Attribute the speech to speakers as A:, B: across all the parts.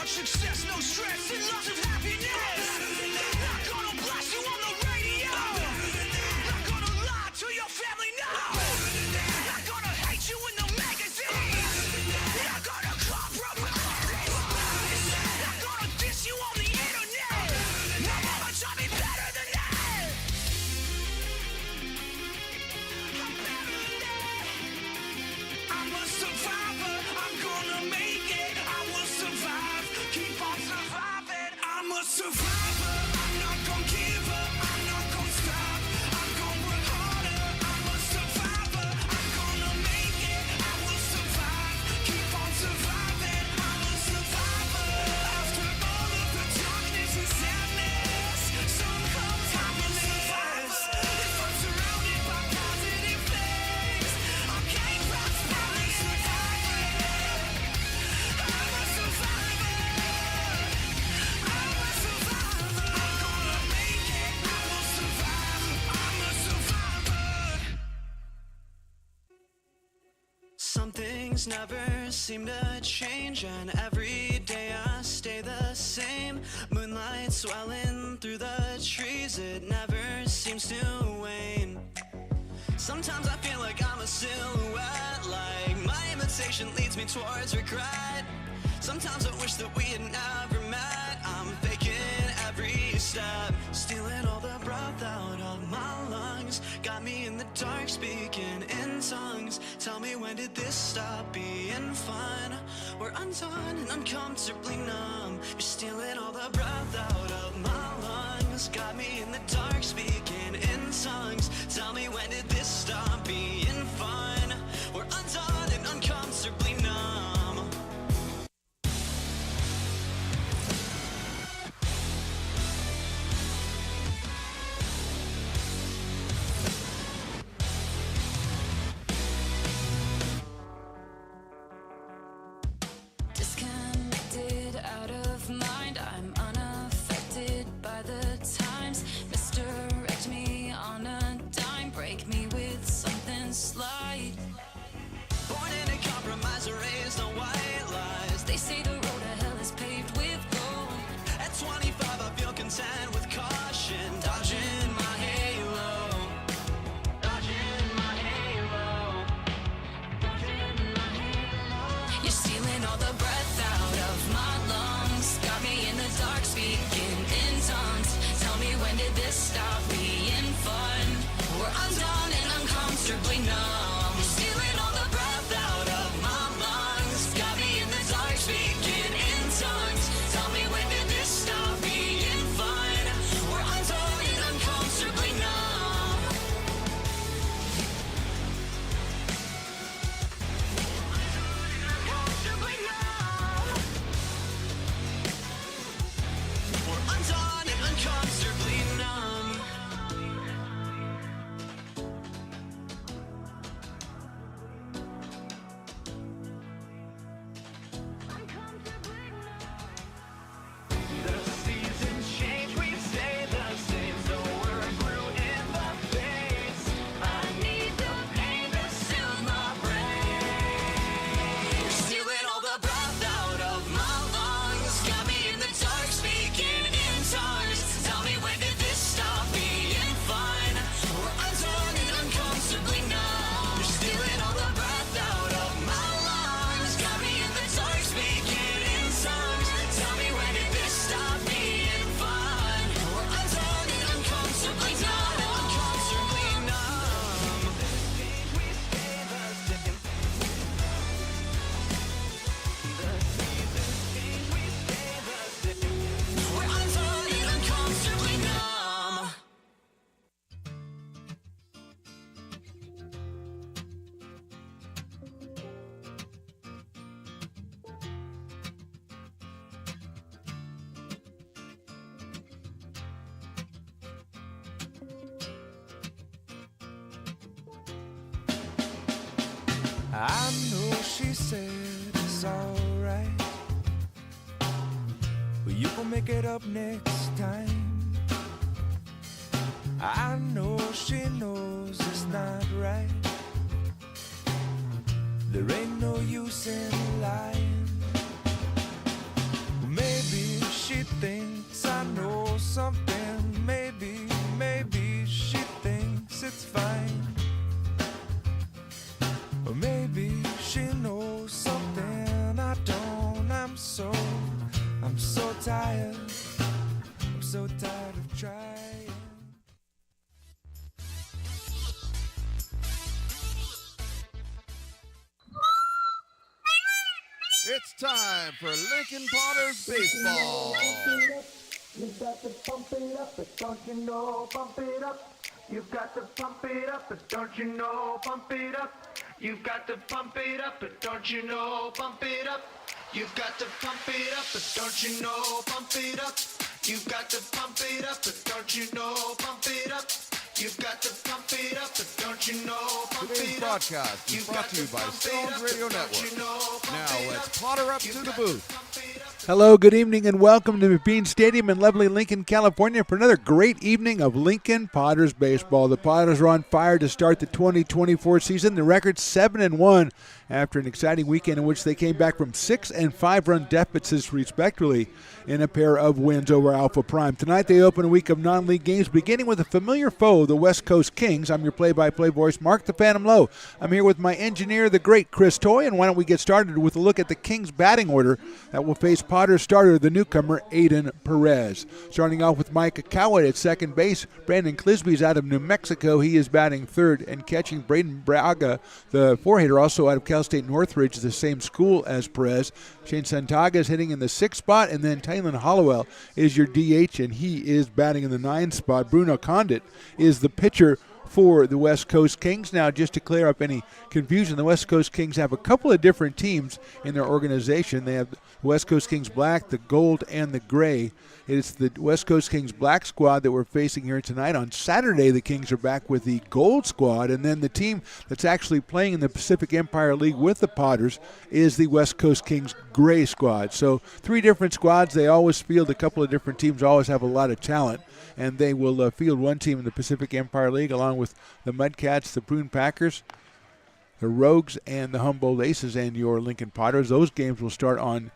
A: much success, no stress, and lots of happiness. Not gonna blast you on the radio. Not gonna lie to your family, no. Not gonna hate you in the magazines. Not gonna compromise. Not gonna diss you on the internet. No mama taught me better than that. I'm better than that. I'm a survivor. I'm gonna make it. I will survive. Keep on surviving. I'm a survivor. I'm not gonna give up. I'm not gonna stop. I'm gonna work harder. I'm a survivor. I'm gonna make it. I will survive. Keep on surviving. I'm a survivor. After all of the darkness and sadness, sun comes happiness. If I'm surrounded by positive things, I can't run from it. I'm a survivor. I'm a survivor. I'm gonna make it. I will survive. I'm a survivor. Some things never seem to change, and every day I stay the same. Moonlight swelling through the trees, it never seems to wane. Sometimes I feel like I'm a silhouette, like my imitation leads me towards regret. Sometimes I wish that we had never met. I'm faking every step, stealing all the breath out of my lungs. Got me in the dark speaking in tongues. Tell me, when did this stop being fun? We're undone and uncomfortably numb. You're stealing all the breath out of my lungs. Got me in the dark speaking in tongues. Tell me, when did this stop being fun? We're undone and uncomfortably numb. Disconnected, out of mind, I'm unaffected by the times. Misdirect me on a dime, break me with something slight. Born in a compromise, raised on white lies. They say the road to hell is paved with gold. At 25 I feel content with caution, dodging my halo. Dodging my halo. Dodging my halo. You're stealing all the breath out of my lungs. Got me in the dark speaking in tongues. Tell me, when did this stop being fun? We're undone and uncomfortably numb. You're stealing all the breath out of my lungs. Got me in the dark speaking in tongues. Tell me, when did this stop being fun? We're undone and uncomfortably numb. Uncomfortably numb. We're undone and uncomfortably numb. The seasons change, we stay the same, so we're blue in the face. I need the pain to soothe my brain. You're stealing all the breath out of my lungs. Got me in the dark speaking in tongues. Tell me, when did this stop being fun? We're undone and uncomfortably numb. You're stealing all the breath out of my lungs. Got me in the dark speaking in tongues. Tell me, when did this stop being fun? We're undone and uncomfortably numb. Uncomfortably numb. We stay the same. The seasons change, we stay the same. We're undone and uncomfortably numb.
B: I know she said it's alright, but you gon' make it up next time. I know she knows it's not right. There ain't no use in lying. Well,
C: It's time for Lincoln Potters Baseball.
D: You got to pump it up, but don't you know, pump it up. You've got to pump it up, but don't you know, pump it up. You've got to pump it up, but don't you know, pump it up. You've got to pump it up, but don't you know, pump it up. You've got to pump it up, but don't you know, pump it up. You've got to pump it up, but don't you know, pump
C: Today's
D: it up.
C: broadcast is brought to you by Stones Radio Network. Now let's potter up to the booth.
E: Hello, good evening, and welcome to McBean Stadium in lovely Lincoln, California for another great evening of Lincoln Potters baseball. The Potters are on fire to start the 2024 season. The record's 7-1 after an exciting weekend in which they came back from 6 and 5-run deficits respectively in a pair of wins over Alpha Prime. Tonight they open a week of non-league games beginning with a familiar foe, the West Coast Kings. I'm your play-by-play voice, Mark the Phantom Lowe. I'm here with my engineer, the great Chris Toy, and why don't we get started with a look at the Kings batting order that will face Potters starter, the newcomer, Aiden Perez. Starting off with Mike Cowett at second base. Brandon Clisby's out of New Mexico. He is batting third and catching. Braden Braga, the four-hitter, also out of Cal State Northridge, the same school as Perez. Shane Santaga is hitting in the 6th spot, and then Taylon Hollowell is your DH, and he is batting in the 9th spot. Bruno Condit is the pitcher for the West Coast Kings. Now, just to clear up any confusion, the West Coast Kings have a couple of different teams in their organization. They have the West Coast Kings Black, the Gold, and the Gray. It's the West Coast Kings Black squad that we're facing here tonight. On Saturday, the Kings are back with the Gold squad, and then the team that's actually playing in the Pacific Empire League with the Potters is the West Coast Kings Gray squad. So 3 different squads. They always field a couple of different teams, always have a lot of talent, and they will field one team in the Pacific Empire League along with the Mudcats, the Prune Packers, the Rogues, and the Humboldt Aces, and your Lincoln Potters. Those games will start on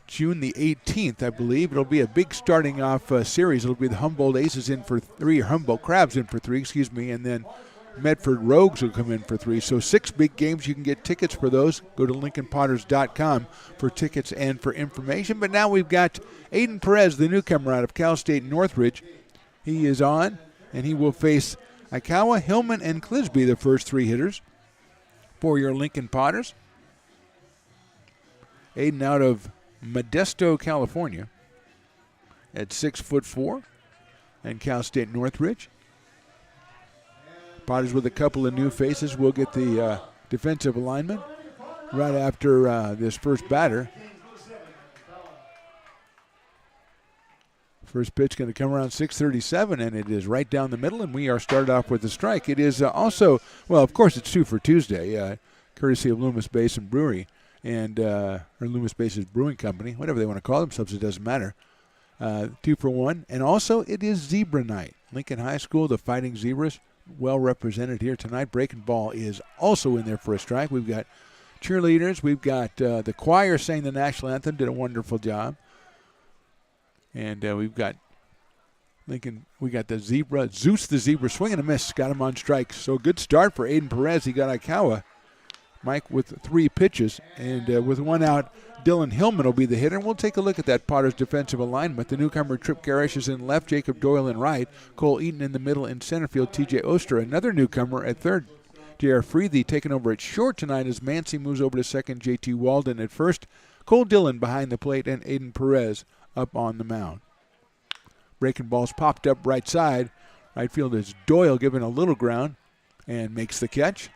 E: June the 18th, I believe. It'll be a big starting off series. It'll be the Humboldt Aces in for 3, or Humboldt Crabs in for 3, and then Medford Rogues will come in for 3. So 6 big games. You can get tickets for those. Go to LincolnPotters.com for tickets and for information. But now we've got Aiden Perez, the newcomer out of Cal State Northridge. He is on, and he will face Ikawa, Hillman, and Clisby, the first 3 hitters for your Lincoln Potters. Aiden out of Modesto, California at 6'4", and Cal State Northridge. Potters with a couple of new faces. We'll get the defensive alignment right after this first batter. First pitch going to come around 6:37, and it is right down the middle, and we are started off with a strike. It is also, well, of course, it's 2 for Tuesday, courtesy of Loomis Basin Brewery and or Loomis Basin Brewing Company, whatever they want to call themselves, it doesn't matter. 2 for 1, and also it is Zebra Night. Lincoln High School, the Fighting Zebras, well represented here tonight. Breaking Ball is also in there for a strike. We've got cheerleaders. We've got the choir sang the national anthem, did a wonderful job. And we've got Lincoln, we got the Zebra, Zeus the Zebra, swing and a miss, got him on strike. So good start for Aiden Perez. He got Ikawa, Mike, with 3 pitches. And with 1 out, Dylan Hillman will be the hitter. And we'll take a look at that Potters defensive alignment. The newcomer Trip Garish is in left, Jacob Doyle in right, Cole Eaton in the middle, in center field, TJ Oster, another newcomer at third. J.R. Freethy taking over at short tonight as Mancy moves over to second, J.T. Walden at first, Cole Dillon behind the plate, and Aiden Perez up on the mound. Breaking Ball's popped up right side. Right field is Doyle giving a little ground and makes the catch.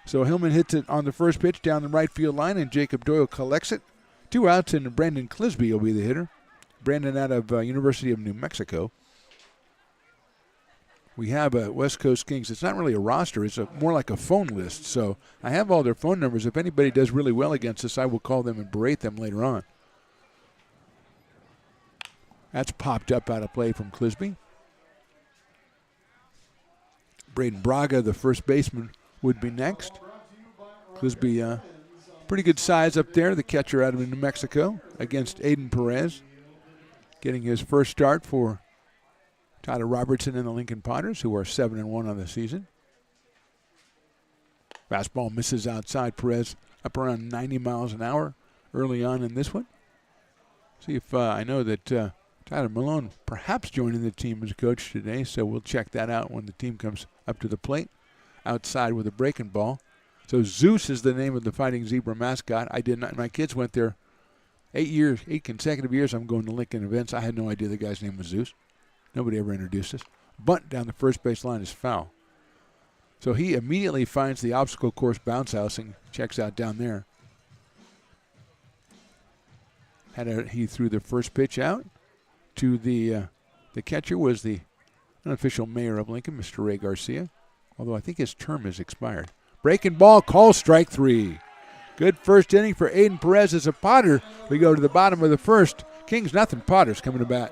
E: So Hillman hits it on the first pitch down the right field line, and Jacob Doyle collects it. 2 outs, and Brandon Clisby will be the hitter. Brandon out of University of New Mexico. We have a West Coast Kings. It's not really a roster. It's more like a phone list. So I have all their phone numbers. If anybody does really well against us, I will call them and berate them later on. That's popped up out of play from Clisby. Braden Braga, the first baseman, would be next. Clisby, pretty good size up there, the catcher out of New Mexico, against Aiden Perez. Getting his first start for Tyler Robertson and the Lincoln Potters, who are 7-1 on the season. Fastball misses outside. Perez up around 90 miles an hour early on in this one. See if I know that Tyler Malone perhaps joining the team as a coach today, so we'll check that out when the team comes up to the plate. Outside with a breaking ball. So Zeus is the name of the Fighting Zebra mascot. I did not. My kids went there 8 consecutive years. I'm going to Lincoln events. I had no idea the guy's name was Zeus. Nobody ever introduced us. Bunt down the first base line is foul. So he immediately finds the obstacle course bounce house and checks out down there. He threw the first pitch out to the catcher was the unofficial mayor of Lincoln, Mr. Ray Garcia, although I think his term has expired. Breaking ball, call strike 3. Good first inning for Aiden Perez as a Potter. We go to the bottom of the first. Kings nothing, Potters coming to bat.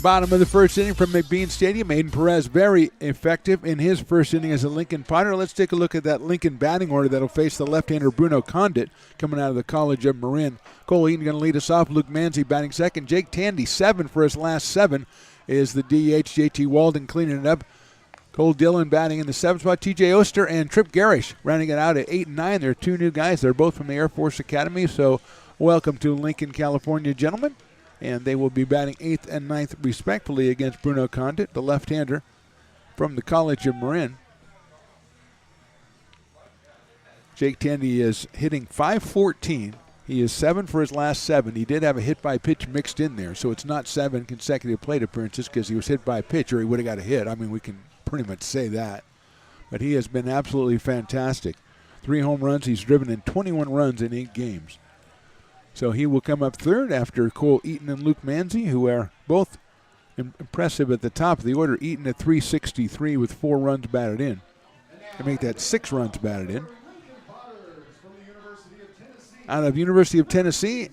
E: Bottom of the first inning from McBean Stadium. Aiden Perez very effective in his first inning as a Lincoln Potter. Let's take a look at that Lincoln batting order that'll face the left-hander Bruno Condit coming out of the College of Marin. Cole Eaton going to lead us off. Luke Manzi batting second. Jake Tandy 7 for his last 7 is the DH. JT Walden cleaning it up. Cole Dillon batting in the 7th spot. TJ Oster and Trip Garish rounding it out at 8 and 9. They're 2 new guys. They're both from the Air Force Academy. So welcome to Lincoln, California, gentlemen. And they will be batting 8th and 9th respectfully against Bruno Condit, the left-hander from the College of Marin. Jake Tandy is hitting .514. He is 7 for his last 7. He did have a hit by pitch mixed in there, so it's not 7 consecutive plate appearances because he was hit by a pitch or he would have got a hit. I mean, we can pretty much say that. But he has been absolutely fantastic. 3 home runs. He's driven in 21 runs in 8 games. So he will come up third after Cole Eaton and Luke Manzi, who are both impressive at the top of the order. Eaton at .363 with 4 runs batted in. To make that 6 runs batted in. Out of University of Tennessee,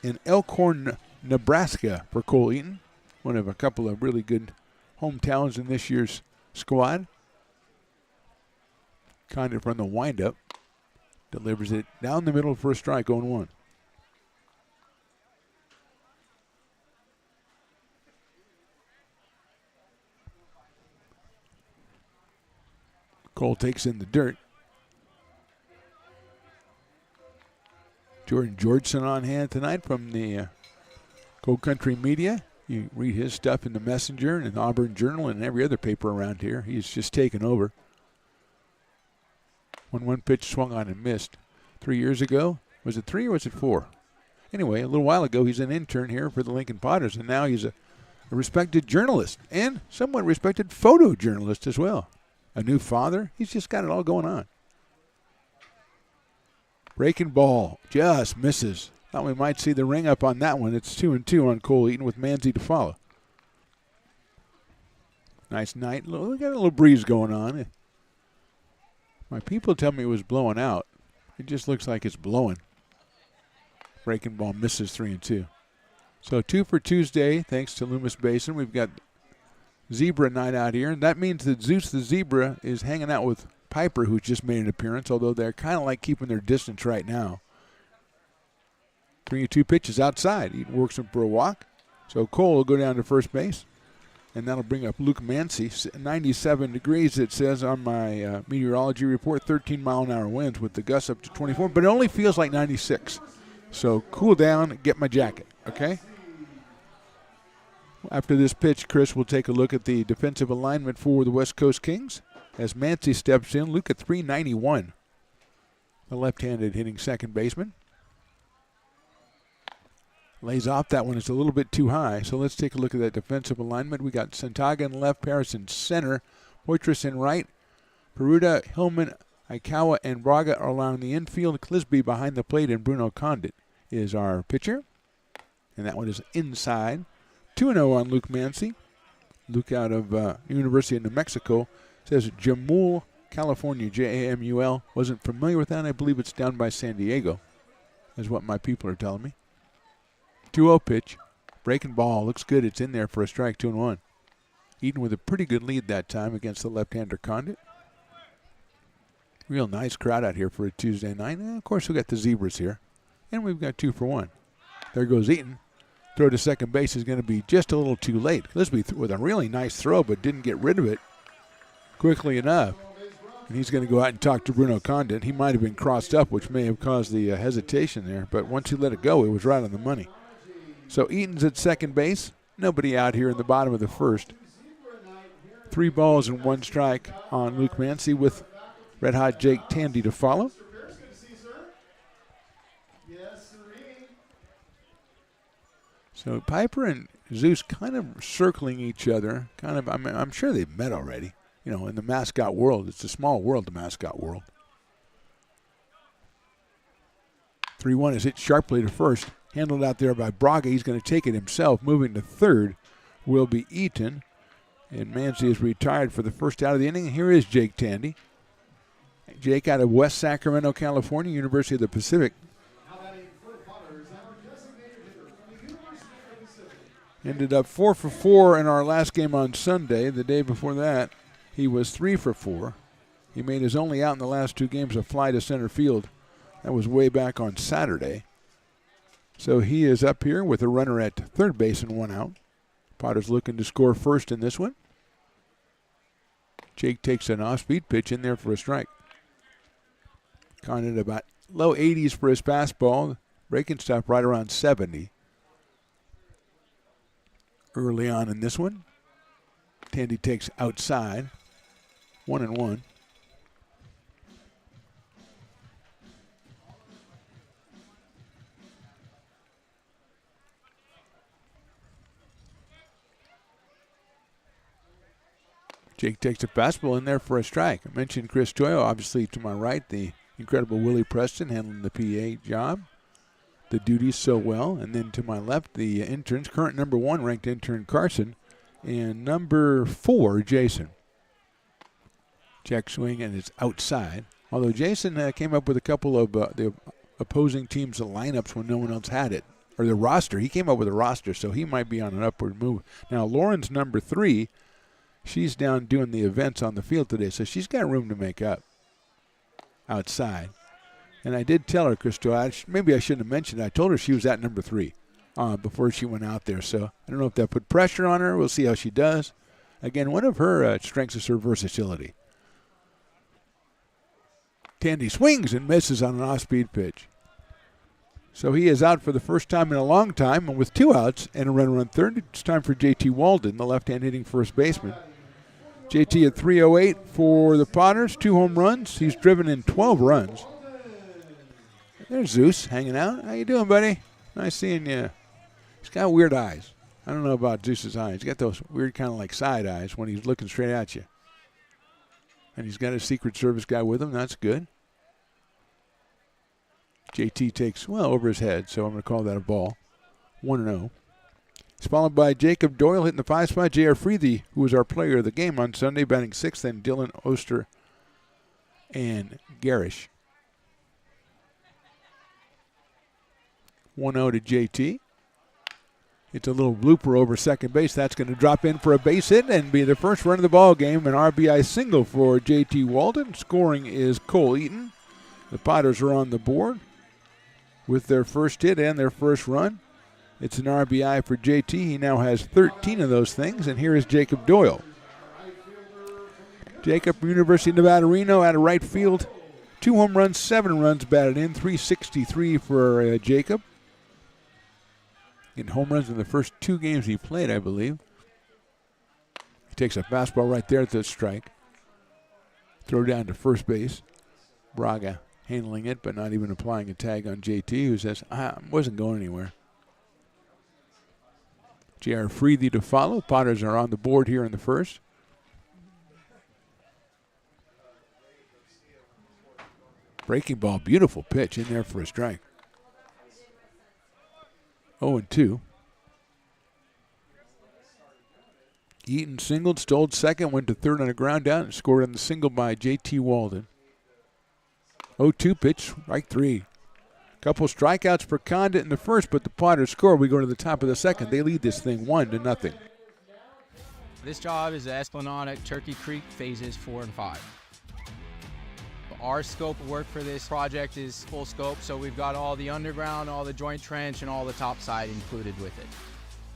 E: in Elkhorn, Nebraska for Cole Eaton. One of a couple of really good hometowns in this year's squad. Condit from the windup. Delivers it down the middle for a strike, 0-1. Cole takes in the dirt. Jordan Georgeson on hand tonight from the Cold Country Media. You read his stuff in the Messenger and the Auburn Journal and every other paper around here. He's just taken over. 1-1 pitch swung on and missed. 3 years ago, was it 3 or was it 4? Anyway, a little while ago, he's an intern here for the Lincoln Potters, and now he's a respected journalist and somewhat respected photojournalist as well. A new father. He's just got it all going on. Breaking ball just misses. Thought we might see the ring up on that one. It's 2-2 on Cole Eaton with Manzi to follow. Nice night. We got a little breeze going on. My people tell me it was blowing out. It just looks like it's blowing. Breaking ball misses 3-2. So 2 for Tuesday, thanks to Loomis Basin. We've got Zebra night out here, and that means that Zeus the Zebra is hanging out with Piper, who's just made an appearance, although they're kind of like keeping their distance right now. 3-2 pitches outside. He works him for a walk. So Cole will go down to first base. And that'll bring up Luke Manzi. 97 degrees, it says on my meteorology report. 13-mile-an-hour winds with the gusts up to 24. But it only feels like 96. So cool down, get my jacket, okay? After this pitch, Chris will take a look at the defensive alignment for the West Coast Kings. As Mancy steps in, Luke at 391. The left-handed hitting second baseman. Lays off that one. It's a little bit too high. So let's take a look at that defensive alignment. We got Santaga in left, Paris in center, Poitras in right, Peruta, Hillman, Aikawa, and Braga are along the infield. Clisby behind the plate, and Bruno Condit is our pitcher. And that one is inside. 2-0 on Luke Mancy. Luke out of University of New Mexico. Says Jamul, California, Jamul. Wasn't familiar with that. I believe it's down by San Diego, is what my people are telling me. 2-0 pitch. Breaking ball. Looks good. It's in there for a strike, 2-1. Eaton with a pretty good lead that time against the left-hander Condit. Real nice crowd out here for a Tuesday night. And of course, we got the Zebras here. And we've got 2 for 1. There goes Eaton. Throw to second base is going to be just a little too late. Clisby with a really nice throw, but didn't get rid of it quickly enough. And he's going to go out and talk to Bruno Condit. He might have been crossed up, which may have caused the hesitation there. But once he let it go, it was right on the money. So Eaton's at second base. Nobody out here in the bottom of the first. 3 balls and 1 strike on Luke Mancy with Red Hot Jake Tandy to follow. So Piper and Zeus kind of circling each other. I'm sure they've met already. You know, in the mascot world. It's a small world, the mascot world. 3-1 is hit sharply to first. Handled out there by Braga. He's going to take it himself. Moving to third will be Eaton. And Mancy is retired for the first out of the inning. Here is Jake Tandy. Jake out of West Sacramento, California, University of the Pacific. Ended up 4 for 4 in our last game on Sunday. The day before that, he was 3 for 4. He made his only out in the last 2 games a fly to center field. That was way back on Saturday. So he is up here with a runner at third base and 1 out. Potter's looking to score first in this one. Jake takes an off-speed pitch in there for a strike. Condit about low 80s for his fastball. Breaking stuff right around 70. Early on in this one. Tandy takes outside. 1-1. Jake takes a fastball in there for a strike. I mentioned Chris Toyo, obviously to my right, the incredible Willie Preston handling the PA job. The duties so well. And then to my left, the interns, current number 1 ranked intern Carson, and number 4, Jason. Check swing, and it's outside. Although Jason came up with a couple of the opposing teams' lineups when no one else had it. Or the roster. He came up with a roster, so he might be on an upward move. Now, Lauren's number 3, she's down doing the events on the field today, so she's got room to make up outside. And I did tell her, Crystal, maybe I shouldn't have mentioned it. I told her she was at number 3 before she went out there. So I don't know if that put pressure on her. We'll see how she does. Again, one of her strengths is her versatility. Tandy swings and misses on an off-speed pitch. So he is out for the first time in a long time, and with 2 outs and a runner on third, it's time for J.T. Walden, the left-hand hitting first baseman. J.T. at 308 for the Potters, 2 home runs. He's driven in 12 runs. There's Zeus hanging out. How you doing, buddy? Nice seeing you. He's got weird eyes. I don't know about Zeus's eyes. He's got those weird kind of like side eyes when he's looking straight at you. And he's got a Secret Service guy with him. That's good. JT takes, well, over his head, so I'm going to call that a ball. 1-0. He's followed by Jacob Doyle hitting the 5 spot. J.R. Freethy, who was our player of the game on Sunday, batting 6th, then Dylan Oster and Garish. 1-0 to JT. It's a little blooper over second base. That's going to drop in for a base hit and be the first run of the ball game. An RBI single for JT Walden. Scoring is Cole Eaton. The Potters are on the board with their first hit and their first run. It's an RBI for JT. He now has 13 of those things. And here is Jacob Doyle. Jacob from University of Nevada, Reno out of right field. 2 home runs, 7 runs batted in. 363 for Jacob. Getting home runs in the first 2 games he played, I believe. He takes a fastball right there at the strike. Throw down to first base. Braga handling it, but not even applying a tag on JT, who says, I wasn't going anywhere. J.R. Freethy to follow. Potters are on the board here in the first. Breaking ball, beautiful pitch in there for a strike. 0-2. Eaton singled, stole second, went to third on a ground out, and scored on the single by J.T. Walden. 0-2 pitch, strike 3. Couple strikeouts for Condit in the first, but the Potters score. We go to the top of the second. They lead this thing 1-0.
F: This job is the Esplanade at Turkey Creek phases 4 and 5. Our scope of work for this project is full scope, so we've got all the underground, all the joint trench, and all the top side included with it.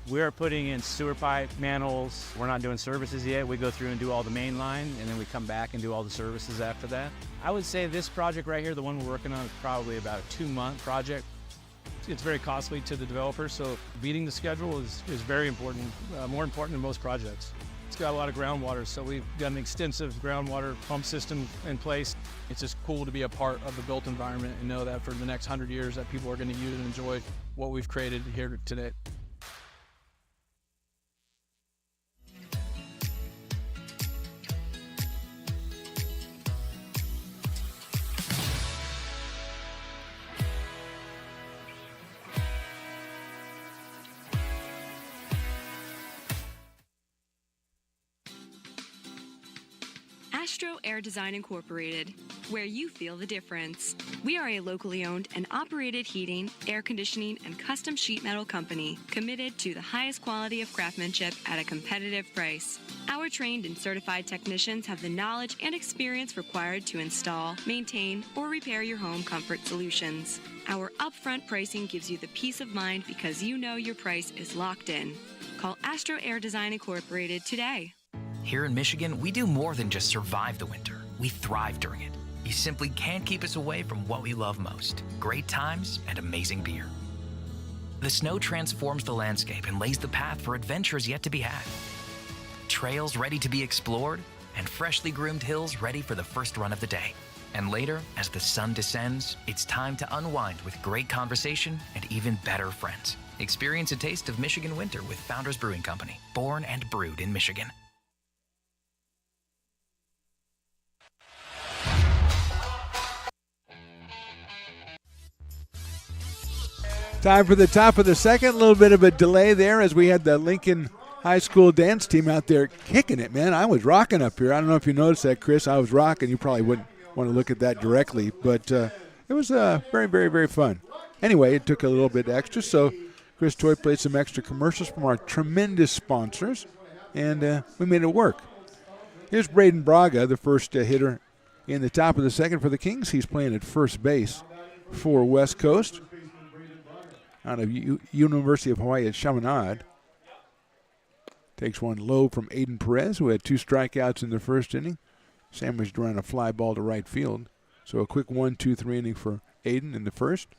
G: We're putting in sewer pipe, manholes. We're not doing services yet. We go through and do all the main line, and then we come back and do all the services after that. I would say this project right here, the one we're working on, is probably about a 2-month project. It's very costly to the developer, so beating the schedule is very important, more important than most projects. It's got a lot of groundwater, so we've got an extensive groundwater pump system in place. It's just cool to be a part of the built environment and know that for the next 100 years that people are going to use and enjoy what we've created here today.
H: Astro Air Design Incorporated, where you feel the difference. We are a locally owned and operated heating, air conditioning, and custom sheet metal company committed to the highest quality of craftsmanship at a competitive price. Our trained and certified technicians have the knowledge and experience required to install, maintain, or repair your home comfort solutions. Our upfront pricing gives you the peace of mind because you know your price is locked in. Call Astro Air Design Incorporated today.
I: Here in Michigan, we do more than just survive the winter. We thrive during it. You simply can't keep us away from what we love most: great times and amazing beer. The snow transforms the landscape and lays the path for adventures yet to be had. Trails ready to be explored, and freshly groomed hills ready for the first run of the day. And later, as the sun descends, it's time to unwind with great conversation and even better friends. Experience a taste of Michigan winter with Founders Brewing Company, born and brewed in Michigan.
E: Time for the top of the second. A little bit of a delay there as we had the Lincoln High School dance team out there kicking it, man. I was rocking up here. I don't know if you noticed that, Chris. I was rocking. You probably wouldn't want to look at that directly, but it was very, very, very fun. Anyway, it took a little bit extra, so Chris Toy played some extra commercials from our tremendous sponsors, and we made it work. Here's Braden Braga, the first hitter in the top of the second for the Kings. He's playing at first base for West Coast out of University of Hawaii at Chaminade. Takes one low from Aiden Perez, who had 2 strikeouts in the first inning. Sandwiched around a fly ball to right field. So a quick 1-2-3 inning for Aiden in the first.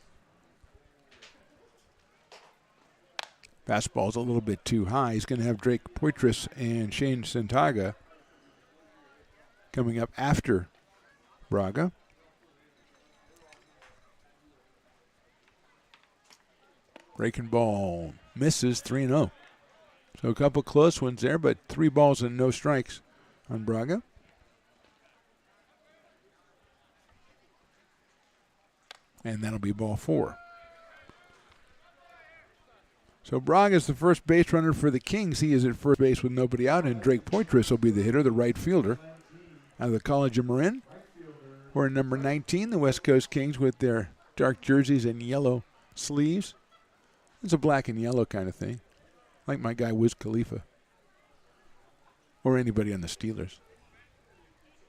E: Fastball's a little bit too high. He's going to have Drake Poitras and Shane Santaga coming up after Braga. Breaking ball misses, 3-0. So a couple close ones there, but 3 balls and no strikes on Braga. And that'll be ball 4. So Braga's the first base runner for the Kings. He is at first base with nobody out, and Drake Poitras will be the hitter, the right fielder, out of the College of Marin. We're in number 19, the West Coast Kings with their dark jerseys and yellow sleeves. It's a black and yellow kind of thing, like my guy Wiz Khalifa or anybody on the Steelers.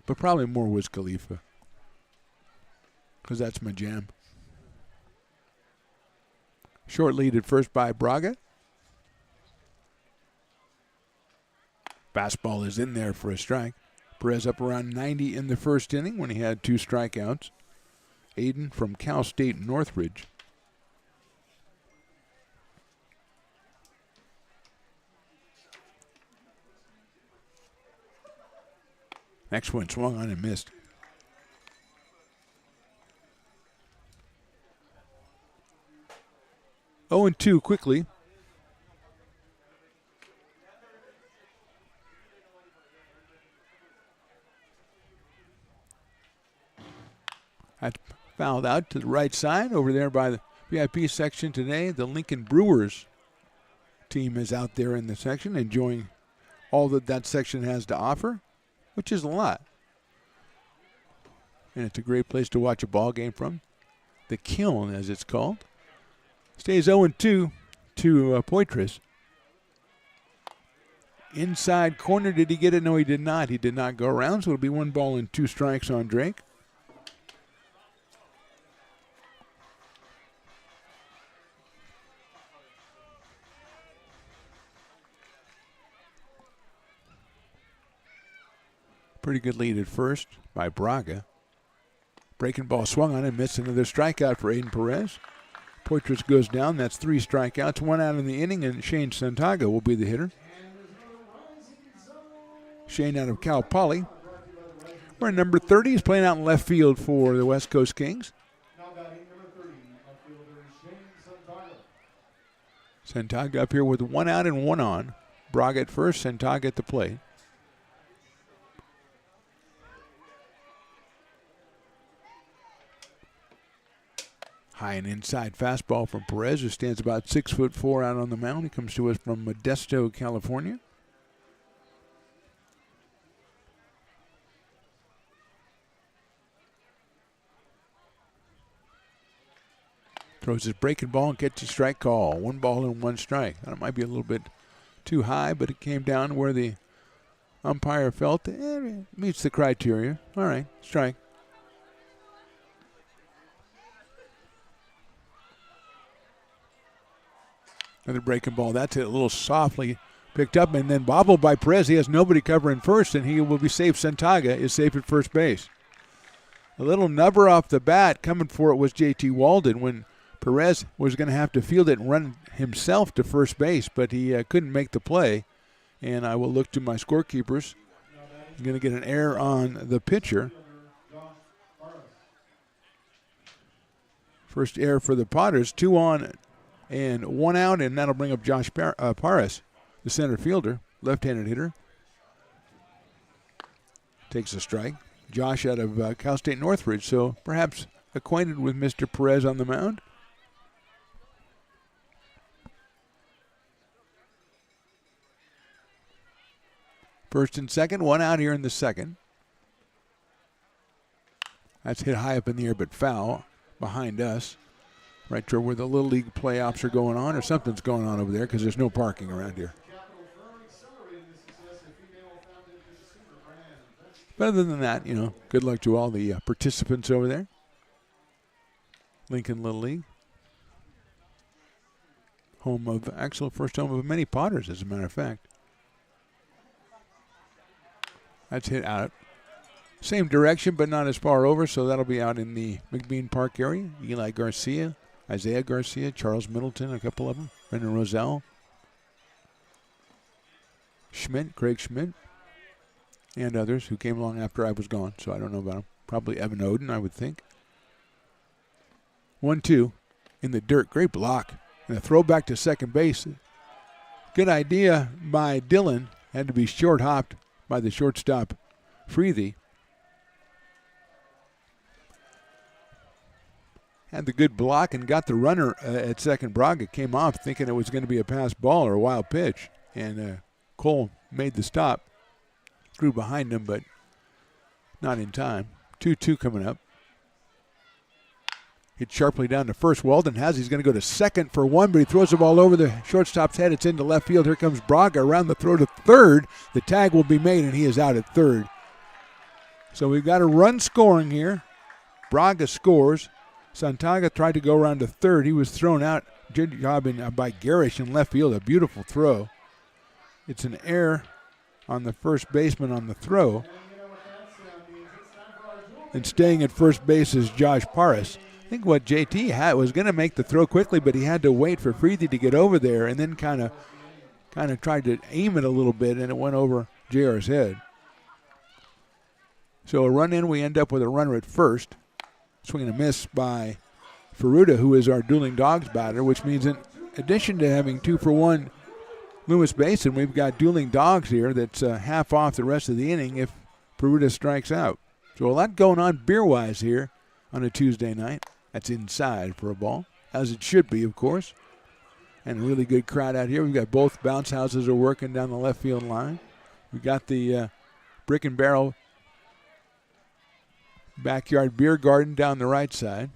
E: But probably more Wiz Khalifa because that's my jam. Short lead at first by Braga. Fastball is in there for a strike. Perez up around 90 in the first inning when he had 2 strikeouts. Aiden from Cal State Northridge. Next one swung on and missed. Oh, and 2 quickly. That's fouled out to the right side over there by the VIP section today. The Lincoln Brewers team is out there in the section enjoying all that section has to offer, which is a lot. And it's a great place to watch a ball game from. The Kiln, as it's called. Stays 0-2 to Poitras. Inside corner, did he get it? No, he did not. He did not go around, so it'll be 1 ball and 2 strikes on Drake. Pretty good lead at first by Braga. Breaking ball swung on and missed. Another strikeout for Aiden Perez. Poitras goes down. That's 3 strikeouts. 1 out in the inning, and Shane Santaga will be the hitter. Shane out of Cal Poly. We're in number 30. He's playing out in left field for the West Coast Kings. Santaga up here with 1 out and 1 on. Braga at first, Santaga at the plate. High and inside fastball from Perez, who stands about 6'4" out on the mound. He comes to us from Modesto, California. Throws his breaking ball and gets a strike call. 1 ball and 1 strike. That might be a little bit too high, but it came down where the umpire felt it meets the criteria. All right, strike. Another breaking ball. That's it, a little softly picked up and then bobbled by Perez. He has nobody covering first, and he will be safe. Santaga is safe at first base. A little nubber off the bat. Coming for it was J.T. Walden when Perez was going to have to field it and run himself to first base, but he couldn't make the play. And I will look to my scorekeepers. I'm going to get an error on the pitcher. First error for the Potters. 2 on and 1 out, and that'll bring up Josh Paris, the center fielder, left-handed hitter. Takes a strike. Josh out of Cal State Northridge, so perhaps acquainted with Mr. Perez on the mound. First and second, 1 out here in the second. That's hit high up in the air, but foul behind us. Right to where the Little League playoffs are going on, or something's going on over there because there's no parking around here. But other than that, good luck to all the participants over there. Lincoln Little League. First home of many Potters, as a matter of fact. That's hit out. Same direction, but not as far over, so that'll be out in the McBean Park area. Eli Garcia, Isaiah Garcia, Charles Middleton, a couple of them. Brendan Roselle. Craig Schmidt, and others who came along after I was gone, so I don't know about them. Probably Evan Oden, I would think. 1-2 in the dirt. Great block. And a throw back to second base. Good idea by Dillon. Had to be short-hopped by the shortstop, Freethy. Had the good block and got the runner at second. Braga came off thinking it was going to be a pass ball or a wild pitch. And Cole made the stop. Threw behind him, but not in time. 2-2 coming up. Hit sharply down to first. Weldon he's going to go to second for 1, but he throws the ball over the shortstop's head. It's into left field. Here comes Braga around the throw to third. The tag will be made, and he is out at third. So we've got a run scoring here. Braga scores. Santaga tried to go around to third. He was thrown out. Good job by Garish in left field. A beautiful throw. It's an error on the first baseman on the throw. And staying at first base is Josh Paris. I think what JT had was going to make the throw quickly, but he had to wait for Freethy to get over there and then kind of tried to aim it a little bit, and it went over JR's head. So a run in, we end up with a runner at first. Swing and a miss by Ferruta, who is our dueling dogs batter, which means in addition to having 2 for 1 Loomis Basin, we've got dueling dogs here that's half off the rest of the inning if Ferruta strikes out. So a lot going on beer-wise here on a Tuesday night. That's inside for a ball, as it should be, of course. And a really good crowd out here. We've got both bounce houses are working down the left field line. We've got the Brick and Barrel backyard beer garden down the right side.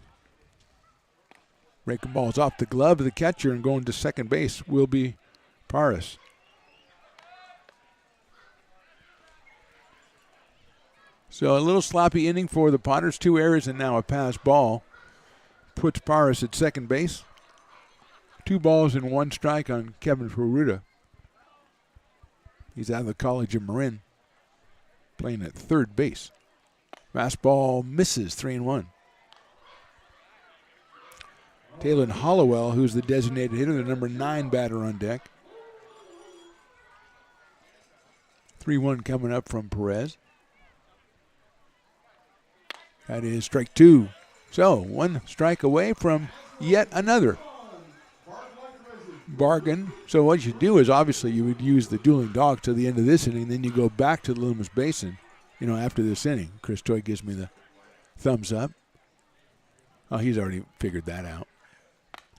E: Breaking balls off the glove of the catcher and going to second base will be Paris. So a little sloppy inning for the Potters. 2 errors and now a pass ball. Puts Paris at second base. 2 balls and 1 strike on Kevin Ferruta. He's out of the College of Marin, playing at third base. Fastball misses, 3-1. Taylor Hollowell, who's the designated hitter, the number 9 batter on deck. 3-1 coming up from Perez. That is strike 2. So 1 strike away from yet another bargain. So what you do is obviously you would use the dueling dog to the end of this inning, then you go back to the Loomis Basin, after this inning. Chris Toy gives me the thumbs up. Oh, he's already figured that out.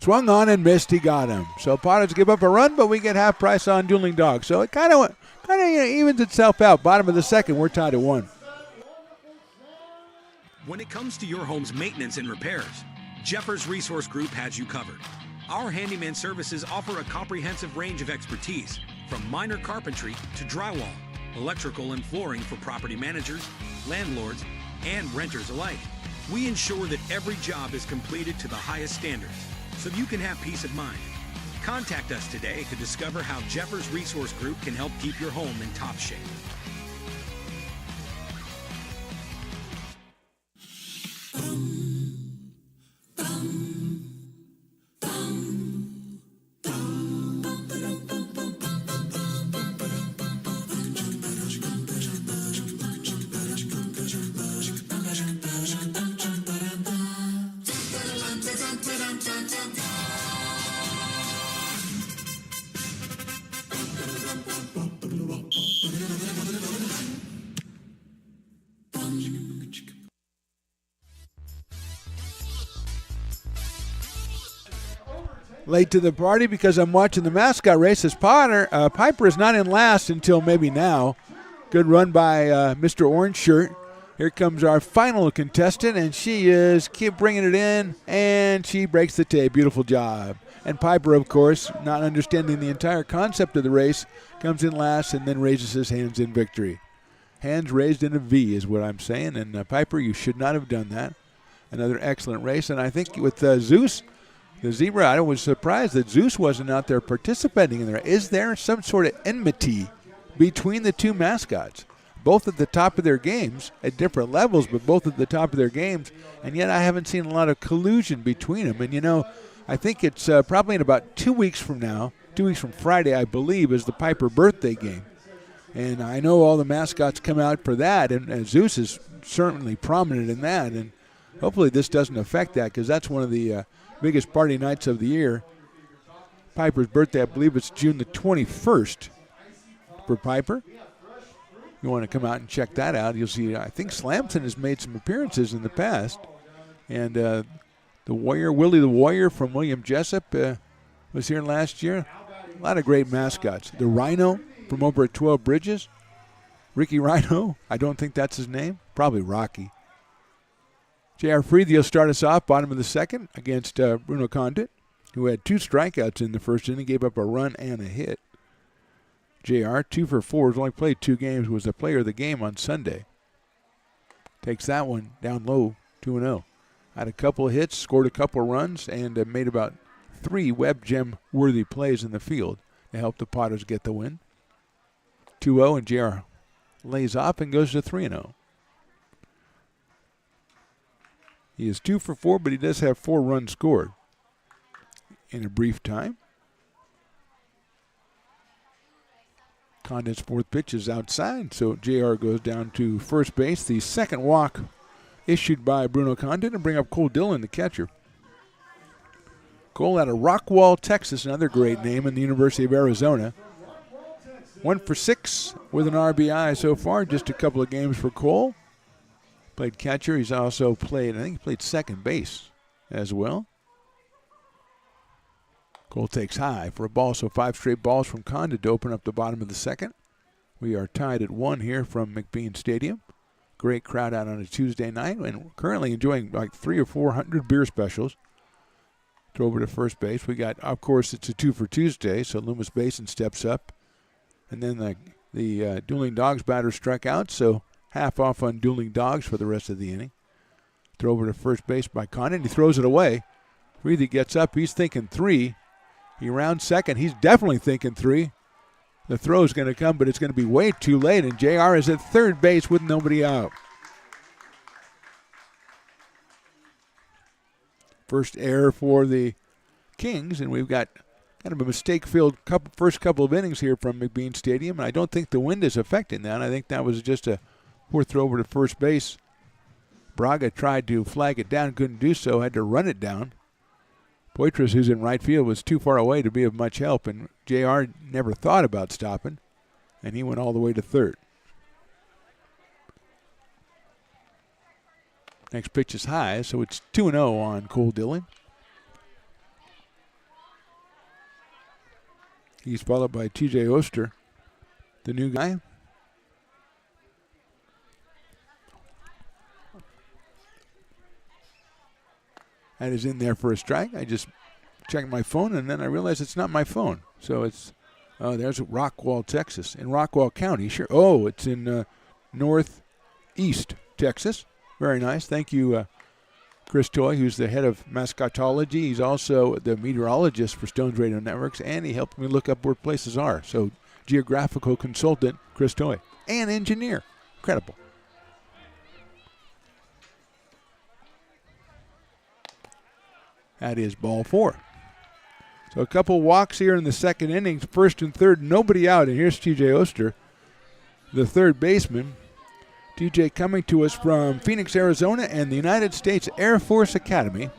E: Swung on and missed. He got him. So Potters give up a run, but we get half price on dueling dog. So it kind of evens itself out. Bottom of the second, we're tied at 1.
J: When it comes to your home's maintenance and repairs, Jeffers Resource Group has you covered. Our handyman services offer a comprehensive range of expertise, from minor carpentry to drywall, electrical and flooring for property managers, landlords, and renters alike. We ensure that every job is completed to the highest standards, so you can have peace of mind. Contact us today to discover how Jeffers Resource Group can help keep your home in top shape.
E: Late to the party because I'm watching the mascot race as Piper is not in last until maybe now. Good run by Mr. Orange Shirt. Here comes our final contestant, and she keep bringing it in, and she breaks the tape. Beautiful job. And Piper, of course, not understanding the entire concept of the race, comes in last and then raises his hands in victory. Hands raised in a V is what I'm saying, and Piper, you should not have done that. Another excellent race, and I think with Zeus, the zebra, I was surprised that Zeus wasn't out there participating in there. Is there some sort of enmity between the two mascots? Both at the top of their games, at different levels, but both at the top of their games, and yet I haven't seen a lot of collusion between them. And, I think it's probably in about 2 weeks from now, 2 weeks from Friday, I believe, is the Piper birthday game. And I know all the mascots come out for that, and Zeus is certainly prominent in that. And hopefully this doesn't affect that, because that's one of the biggest party nights of the year. Piper's birthday, I believe it's June the 21st for Piper. You want to come out and check that out. You'll see, I think Slamson has made some appearances in the past. And the Warrior, Willie the Warrior from William Jessup was here last year. A lot of great mascots. The Rhino from over at 12 Bridges. Ricky Rhino, I don't think that's his name. Probably Rocky. J.R. Freed will start us off, bottom of the second, against Bruno Condit, who had 2 strikeouts in the first inning, gave up a run and a hit. J.R., 2 for 4, has only played 2 games, was the player of the game on Sunday. Takes that one down low, 2-0. Had a couple of hits, scored a couple of runs, and made about 3 Web Gem-worthy plays in the field to help the Potters get the win. 2-0, and J.R. lays off and goes to 3-0. He is 2 for 4, but he does have 4 runs scored in a brief time. Condit's fourth pitch is outside, so JR goes down to first base. The second walk issued by Bruno Condit, and bring up Cole Dillon, the catcher. Cole out of Rockwall, Texas, another great name in the University of Arizona. 1 for 6 with an RBI so far, just a couple of games for Cole. Played catcher. He's also played, I think he played second base as well. Cole takes high for a ball, so 5 straight balls from Condit to open up the bottom of the second. We are tied at 1 here from McBean Stadium. Great crowd out on a Tuesday night, and currently enjoying like 300 or 400 beer specials. Throw over to first base. We got, of course, it's a 2 for Tuesday, so Loomis Basin steps up. And then the Dueling Dogs batter struck out, so half off on Dueling Dogs for the rest of the inning. Throw over to first base by Condit, and he throws it away. Freethy gets up. He's thinking 3. He rounds second. He's definitely thinking 3. The throw is going to come, but it's going to be way too late, and JR is at third base with nobody out. First error for the Kings, and we've got kind of a mistake-filled first couple of innings here from McBean Stadium, and I don't think the wind is affecting that. I think that was just a poor throw over to first base. Braga tried to flag it down, couldn't do so, had to run it down. Poitras, who's in right field, was too far away to be of much help, and JR never thought about stopping, and he went all the way to third. Next pitch is high, so it's 2-0 on Cole Dillon. He's followed by TJ Oster, the new guy. That is in there for a strike. I just checked my phone, and then I realized it's not my phone. So it's, there's Rockwall, Texas, in Rockwall County. Sure. Oh, it's in northeast Texas. Very nice. Thank you, Chris Toy, who's the head of mascotology. He's also the meteorologist for Stones Radio Networks, and he helped me look up where places are. So geographical consultant, Chris Toy, and engineer. Incredible. That is ball 4. So a couple walks here in the second innings. First and third, nobody out. And here's TJ Oster, the third baseman. TJ coming to us from Phoenix, Arizona, and the United States Air Force Academy.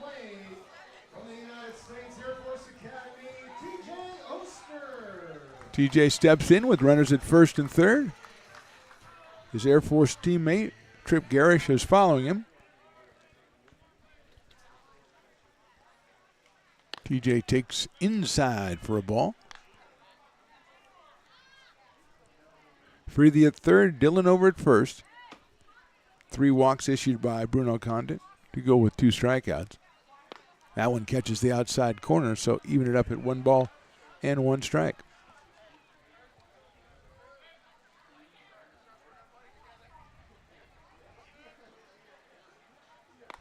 E: TJ steps in with runners at first and third. His Air Force teammate, Trip Garish, is following him. TJ takes inside for a ball. Freethy at third, Dillon over at first. 3 walks issued by Bruno Condit to go with 2 strikeouts. That one catches the outside corner, so even it up at 1 ball and 1 strike.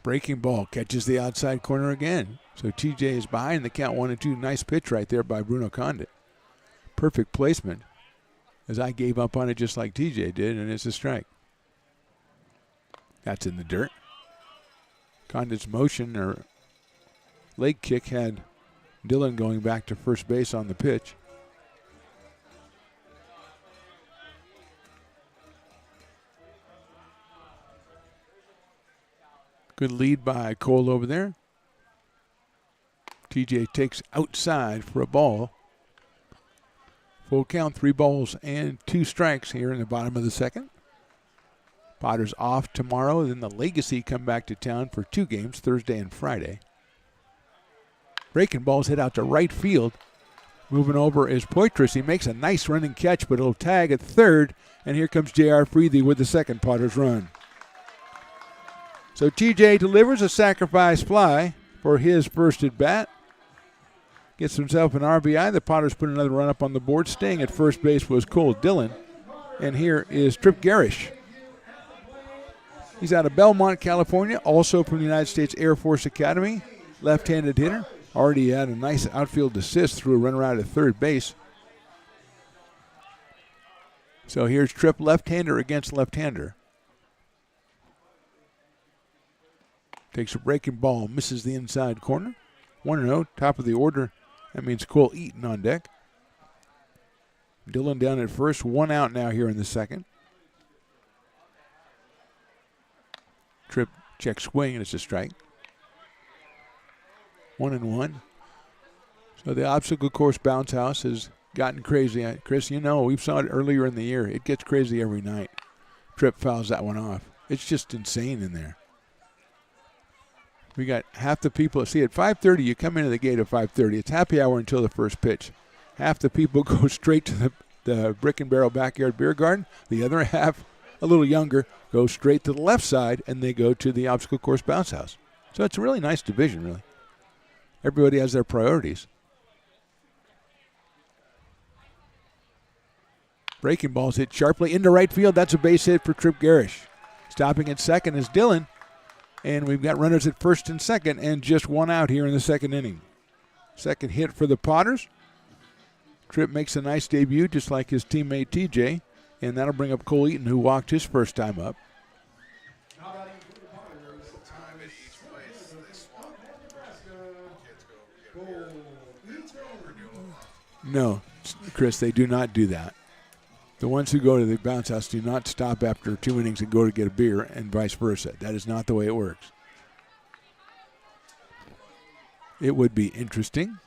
E: Breaking ball catches the outside corner again. So TJ is behind the count 1-2. Nice pitch right there by Bruno Condit. Perfect placement, as I gave up on it just like TJ did, and it's a strike. That's in the dirt. Condit's motion or leg kick had Dillon going back to first base on the pitch. Good lead by Cole over there. TJ takes outside for a ball. Full count, 3 balls and 2 strikes here in the bottom of the second. Potter's off tomorrow. Then the Legacy come back to town for 2 games, Thursday and Friday. Breaking ball's hit out to right field. Moving over is Poitras. He makes a nice running catch, but it'll tag at third. And here comes J.R. Freethy with the second Potter's run. So TJ delivers a sacrifice fly for his first at bat. Gets himself an RBI. The Potters put another run up on the board. Staying at first base was Cole Dillon. And here is Trip Garish. He's out of Belmont, California, also from the United States Air Force Academy. Left-handed hitter. Already had a nice outfield assist through a runner out at third base. So here's Trip, left-hander against left-hander. Takes a breaking ball, misses the inside corner. 1-0, top of the order. That means Cole Eaton on deck. Dillon down at first, 1 out now here in the second. Tripp check swing, and it's a strike. 1-1. So the obstacle course bounce house has gotten crazy. Chris, you know, we saw it earlier in the year. It gets crazy every night. Tripp fouls that one off. It's just insane in there. We got half the people. See, at 5:30, you come into the gate at 5:30. It's happy hour until the first pitch. Half the people go straight to the Brick and Barrel Backyard Beer Garden. The other half, a little younger, go straight to the left side, and they go to the obstacle course bounce house. So it's a really nice division, really. Everybody has their priorities. Breaking ball's hit sharply into right field. That's a base hit for Tripp Garish. Stopping at second is Dillon. And we've got runners at first and second and just 1 out here in the second inning. Second hit for the Potters. Tripp makes a nice debut just like his teammate TJ. And that'll bring up Cole Eaton, who walked his first time up. No, Chris, they do not do that. The ones who go to the bounce house do not stop after 2 innings and go to get a beer and vice versa. That is not the way it works. It would be interesting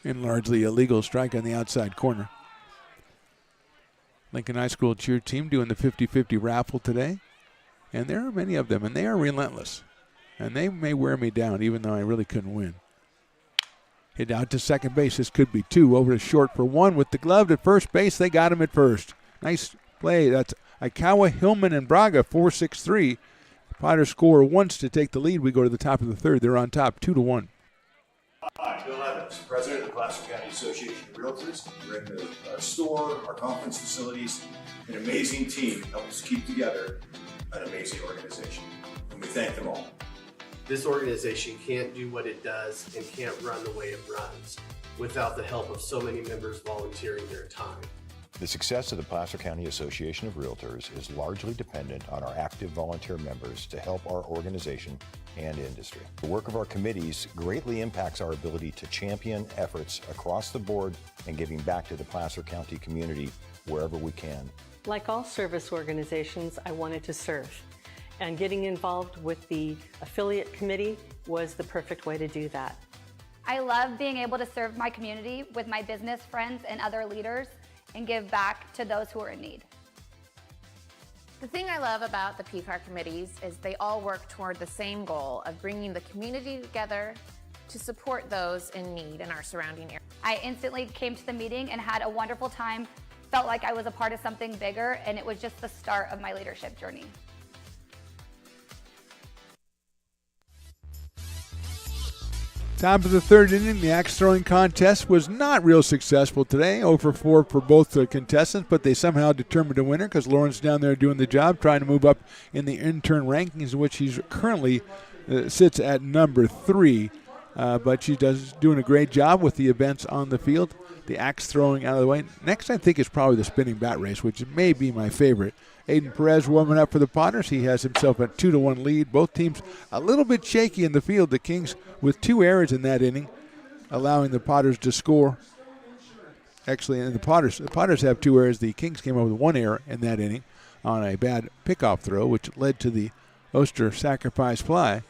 E: and largely illegal strike on the outside corner. Lincoln High School cheer team doing the 50-50 raffle today. And there are many of them, and they are relentless. And they may wear me down, even though I really couldn't win. Hit out to second base. This could be 2. Over to short for 1 with the glove at first base. They got him at first. Nice play. That's Aikawa, Hillman, and Braga, 4-6-3. Potters score once to take the lead. We go to the top of the third. They're on top, 2-1.
K: Hi, Bill Evans, President of the Placer County Association of Realtors. We're in the store, our conference facilities, an amazing team that helps keep together an amazing organization. And we thank them all.
L: This organization can't do what it does and can't run the way it runs without the help of so many members volunteering their time.
M: The success of the Placer County Association of Realtors is largely dependent on our active volunteer members to help our organization and industry. The work of our committees greatly impacts our ability to champion efforts across the board and giving back to the Placer County community wherever we can.
N: Like all service organizations, I wanted to serve. And getting involved with the affiliate committee was the perfect way to do that.
O: I love being able to serve my community with my business friends and other leaders and give back to those who are in need.
P: The thing I love about the PCAR committees is they all work toward the same goal of bringing the community together to support those in need in our surrounding area.
O: I instantly came to the meeting and had a wonderful time, felt like I was a part of something bigger, and it was just the start of my leadership journey.
E: Top of the third inning, the axe throwing contest was not real successful today. 0-4 for both the contestants, but they somehow determined a winner because Lauren's down there doing the job, trying to move up in the intern rankings, in which she's currently sits at number 3. But she doing a great job with the events on the field. The axe throwing out of the way. Next, I think, is probably the spinning bat race, which may be my favorite. Aiden Perez warming up for the Potters. He has himself a 2-1 lead. Both teams a little bit shaky in the field. The Kings with 2 errors in that inning, allowing the Potters to score. Actually, and the Potters have 2 errors. The Kings came up with 1 error in that inning on a bad pickoff throw, which led to the Oster sacrifice fly.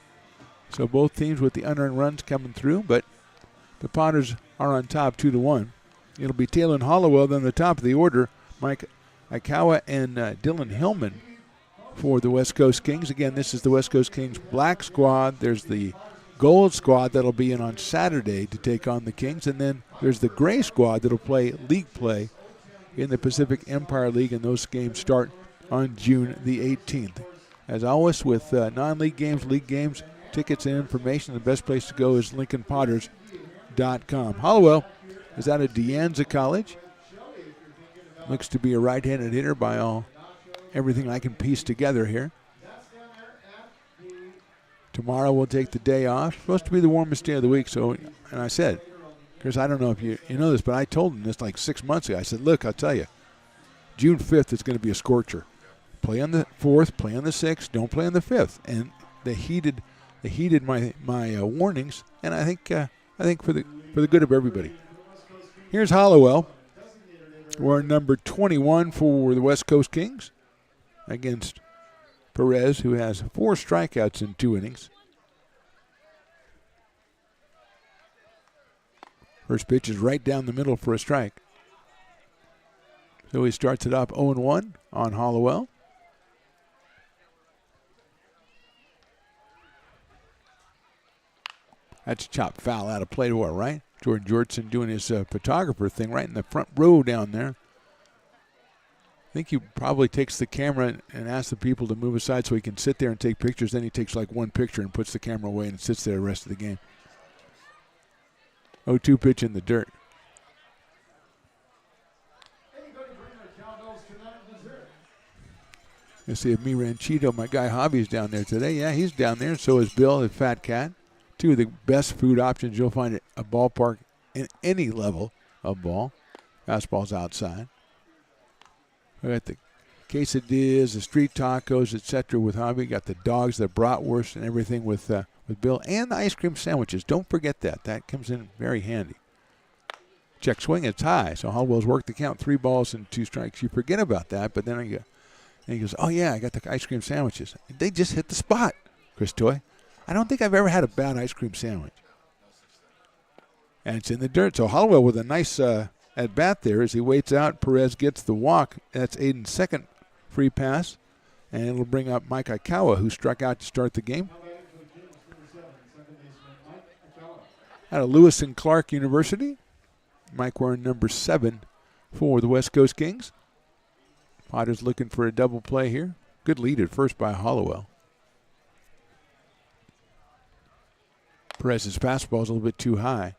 E: So both teams with the unearned runs coming through, but the Potters are on top 2-1. It'll be Taylor and Hollowell then the top of the order. Mike Aikawa and Dylan Hillman for the West Coast Kings. Again, this is the West Coast Kings black squad. There's the gold squad that'll be in on Saturday to take on the Kings. And then there's the gray squad that'll play league play in the Pacific Empire League, and those games start on June the 18th. As always, with non-league games, league games, tickets and information, the best place to go is LincolnPotters.com. Hollowell is out of De Anza College. Looks to be a right-handed hitter by everything I can piece together here. Tomorrow we'll take the day off. Supposed to be the warmest day of the week. So, and I said, because I don't know if you know this, but I told him this like 6 months ago. I said, look, I'll tell you, June 5th is going to be a scorcher. Play on the 4th, play on the 6th, don't play on the 5th. And they heeded my warnings, and I think for the good of everybody. Here's Hollowell. wearing number 21 for the West Coast Kings against Perez, who has 4 strikeouts in 2 innings. First pitch is right down the middle for a strike. So he starts it off 0-1 on Hollowell. That's a chop foul out of play to our right. Jordan Georgeson doing his photographer thing right in the front row down there. I think he probably takes the camera and asks the people to move aside so he can sit there and take pictures. Then he takes like one picture and puts the camera away and sits there the rest of the game. 0-2 pitch in the dirt. I see if me Ranchito, my guy Hobby's down there today. Yeah, he's down there. So is Bill, the Fat Cat. 2 of the best food options you'll find at a ballpark in any level of ball. Fastball's outside. We got the quesadillas, the street tacos, etc. with Hobby. Got the dogs, the bratwurst, and everything with Bill, and the ice cream sandwiches. Don't forget that. That comes in very handy. Check swing, it's high. So Hollowell's worked the count, 3 balls and 2 strikes. You forget about that, but then he goes, oh yeah, I got the ice cream sandwiches. They just hit the spot, Chris Toy. I don't think I've ever had a bad ice cream sandwich. And it's in the dirt. So Hollowell with a nice at-bat there as he waits out. Perez gets the walk. That's Aiden's second free pass. And it'll bring up Mike Aikawa, who struck out to start the game. Out of Lewis and Clark University. Mike wearing number 7 for the West Coast Kings. Potter's looking for a double play here. Good lead at first by Hollowell. Perez's fastball is a little bit too high.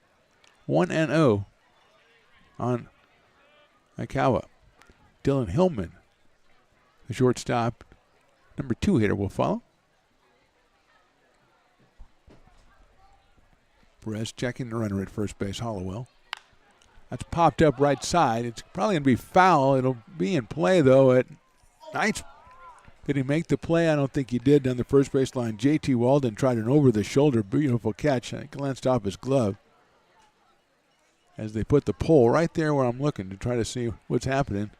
E: 1-0 on Aikawa. Dylan Hillman, the shortstop, number 2 hitter, will follow. Perez checking the runner at first base, Hollowell. That's popped up right side. It's probably going to be foul. It'll be in play, though, at Knights. Did he make the play? I don't think he did down the first base line. J.T. Walden tried an over-the-shoulder, beautiful catch. I glanced off his glove as they put the pole right there where I'm looking to try to see what's happening.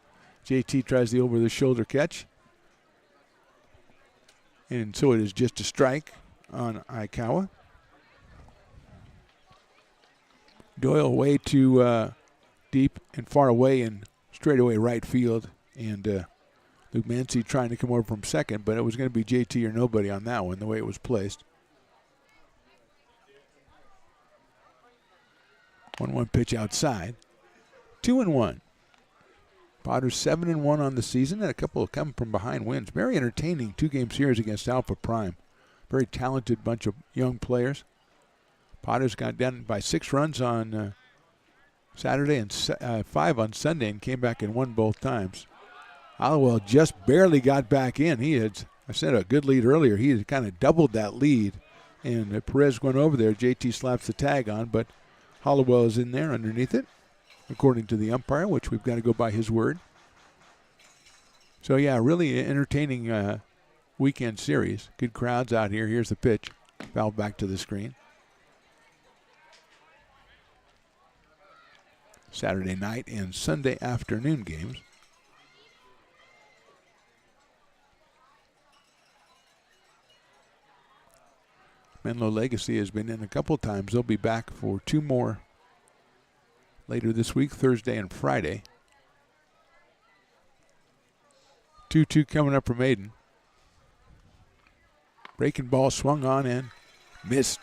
E: J.T. tries the over-the-shoulder catch. And so it is just a strike on Aikawa. Doyle way too deep and far away in straightaway right field. And Luke Mancy trying to come over from second, but it was going to be JT or nobody on that one, the way it was placed. 1-1 pitch outside. 2-1. Potter's 7-1 on the season, and a couple of come from behind wins. Very entertaining 2-game series against Alpha Prime. Very talented bunch of young players. Potter's got down by 6 runs on Saturday and 5 on Sunday and came back and won both times. Hollowell just barely got back in. I said a good lead earlier. He had kind of doubled that lead. And Perez went over there. JT slaps the tag on, but Hollowell is in there underneath it, according to the umpire, which we've got to go by his word. So, yeah, really entertaining weekend series. Good crowds out here. Here's the pitch. Foul back to the screen. Saturday night and Sunday afternoon games. Menlo Legacy has been in a couple times. They'll be back for 2 more later this week, Thursday and Friday. 2-2 coming up from Aiden. Breaking ball swung on and missed.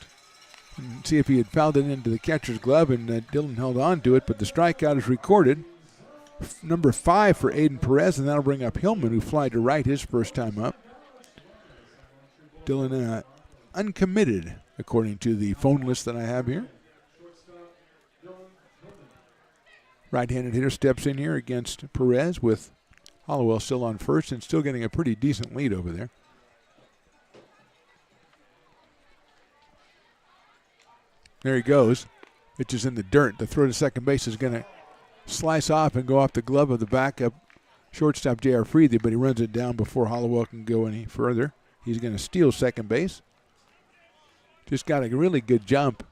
E: And see if he had fouled it into the catcher's glove, and Dylan held on to it, but the strikeout is recorded. Number 5 for Aiden Perez, and that'll bring up Hillman, who flied to right his first time up. Dylan uncommitted, according to the phone list that I have here. Right-handed hitter steps in here against Perez with Hollowell still on first and still getting a pretty decent lead over there. There he goes. Pitch is in the dirt. The throw to second base is going to slice off and go off the glove of the backup shortstop J.R. Freethy, but he runs it down before Hollowell can go any further. He's going to steal second base. Just got a really good jump,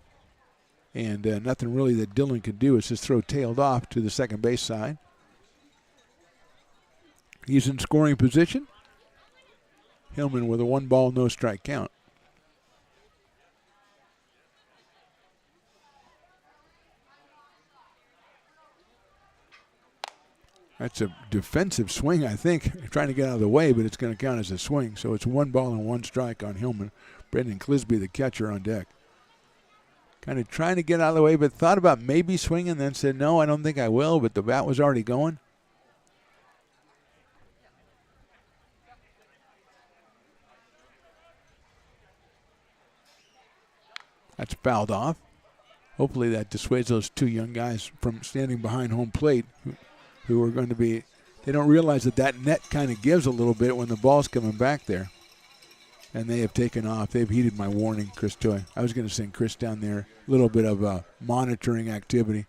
E: and nothing really that Dylan could do. It's just throw tailed off to the second base side. He's in scoring position. Hillman with a 1-ball, no strike count. That's a defensive swing, I think. Trying to get out of the way, but it's going to count as a swing. So it's 1 ball and 1 strike on Hillman. Brendan Clisby, the catcher, on deck. Kind of trying to get out of the way, but thought about maybe swinging, then said, no, I don't think I will, but the bat was already going. That's fouled off. Hopefully that dissuades those 2 young guys from standing behind home plate who are going to be, they don't realize that net kind of gives a little bit when the ball's coming back there. And they have taken off. They've heeded my warning, Chris Toy. I was going to send Chris down there. A little bit of monitoring activity.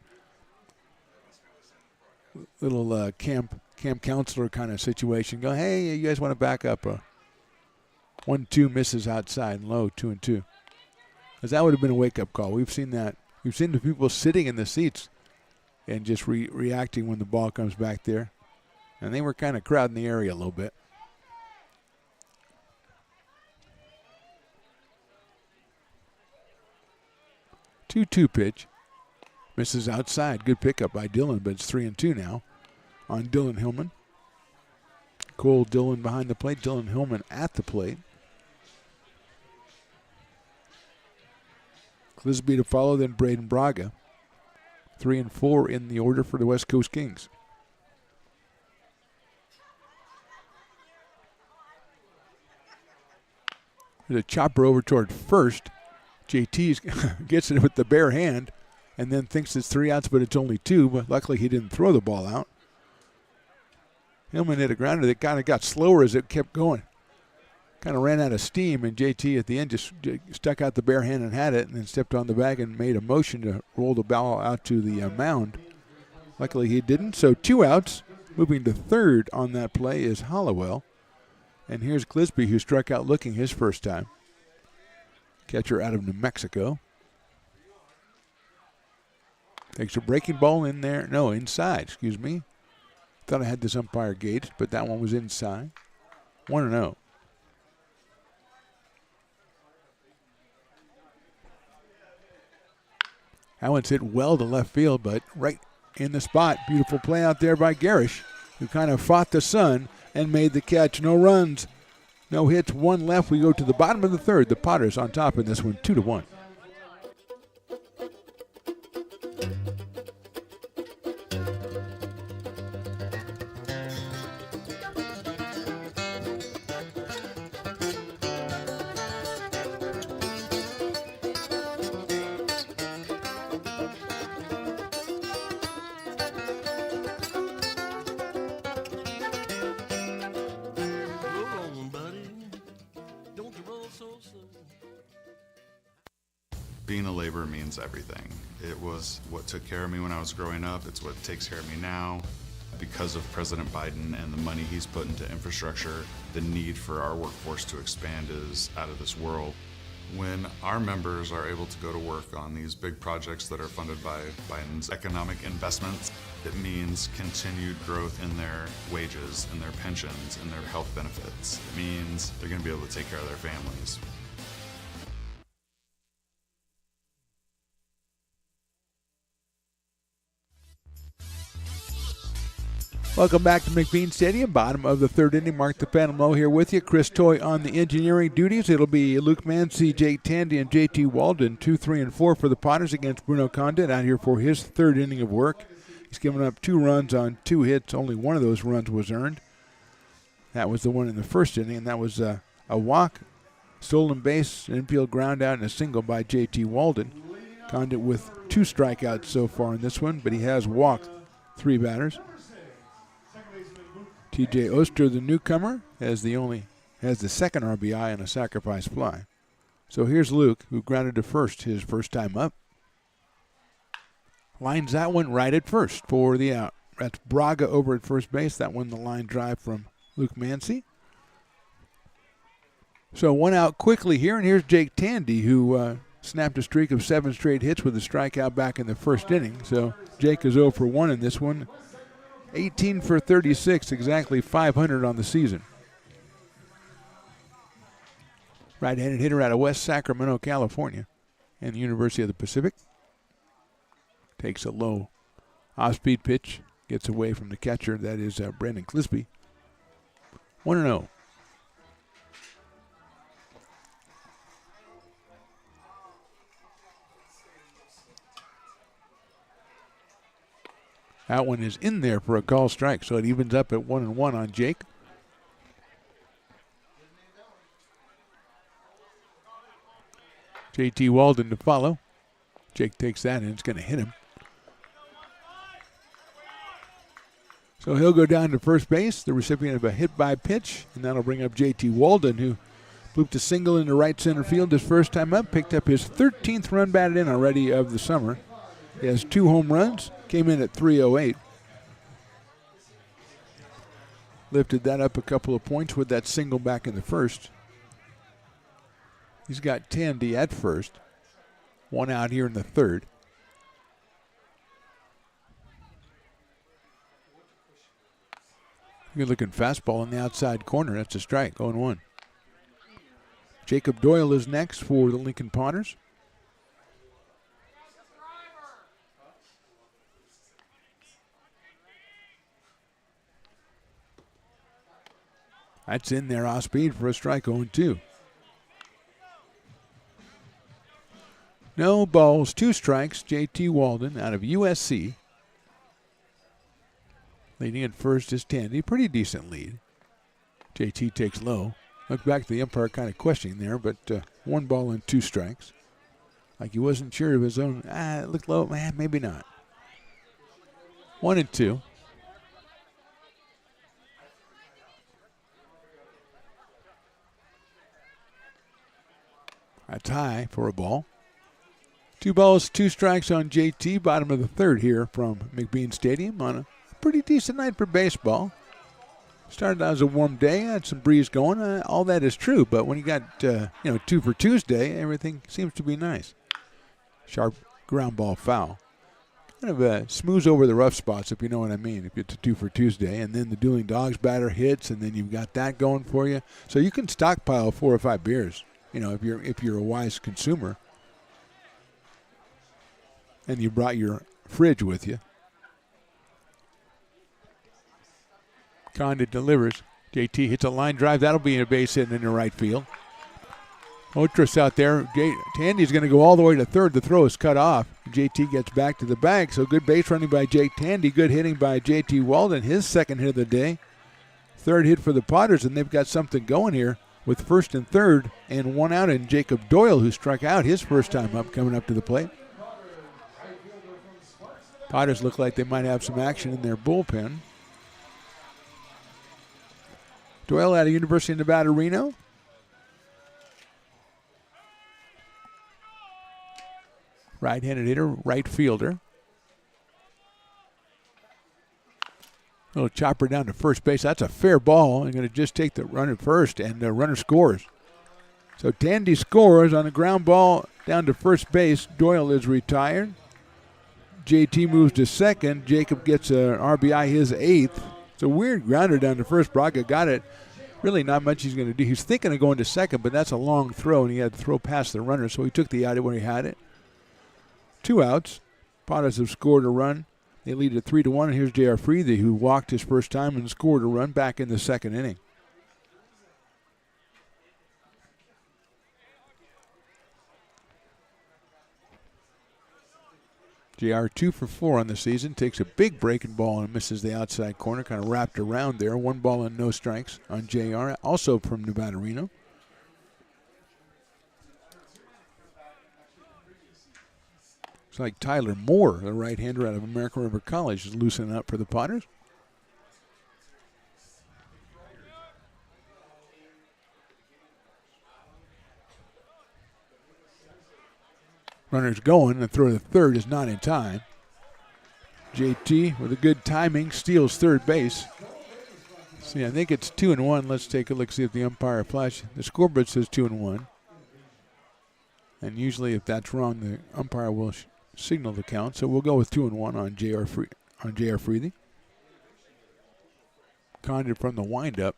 E: Little camp counselor kind of situation. Go, hey, you guys want to back up? 1-2 misses outside, low, 2-2. Because that would have been a wake-up call. We've seen that. We've seen the people sitting in the seats and just reacting when the ball comes back there. And they were kind of crowding the area a little bit. 2-2 pitch. Misses outside. Good pickup by Dillon, but it's 3-2 now on Dylan Hillman. Cole Dillon behind the plate. Dylan Hillman at the plate. Clisby to follow, then Braden Braga. 3 and 4 in the order for the West Coast Kings. There's a chopper over toward first. JT gets it with the bare hand and then thinks it's 3 outs, but it's only 2. But luckily he didn't throw the ball out. Hillman hit a grounder that kind of got slower as it kept going. Kind of ran out of steam, and JT at the end just stuck out the bare hand and had it, and then stepped on the bag and made a motion to roll the ball out to the mound. Luckily he didn't, so 2 outs. Moving to third on that play is Hollowell. And here's Clisby, who struck out looking his first time. Catcher out of New Mexico. Takes a breaking ball in there. No, inside, excuse me. Thought I had this umpire gauged, but that one was inside. 1-0. That one's hit well to left field, but right in the spot. Beautiful play out there by Garish, who kind of fought the sun and made the catch. No runs, no hits, 1 left. We go to the bottom of the third. The Potters on top in this one, 2-1.
Q: Being a laborer means everything. It was what took care of me when I was growing up. It's what takes care of me now. Because of President Biden and the money he's put into infrastructure, the need for our workforce to expand is out of this world. When our members are able to go to work on these big projects that are funded by Biden's economic investments, it means continued growth in their wages, in their pensions, in their health benefits. It means they're going to be able to take care of their families.
E: Welcome back to McBean Stadium. Bottom of the third inning. Mark the Phantom Low here with you. Chris Toy on the engineering duties. It'll be Luke Mancy, Jake Tandy, and JT Walden. 2, 3, and 4 for the Potters against Bruno Condit out here for his third inning of work. He's given up 2 runs on 2 hits. Only one of those runs was earned. That was the one in the first inning, and that was a walk, stolen base, infield ground out, and a single by JT Walden. Condit with 2 strikeouts so far in this one, but he has walked 3 batters. TJ Oster, the newcomer, has the second RBI and a sacrifice fly. So here's Luke, who grounded to first his first time up. Lines that one right at first for the out. That's Braga over at first base. That one the line drive from Luke Mancy. So 1 out quickly here, and here's Jake Tandy, who snapped a streak of 7 straight hits with a strikeout back in the first inning. So Jake is 0 for 1 in this one. 18 for 36, exactly 500 on the season. Right-handed hitter out of West Sacramento, California, and the University of the Pacific. Takes a low off-speed pitch, gets away from the catcher. That is Brandon Clisby. 1-0. That one is in there for a call strike, so it evens up at 1-1 on Jake. JT Walden to follow. Jake takes that and it's going to hit him. So he'll go down to first base, the recipient of a hit by pitch, and that'll bring up JT Walden, who looped a single into right center field his first time up, picked up his 13th run batted in already of the summer. He has 2 home runs, came in at .308. Lifted that up a couple of points with that single back in the first. He's got Tandy at first. 1 out here in the third. Good looking fastball in the outside corner. That's a strike, 0-1. Jacob Doyle is next for the Lincoln Potters. That's in there off speed for a strike, 0-2. No balls, 2 strikes. JT Walden out of USC. Leading at first is Tandy. Pretty decent lead. JT takes low. Look back to the umpire kind of questioning there, but 1 ball and 2 strikes. Like he wasn't sure of his own. It looked low. Maybe not. 1-2. A tie for a ball. 2 balls, 2 strikes on JT. Bottom of the third here from McBean Stadium on a pretty decent night for baseball. Started out as a warm day, had some breeze going. All that is true, but when you got 2 for Tuesday, everything seems to be nice. Sharp ground ball foul. Kind of smooths over the rough spots, if you know what I mean. If it's a 2 for Tuesday, and then the Dueling Dogs batter hits, and then you've got that going for you. So you can stockpile 4 or 5 beers. If you're a wise consumer, and you brought your fridge with you. Condit delivers. JT hits a line drive. That'll be a base hit in the right field. Otris out there. Tandy's going to go all the way to third. The throw is cut off. JT gets back to the bag. So good base running by Jake Tandy. Good hitting by JT Walden. His second hit of the day. Third hit for the Potters, and they've got something going here with first and third and 1 out. And Jacob Doyle, who struck out his first time up, coming up to the plate. Potters look like they might have some action in their bullpen. Doyle out of University of Nevada, Reno. Right-handed hitter, right fielder. Little chopper down to first base. That's a fair ball. They're going to just take the run at first, and the runner scores. So Tandy scores on a ground ball down to first base. Doyle is retired. JT moves to second. Jacob gets an RBI, his 8th. It's a weird grounder down to first. Braga got it. Really not much he's going to do. He's thinking of going to second, but that's a long throw, and he had to throw past the runner, so he took the out when he had it. 2 outs. Potters have scored a run. They lead at 3-1, and here's J.R. Freethy, who walked his first time and scored a run back in the second inning. JR 2 for 4 on the season. Takes a big breaking ball and misses the outside corner. Kind of wrapped around there. 1 ball and no strikes on JR. Also from Nevada, Reno. Looks like Tyler Moore, the right-hander out of American River College, is loosening up for the Potters. Runner's going. The throw to third is not in time. JT with a good timing steals third base. See, I think it's 2-1. Let's take a look, see if the umpire flash. The scoreboard says 2-1. And usually if that's wrong, the umpire will signal the count. So we'll go with 2-1 on J.R. Freethy. Condon from the windup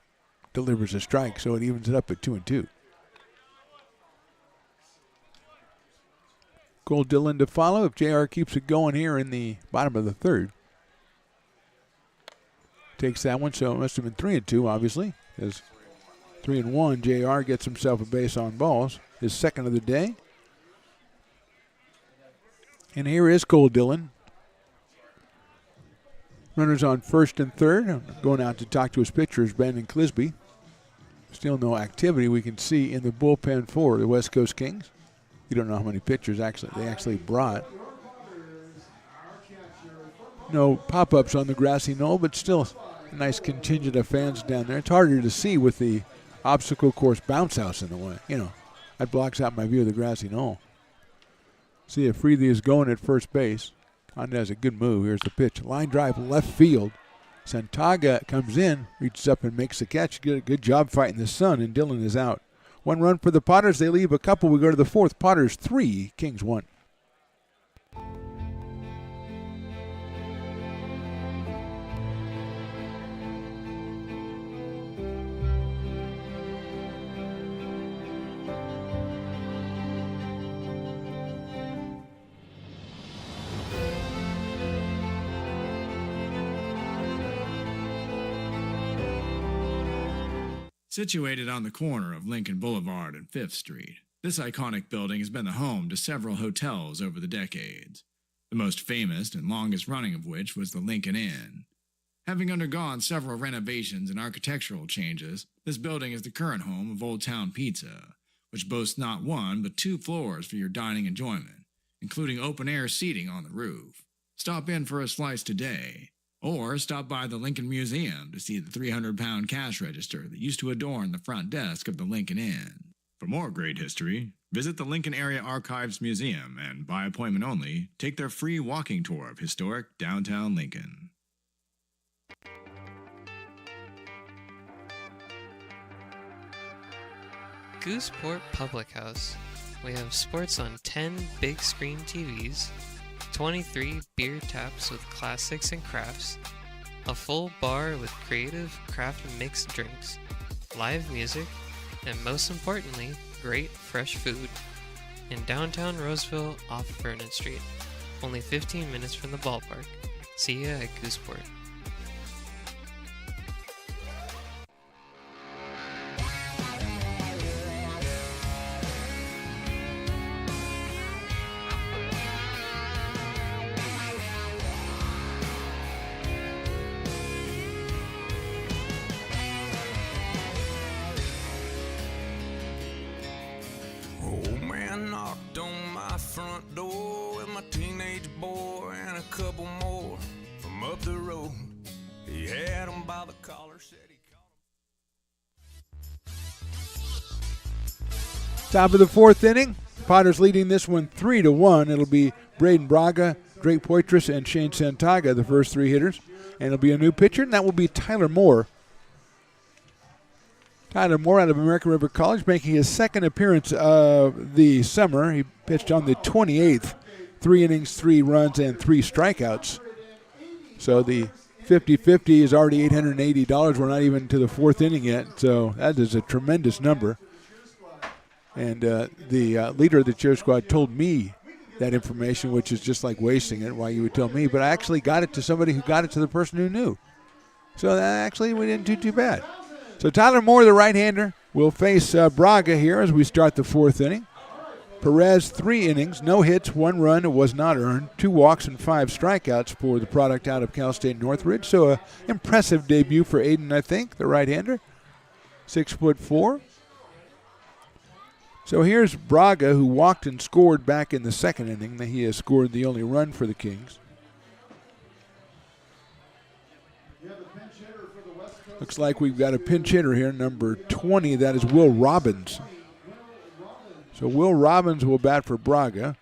E: delivers a strike, so it evens it up at 2-2. Cole Dillon to follow if JR keeps it going here in the bottom of the third. Takes that one, so it must have been 3-2, obviously. As 3-1, JR gets himself a base on balls, his second of the day. And here is Cole Dillon. Runners on first and third. I'm going out to talk to his pitchers, Ben and Clisby. Still no activity we can see in the bullpen for the West Coast Kings. You don't know how many pitchers they actually brought. No pop-ups on the grassy knoll, but still a nice contingent of fans down there. It's harder to see with the obstacle course bounce house in the way. You know, that blocks out my view of the grassy knoll. See if Freely is going at first base. Condon has a good move. Here's the pitch. Line drive left field. Santaga comes in, reaches up and makes the catch. Good job fighting the sun, and Dillon is out. 1 run for the Potters. They leave a couple. We go to the fourth. Potters 3, Kings 1.
R: Situated on the corner of Lincoln Boulevard and 5th Street, this iconic building has been the home to several hotels over the decades, the most famous and longest-running of which was the Lincoln Inn. Having undergone several renovations and architectural changes, this building is the current home of Old Town Pizza, which boasts not 1 but 2 floors for your dining enjoyment, including open-air seating on the roof. Stop in for a slice today. Or stop by the Lincoln Museum to see the 300-pound cash register that used to adorn the front desk of the Lincoln Inn. For more great history, visit the Lincoln Area Archives Museum and, by appointment only, take their free walking tour of historic downtown Lincoln.
S: Gooseport Public House. We have sports on 10 big screen TVs, 23 beer taps with classics and crafts, a full bar with creative craft mixed drinks, live music, and most importantly, great fresh food. In downtown Roseville off Vernon Street, only 15 minutes from the ballpark. See ya at Gooseport.
B: Old man knocked on my front door with my teenage boy and a couple more from up the road. He had them by the collar, said he
E: Top of the fourth inning. Potters leading this one 3-1. It'll be Braden Braga, Drake Poitras, and Shane Santaga, the first 3 hitters. And it'll be a new pitcher, and that will be Tyler Moore. Tyler Moore out of American River College, making his second appearance of the summer. He pitched on the 28th, 3 innings, 3 runs, and 3 strikeouts. So the 50-50 is already $880. We're not even to the fourth inning yet, so that is a tremendous number. And the leader of the cheer squad told me that information, which is just like wasting it, why you would tell me. But I actually got it to somebody who got it to the person who knew. So actually we didn't do too bad. So Tyler Moore, the right-hander, will face Braga here as we start the fourth inning. Perez, 3 innings, no hits, 1 run, it was not earned, 2 walks and 5 strikeouts for the product out of Cal State Northridge. So an impressive debut for Aiden, I think, the right-hander, 6'4". So here's Braga, who walked and scored back in the second inning. He has scored the only run for the Kings. Looks like we've got a pinch hitter here, number 20. That is Will Robbins. So Will Robbins will bat for Braga.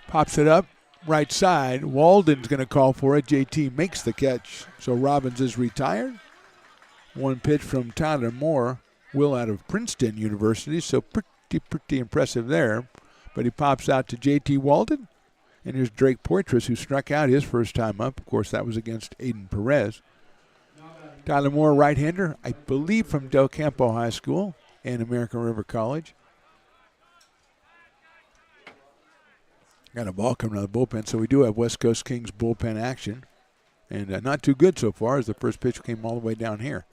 E: Pops it up, right side. Walden's going to call for it. JT makes the catch. So Robbins is retired. 1 pitch from Tyler Moore. Will out of Princeton University, so pretty impressive there. But he pops out to JT Walden. And here's Drake Poitras, who struck out his first time up. Of course, that was against Aiden Perez. Tyler Moore, right-hander, I believe from Del Campo High School and American River College. Got a ball coming out of the bullpen, so we do have West Coast Kings bullpen action. And not too good so far as the first pitch came all the way down here.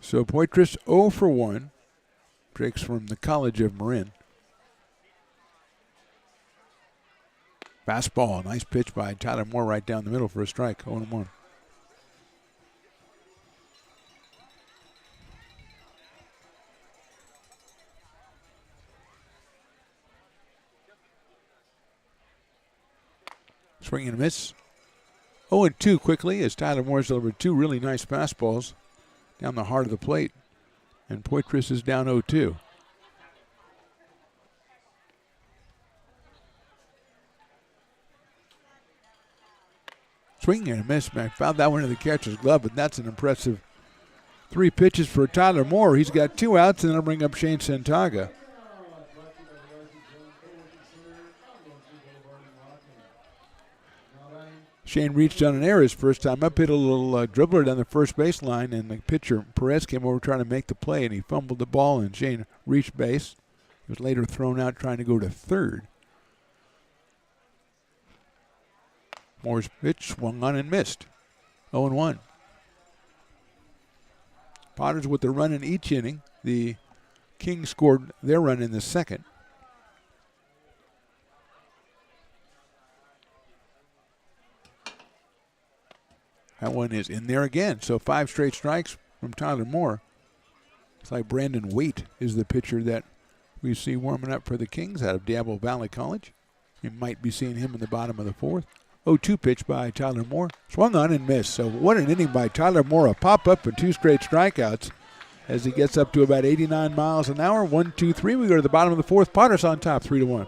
E: So Poitras 0 for 1. Drake's from the College of Marin. Fastball, nice pitch by Tyler Moore right down the middle for a strike, 0-1. Swing and a miss. 0-2 quickly as Tyler Moore's delivered two really nice fastballs down the heart of the plate. And Poitras is down 0-2. Swing and a miss. Man, found that one in the catcher's glove, but that's an impressive 3 pitches for Tyler Moore. He's got 2 outs, and then I'll bring up Shane Santaga. Shane reached on an error his first time up, hit a little dribbler down the first baseline, and the pitcher, Perez, came over trying to make the play, and he fumbled the ball, and Shane reached base. He was later thrown out trying to go to third. Moore's pitch swung on and missed. 0-1. Potters with the run in each inning. The Kings scored their run in the second. That one is in there again. So 5 straight strikes from Tyler Moore. It's like Brandon Waite is the pitcher that we see warming up for the Kings out of Diablo Valley College. You might be seeing him in the bottom of the 4th. 0-2 pitch by Tyler Moore. Swung on and missed. So what an inning by Tyler Moore. A pop-up and 2 straight strikeouts as he gets up to about 89 miles an hour. 1-2-3. We go to the bottom of the 4th. Potters on top, 3-1.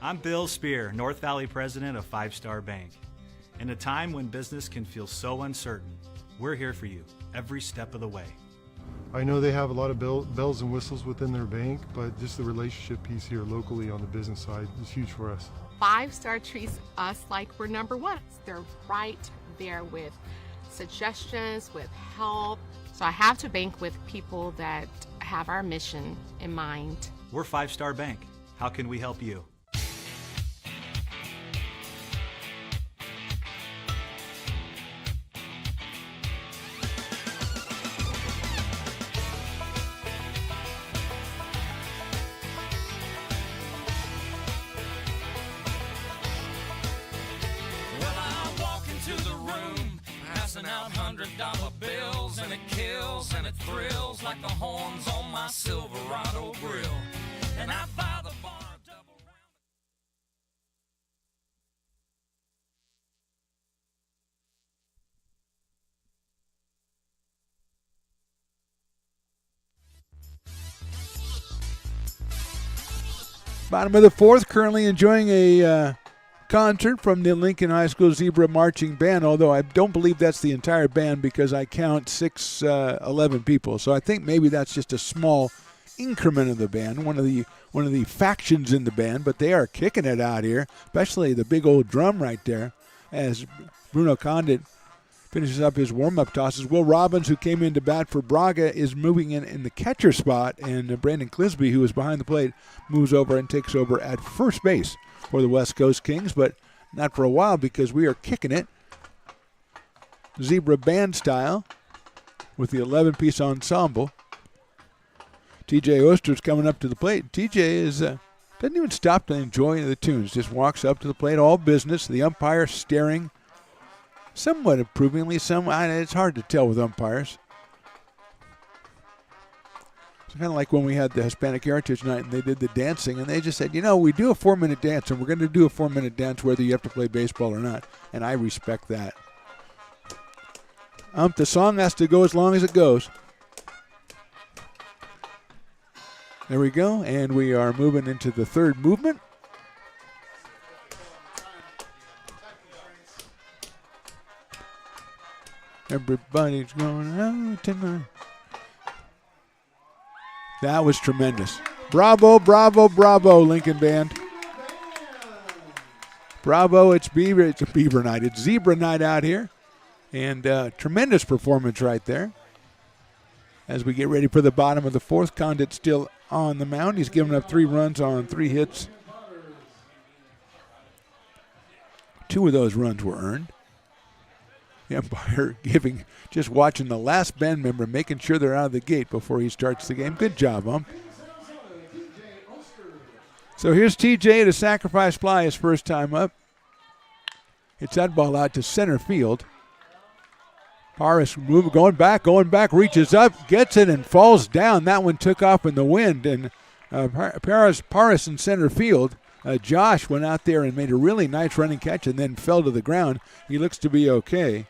T: I'm Bill Spear, North Valley president of 5 Star Bank. In a time when business can feel so uncertain, we're here for you every step of the way.
U: I know they have a lot of bells and whistles within their bank, but just the relationship piece here locally on the business side is huge for us.
V: 5 Star treats us like we're number one. They're right there with suggestions, with help. So I have to bank with people that have our mission in mind.
T: We're 5 Star Bank. How can we help you?
B: Out $100 bills, and it kills and it thrills like the horns on my Silverado grill. And I buy the bar double round.
E: Bottom of the 4th, currently enjoying a concert from the Lincoln High School Zebra Marching Band, although I don't believe that's the entire band because I count 11 people. So I think maybe that's just a small increment of the band, one of the factions in the band, but they are kicking it out here, especially the big old drum right there as Bruno Condit finishes up his warm-up tosses. Will Robbins, who came in to bat for Braga, is moving in the catcher spot, and Brandon Clisby, who is behind the plate, moves over and takes over at first base for the West Coast Kings, but not for a while because we are kicking it Zebra band style with the 11-piece ensemble. TJ Oster's coming up to the plate. TJ doesn't even stop to enjoy the tunes, just walks up to the plate, all business. The umpire staring somewhat approvingly. It's hard to tell with umpires. It's kind of like when we had the Hispanic Heritage Night and they did the dancing, and they just said, we do a 4-minute dance, and we're going to do a 4-minute dance whether you have to play baseball or not. And I respect that. The song has to go as long as it goes. There we go, and we are moving into the 3rd movement. Everybody's going out tonight. That was tremendous. Bravo, bravo, bravo, Lincoln Band. Bravo, it's a Beaver night. It's Zebra night out here. And tremendous performance right there. As we get ready for the bottom of the fourth, Condit still on the mound. He's given up 3 runs on 3 hits. 2 of those runs were earned. The umpire just watching the last band member, making sure they're out of the gate before he starts the game. Good job, ump. So here's TJ to sacrifice fly his first time up. Hits that ball out to center field. Paris going back, reaches up, gets it, and falls down. That one took off in the wind, and Paris in center field. Josh went out there and made a really nice running catch and then fell to the ground. He looks to be okay.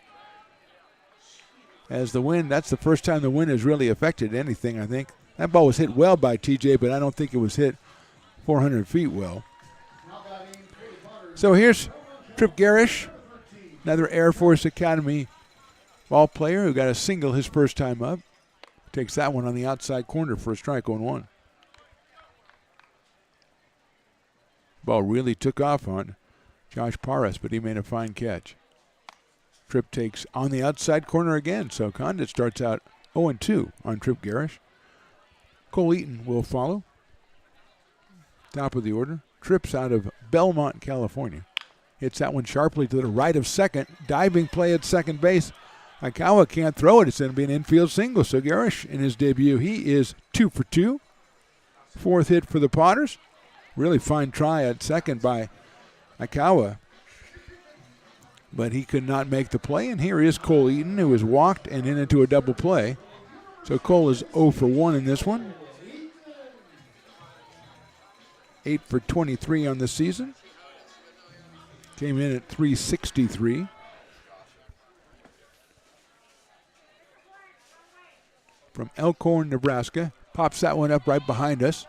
E: As the wind, that's the first time the wind has really affected anything, I think. That ball was hit well by TJ, but I don't think it was hit 400 feet well. So here's Trip Garish, another Air Force Academy ball player who got a single his first time up. Takes that one on the outside corner for a strike on 1. Ball really took off on Josh Paris, but he made a fine catch. Tripp takes on the outside corner again, so Condit starts out 0-2 on Trip Garish. Cole Eaton will follow. Top of the order. Tripp's out of Belmont, California. Hits that one sharply to the right of second. Diving play at second base. Aikawa can't throw it. It's going to be an infield single. So Garish in his debut, he is 2 for 2. 4th hit for the Potters. Really fine try at second by Aikawa. But he could not make the play. And here is Cole Eaton, who is walked and into a double play. So Cole is 0 for 1 in this one. 8 for 23 on the season. Came in at 363. From Elkhorn, Nebraska. Pops that one up right behind us.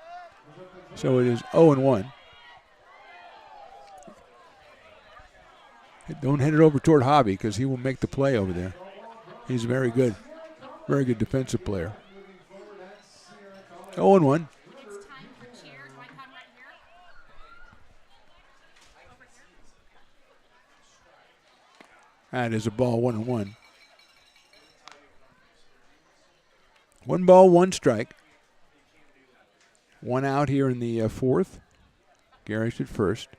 E: So it is 0-1. Don't hit it over toward Hobby because he will make the play over there. He's very good defensive player. 0-1. That is a ball, 1-1. 1 ball, 1 strike. 1 out here in the 4th. Garish at first.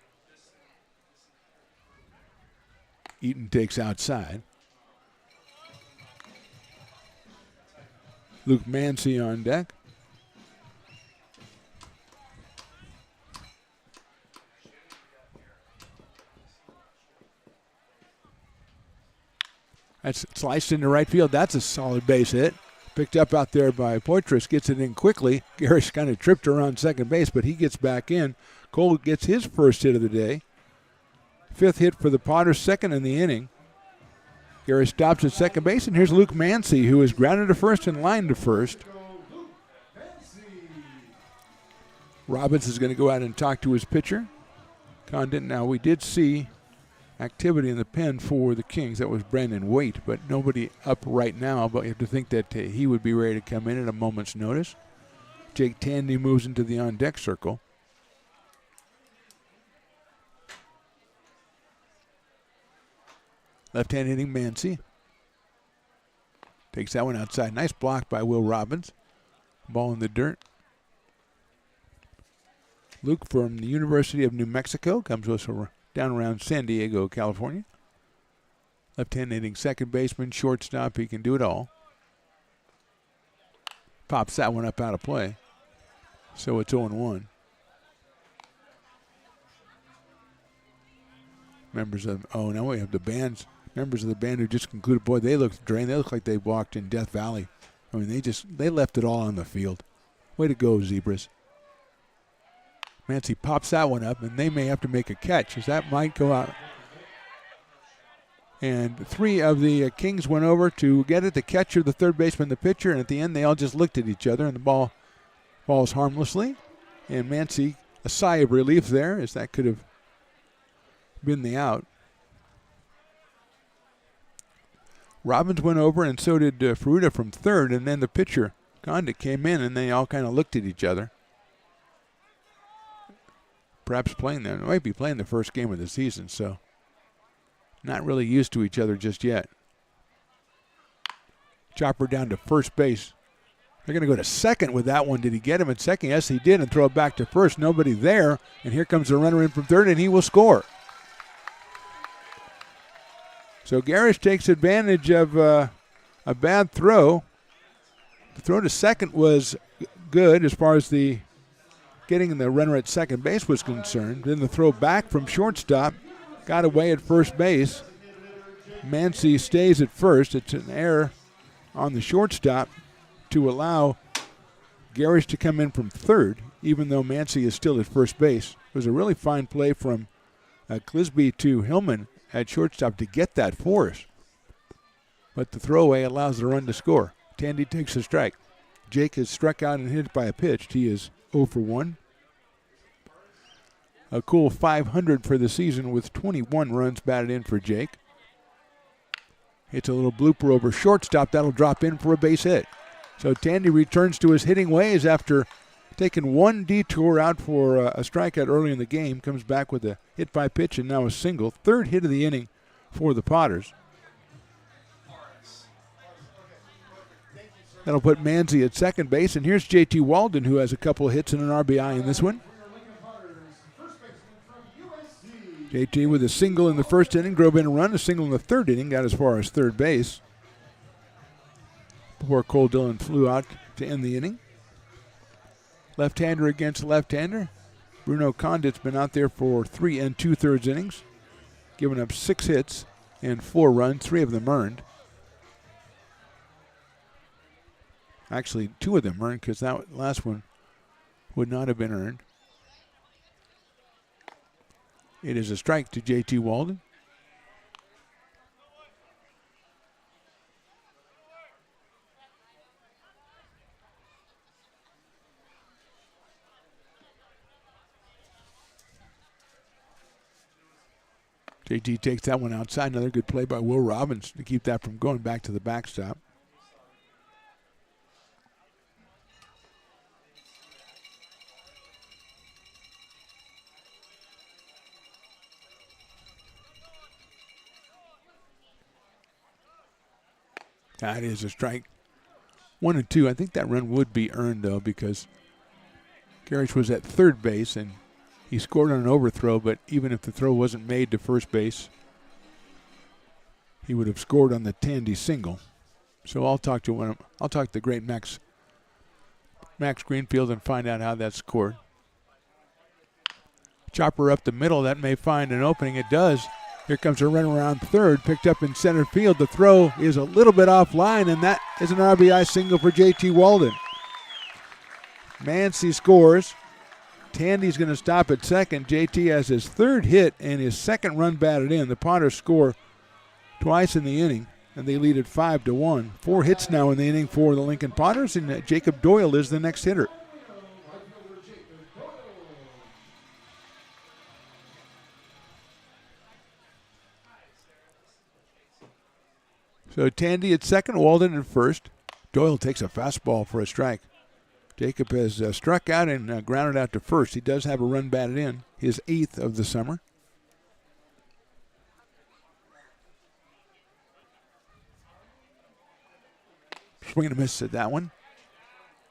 E: Eaton takes outside. Luke Mancy on deck. That's sliced into right field. That's a solid base hit. Picked up out there by Poitras, gets it in quickly. Garish kind of tripped around second base, but he gets back in. Cole gets his first hit of the day. 5th hit for the Potters, 2nd in the inning. Garish stops at second base, and here's Luke Mancy, who is grounded to first and lined to first. Robbins is going to go out and talk to his pitcher, Condit. Now, we did see activity in the pen for the Kings. That was Brandon Waite, but nobody up right now. But you have to think that he would be ready to come in at a moment's notice. Jake Tandy moves into the on-deck circle. Left-hand hitting Mancy. Takes that one outside. Nice block by Will Robbins. Ball in the dirt. Luke from the University of New Mexico comes to us down around San Diego, California. Left-hand hitting second baseman, shortstop. He can do it all. Pops that one up out of play. So it's 0-1. Now we have the bands. Members of the band who just concluded, boy, they look drained. They look like they walked in Death Valley. I mean, they left it all on the field. Way to go, Zebras. Mancy pops that one up, and they may have to make a catch, as that might go out. And 3 of the Kings went over to get it, the catcher, the third baseman, the pitcher, and at the end they all just looked at each other, and the ball falls harmlessly. And Mancy, a sigh of relief there, as that could have been the out. Robbins went over, and so did Ferruta from third, and then the pitcher, Condit, came in, and they all kind of looked at each other. Perhaps playing them. They might be playing the first game of the season, so not really used to each other just yet. Chopper down to first base. They're going to go to second with that one. Did he get him at second? Yes, he did, and throw it back to first. Nobody there, and here comes the runner in from third, and he will score. So Garish takes advantage of a bad throw. The throw to second was good as far as the getting the runner at second base was concerned. Then the throw back from shortstop got away at first base. Mancy stays at first. It's an error on the shortstop to allow Garish to come in from third, even though Mancy is still at first base. It was a really fine play from Clisby to Hillman at shortstop to get that for us. But the throwaway allows the run to score. Tandy takes a strike. Jake is struck out and hit by a pitch. He is 0 for 1. A cool 500 for the season with 21 runs batted in for Jake. It's a little blooper over shortstop. That'll drop in for a base hit. So Tandy returns to his hitting ways after taking one detour out for a strikeout early in the game. Comes back with a hit by pitch and now a single. Third hit of the inning for the Potters. That'll put Manzi at second base. And here's J.T. Walden, who has a couple of hits and an RBI in this one. J.T. with a single in the first inning, drove in a run. A single in the third inning, got as far as third base before Cole Dillon flew out to end the inning. Left-hander against left-hander. Bruno Condit's been out there for 3 2/3 innings, giving up 6 hits and 4 runs, 3 of them earned. Actually, 2 of them earned because that last one would not have been earned. It is a strike to J.T. Walden. JT takes that one outside. Another good play by Will Robbins to keep that from going back to the backstop. That is a strike. 1 and 2. I think that run would be earned, though, because Garish was at third base and he scored on an overthrow, but even if the throw wasn't made to first base, he would have scored on the Tandy single. So I'll talk to the great Max Greenfield and find out how that's scored. Chopper up the middle. That may find an opening. It does. Here comes a run around third, picked up in center field. The throw is a little bit offline, and that is an RBI single for J.T. Walden. Mancy scores. Tandy's going to stop at second. JT has his third hit and his second run batted in. The Potters score twice in the inning, and they lead at 5-1. 4 hits now in the inning for the Lincoln Potters, and Jacob Doyle is the next hitter. So Tandy at second, Walden at first. Doyle takes a fastball for a strike. Jacob has struck out and grounded out to first. He does have a run batted in, his 8th of the summer. Swing and a miss at that one.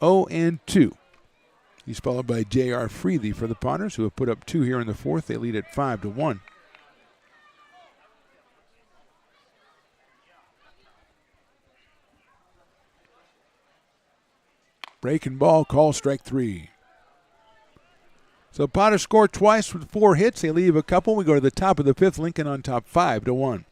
E: 0-2. He's followed by J.R. Freely for the Potters, who have put up 2 here in the 4th. They lead at 5-1. Breaking ball, call strike 3. So Potters score twice with 4 hits. They leave a couple. We go to the top of the 5th. Lincoln on top 5-1.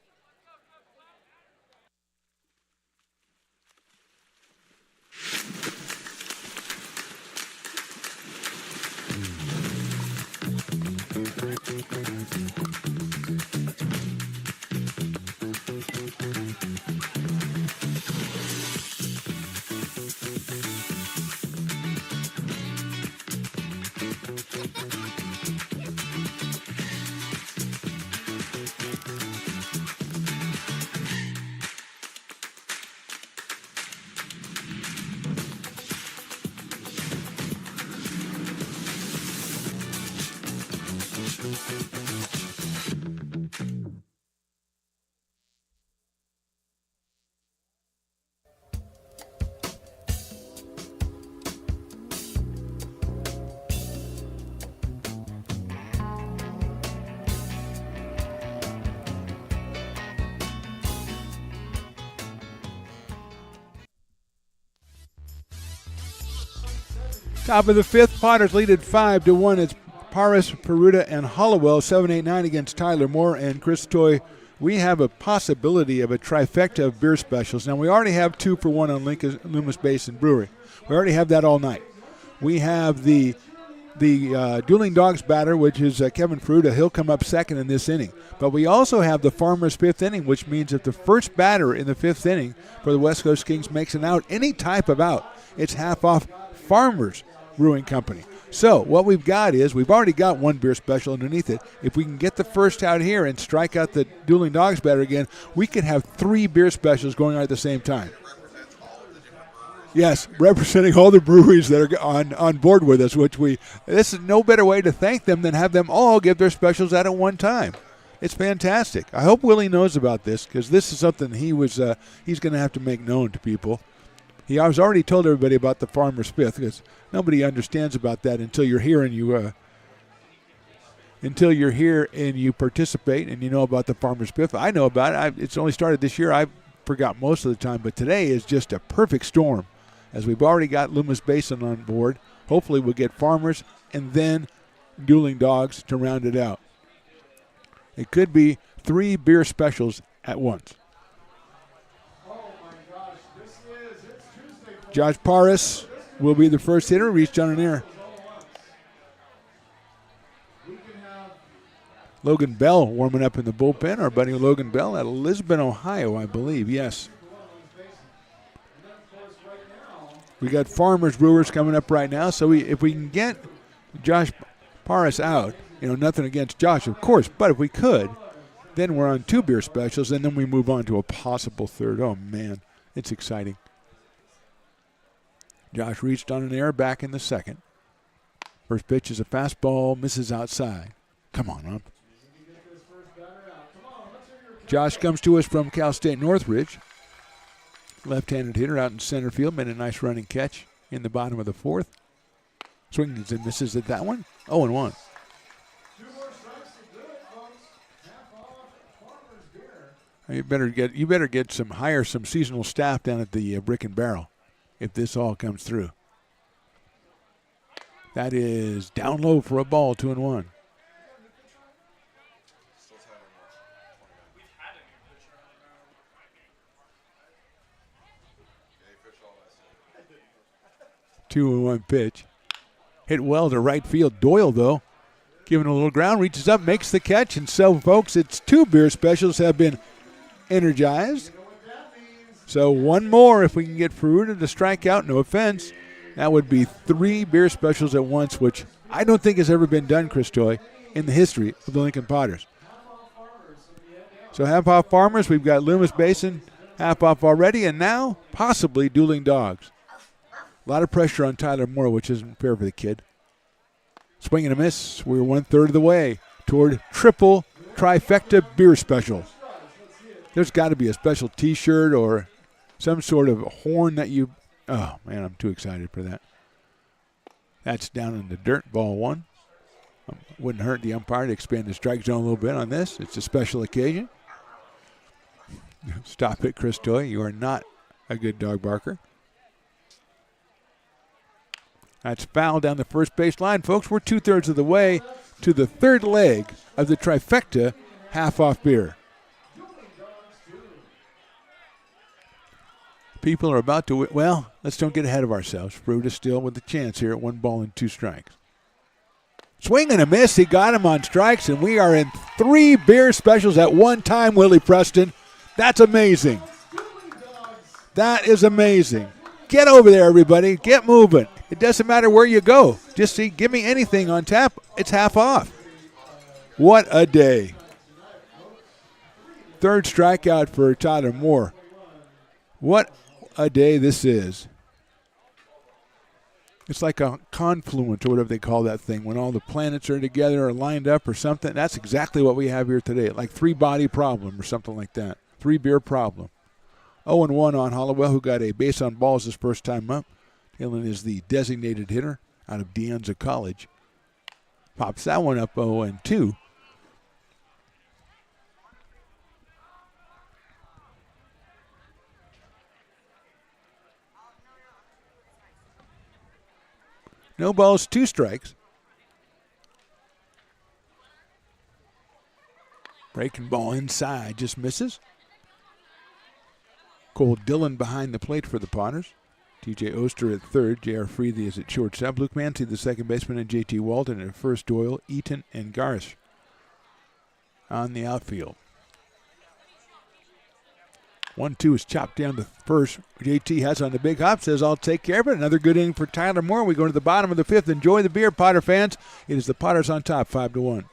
E: Top of the fifth, Potters lead at 5-1. It's Paris, Peruta, and Hollowell, 7-8-9 against Tyler Moore and Chris Toy. We have a possibility of a trifecta of beer specials. Now, we already have 2 for 1 on Loomis Basin Brewery. We already have that all night. We have the Dueling Dogs batter, which is Kevin Peruta. He'll come up second in this inning. But we also have the Farmers' fifth inning, which means if the first batter in the fifth inning for the West Coast Kings makes an out, any type of out, it's half off Farmers Brewing Company. So what we've got is we've already got 1 beer special underneath it. If we can get the first out here and strike out the Dueling Dogs batter again, we could have 3 beer specials going on at the same time. Yes, representing all the breweries that are on board with us, this is no better way to thank them than have them all give their specials out at one time. It's fantastic. I hope Willie knows about this, because this is something he's going to have to make known to people. I was already told everybody about the Farmer's Fifth, because nobody understands about that until you're here and you participate and you know about the Farmer's Fifth. I know about it. It's only started this year. I forgot most of the time, but today is just a perfect storm, as we've already got Loomis Basin on board. Hopefully we'll get Farmers and then Dueling Dogs to round it out. It could be 3 beer specials at once. Josh Paris will be the first hitter. Reached on an error. Logan Bell warming up in the bullpen. Our buddy Logan Bell out of Lisbon, Ohio, I believe. Yes. We got Farmers Brewers coming up right now. So if we can get Josh Paris out, nothing against Josh, of course, but if we could, then we're on 2 beer specials, and then we move on to a possible third. Oh, man, it's exciting. Josh reached on an error back in the second. First pitch is a fastball, misses outside. Come on, Rump. Josh comes to us from Cal State Northridge. Left-handed hitter out in center field, made a nice running catch in the bottom of the fourth. Swings and misses at that one. 0-1. You better hire some seasonal staff down at the Brick and Barrel if this all comes through. That is down low for a ball, 2-1. Two-1 pitch. Hit well to right field. Doyle, though, giving a little ground, reaches up, makes the catch. And so, folks, it's 2 beer specials have been energized. So 1 more if we can get Peruta to strike out. No offense. That would be 3 beer specials at once, which I don't think has ever been done, Chris Toy, in the history of the Lincoln Potters. So half off Farmers. We've got Loomis Basin half off already, and now possibly Dueling Dogs. A lot of pressure on Tyler Moore, which isn't fair for the kid. Swing and a miss. We're 1/3 of the way toward triple trifecta beer special. There's got to be a special T-shirt or some sort of horn that you... Oh, man, I'm too excited for that. That's down in the dirt, ball 1. Wouldn't hurt the umpire to expand the strike zone a little bit on this. It's a special occasion. Stop it, Chris Toy. You are not a good dog barker. That's foul down the first base line. Folks, we're 2/3 of the way to the third leg of the trifecta half-off beer. People are about to, well, let's don't get ahead of ourselves. Peruta still with the chance here at 1 ball and 2 strikes. Swing and a miss. He got him on strikes, and we are in 3 beer specials at one time, Willie Preston. That's amazing. That is amazing. Get over there, everybody. Get moving. It doesn't matter where you go. Just give me anything on tap. It's half off. What a day. 3rd strikeout for Tyler Moore. What a day this is. It's like a confluence or whatever they call that thing when all the planets are together or lined up or something. That's exactly what we have here today, like 3-body problem or something like that. 3-beer problem. 0-1 on Hollowell, who got a base on balls his first time up. Dylan is the designated hitter out of De Anza College. Pops that one up 0-2. No balls, 2 strikes. Breaking ball inside, just misses. Cole Dillon behind the plate for the Potters. T.J. Oster at third. J.R. Freethy is at shortstop. Luke Mancy, the second baseman, and J.T. Walton at first. Doyle, Eaton, and Garris on the outfield. 1-2 is chopped down to first. JT has on the big hop, says, I'll take care of it. Another good inning for Tyler Moore. We go to the bottom of the 5th. Enjoy the beer, Potter fans. It is the Potters on top, 5-1.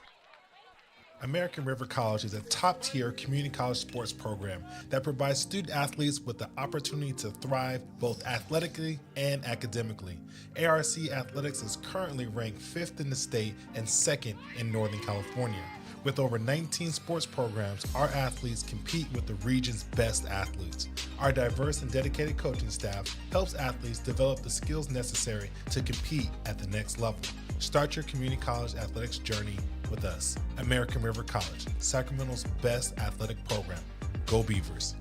A: American River College is a top-tier community college sports program that provides student-athletes with the opportunity to thrive both athletically and academically. ARC Athletics is currently ranked 5th in the state and 2nd in Northern California. With over 19 sports programs, our athletes compete with the region's best athletes. Our diverse and dedicated coaching staff helps athletes develop the skills necessary to compete at the next level. Start your community college athletics journey with us. American River College, Sacramento's best athletic program. Go Beavers.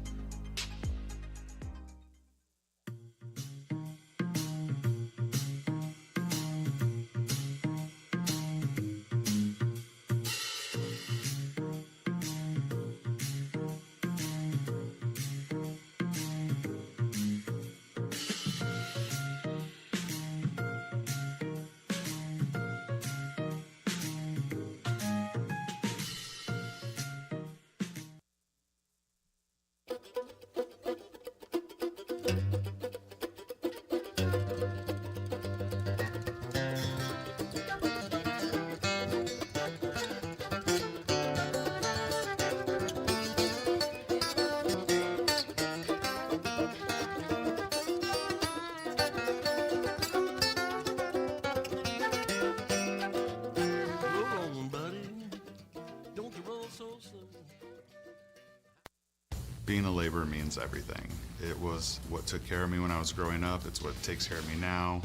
Q: Being a laborer means everything. It was what took care of me when I was growing up. It's what takes care of me now.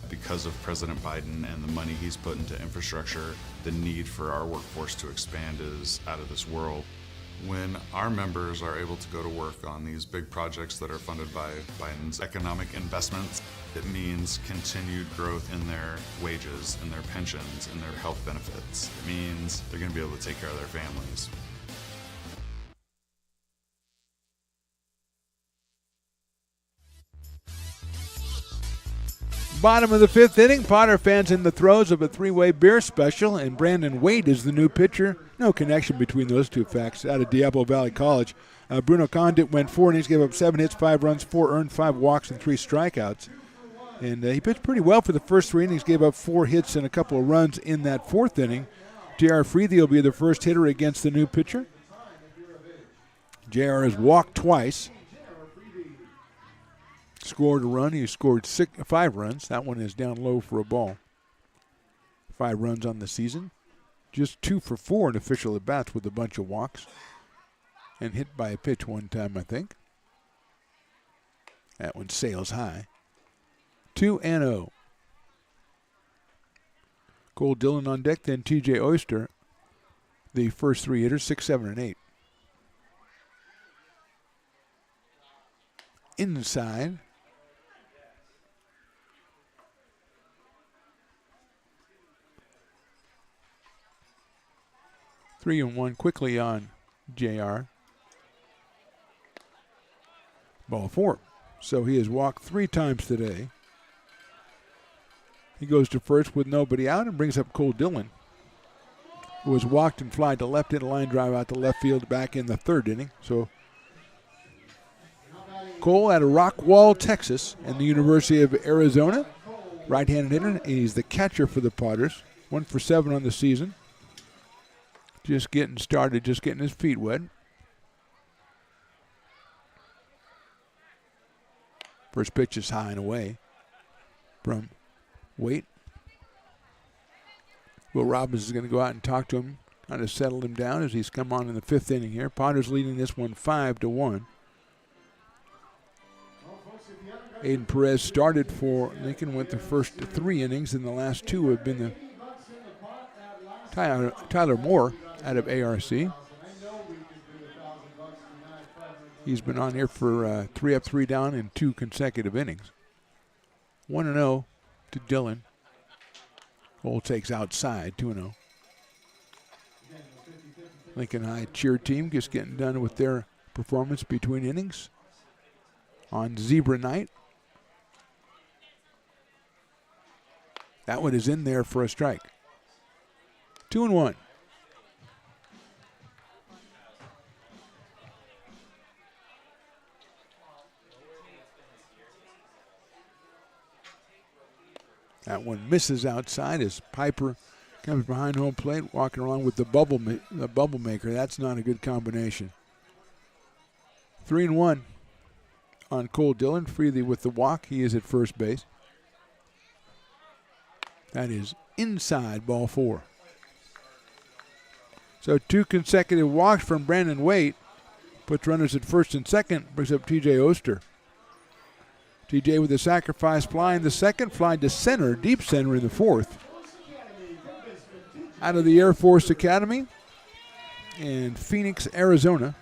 Q: Because of President Biden and the money he's put into infrastructure, the need for our workforce to expand is out of this world. When our members are able to go to work on these big projects that are funded by Biden's economic investments, it means continued growth in their wages, in their pensions, in their health benefits. It means they're going to be able to take care of their families.
E: Bottom of the 5th inning, Potter fans in the throes of a 3-way beer special, and Brandon Wade is the new pitcher. No connection between those two facts out of Diablo Valley College. Bruno Condit went 4 innings, gave up 7 hits, 5 runs, 4 earned, 5 walks, and 3 strikeouts. And he pitched pretty well for the first 3 innings, gave up 4 hits and a couple of runs in that 4th inning. J.R. Freethy will be the first hitter against the new pitcher. J.R. has walked twice. Scored a run. He scored 5 runs. That one is down low for a ball. 5 runs on the season. Just 2 for 4 in official at-bats with a bunch of walks. And hit by a pitch one time, I think. That one sails high. 2-0. Cole Dillon on deck, then T.J. Oyster. The first 3 hitters, 6, 7, and 8. Inside. Three and one quickly on JR. Ball 4. So he has walked 3 times today. He goes to first with nobody out and brings up Cole Dillon, who was walked and flied to left in a line drive out to left field back in the 3rd inning. So Cole out of Rockwall, Texas, and the University of Arizona. Right-handed hitter. He's the catcher for the Potters. 1 for 7 on the season. Just getting started, just getting his feet wet. First pitch is high and away from Waite. Will Robbins is going to go out and talk to him, kind of settle him down as he's come on in the 5th inning here. Potters leading this one 5-1. Aiden Perez started for Lincoln, went the first 3 innings, and the last 2 have been the Tyler Moore out of ARC. He's been on here for 3 up, 3 down in 2 consecutive innings. 1-0 to Dillon. Cole takes outside, 2-0. Lincoln High cheer team just getting done with their performance between innings on Zebra Night. That one is in there for a strike. 2-1. That one misses outside as Piper comes behind home plate, walking around with the bubble maker. That's not a good combination. 3-1 on Cole Dillon. Freely with the walk. He is at first base. That is inside, ball 4. So 2 consecutive walks from Brandon Waite. Puts runners at first and second. Brings up TJ Oster. TJ with a sacrifice fly in the second. Fly to center, deep center in the fourth. Out of the Air Force Academy in Phoenix, Arizona.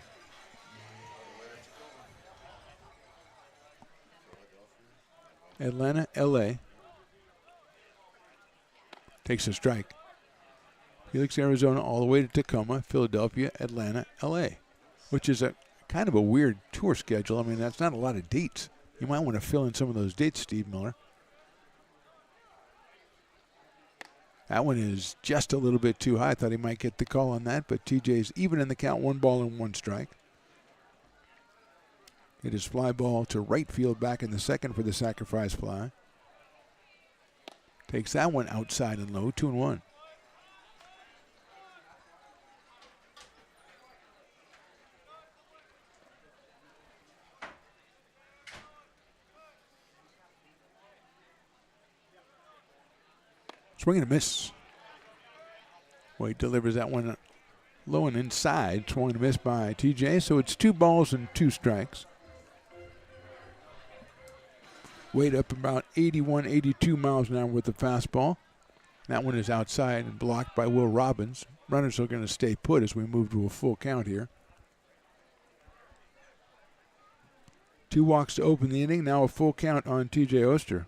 E: Atlanta, LA. Takes a strike. Phoenix, Arizona, all the way to Tacoma, Philadelphia, Atlanta, LA, which is a kind of a weird tour schedule. I mean, that's not a lot of dates. You might want to fill in some of those dates, Steve Miller. That one is just a little bit too high. I thought he might get the call on that, but TJ's even in the count, 1 ball and 1 strike. It is fly ball to right field back in the second for the sacrifice fly. Takes that one outside and low, 2-1. Swing and a miss. Wade delivers that one low and inside. Swing and a miss by TJ, so it's 2 balls and 2 strikes. Wade up about 81, 82 miles an hour with the fastball. That one is outside and blocked by Will Robbins. Runners are going to stay put as we move to a full count here. 2 walks to open the inning. Now a full count on TJ Oster.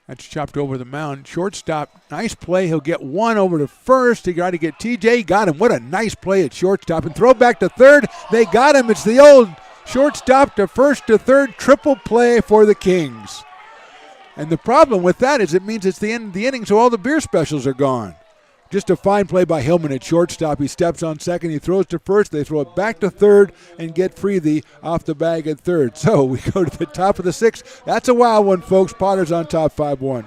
E: That's chopped over the mound. Shortstop, nice play. He'll get 1 over to first. He got to get TJ. Got him. What a nice play at shortstop. And throw back to third. They got him. It's the old shortstop to first to third triple play for the Kings. And the problem with that is it means it's the end of the inning, so all the beer specials are gone. Just a fine play by Hillman at shortstop. He steps on second. He throws to first. They throw it back to third and get Freethy off the bag at third. So we go to the top of the 6th. That's a wild one, folks. Potters on top 5-1.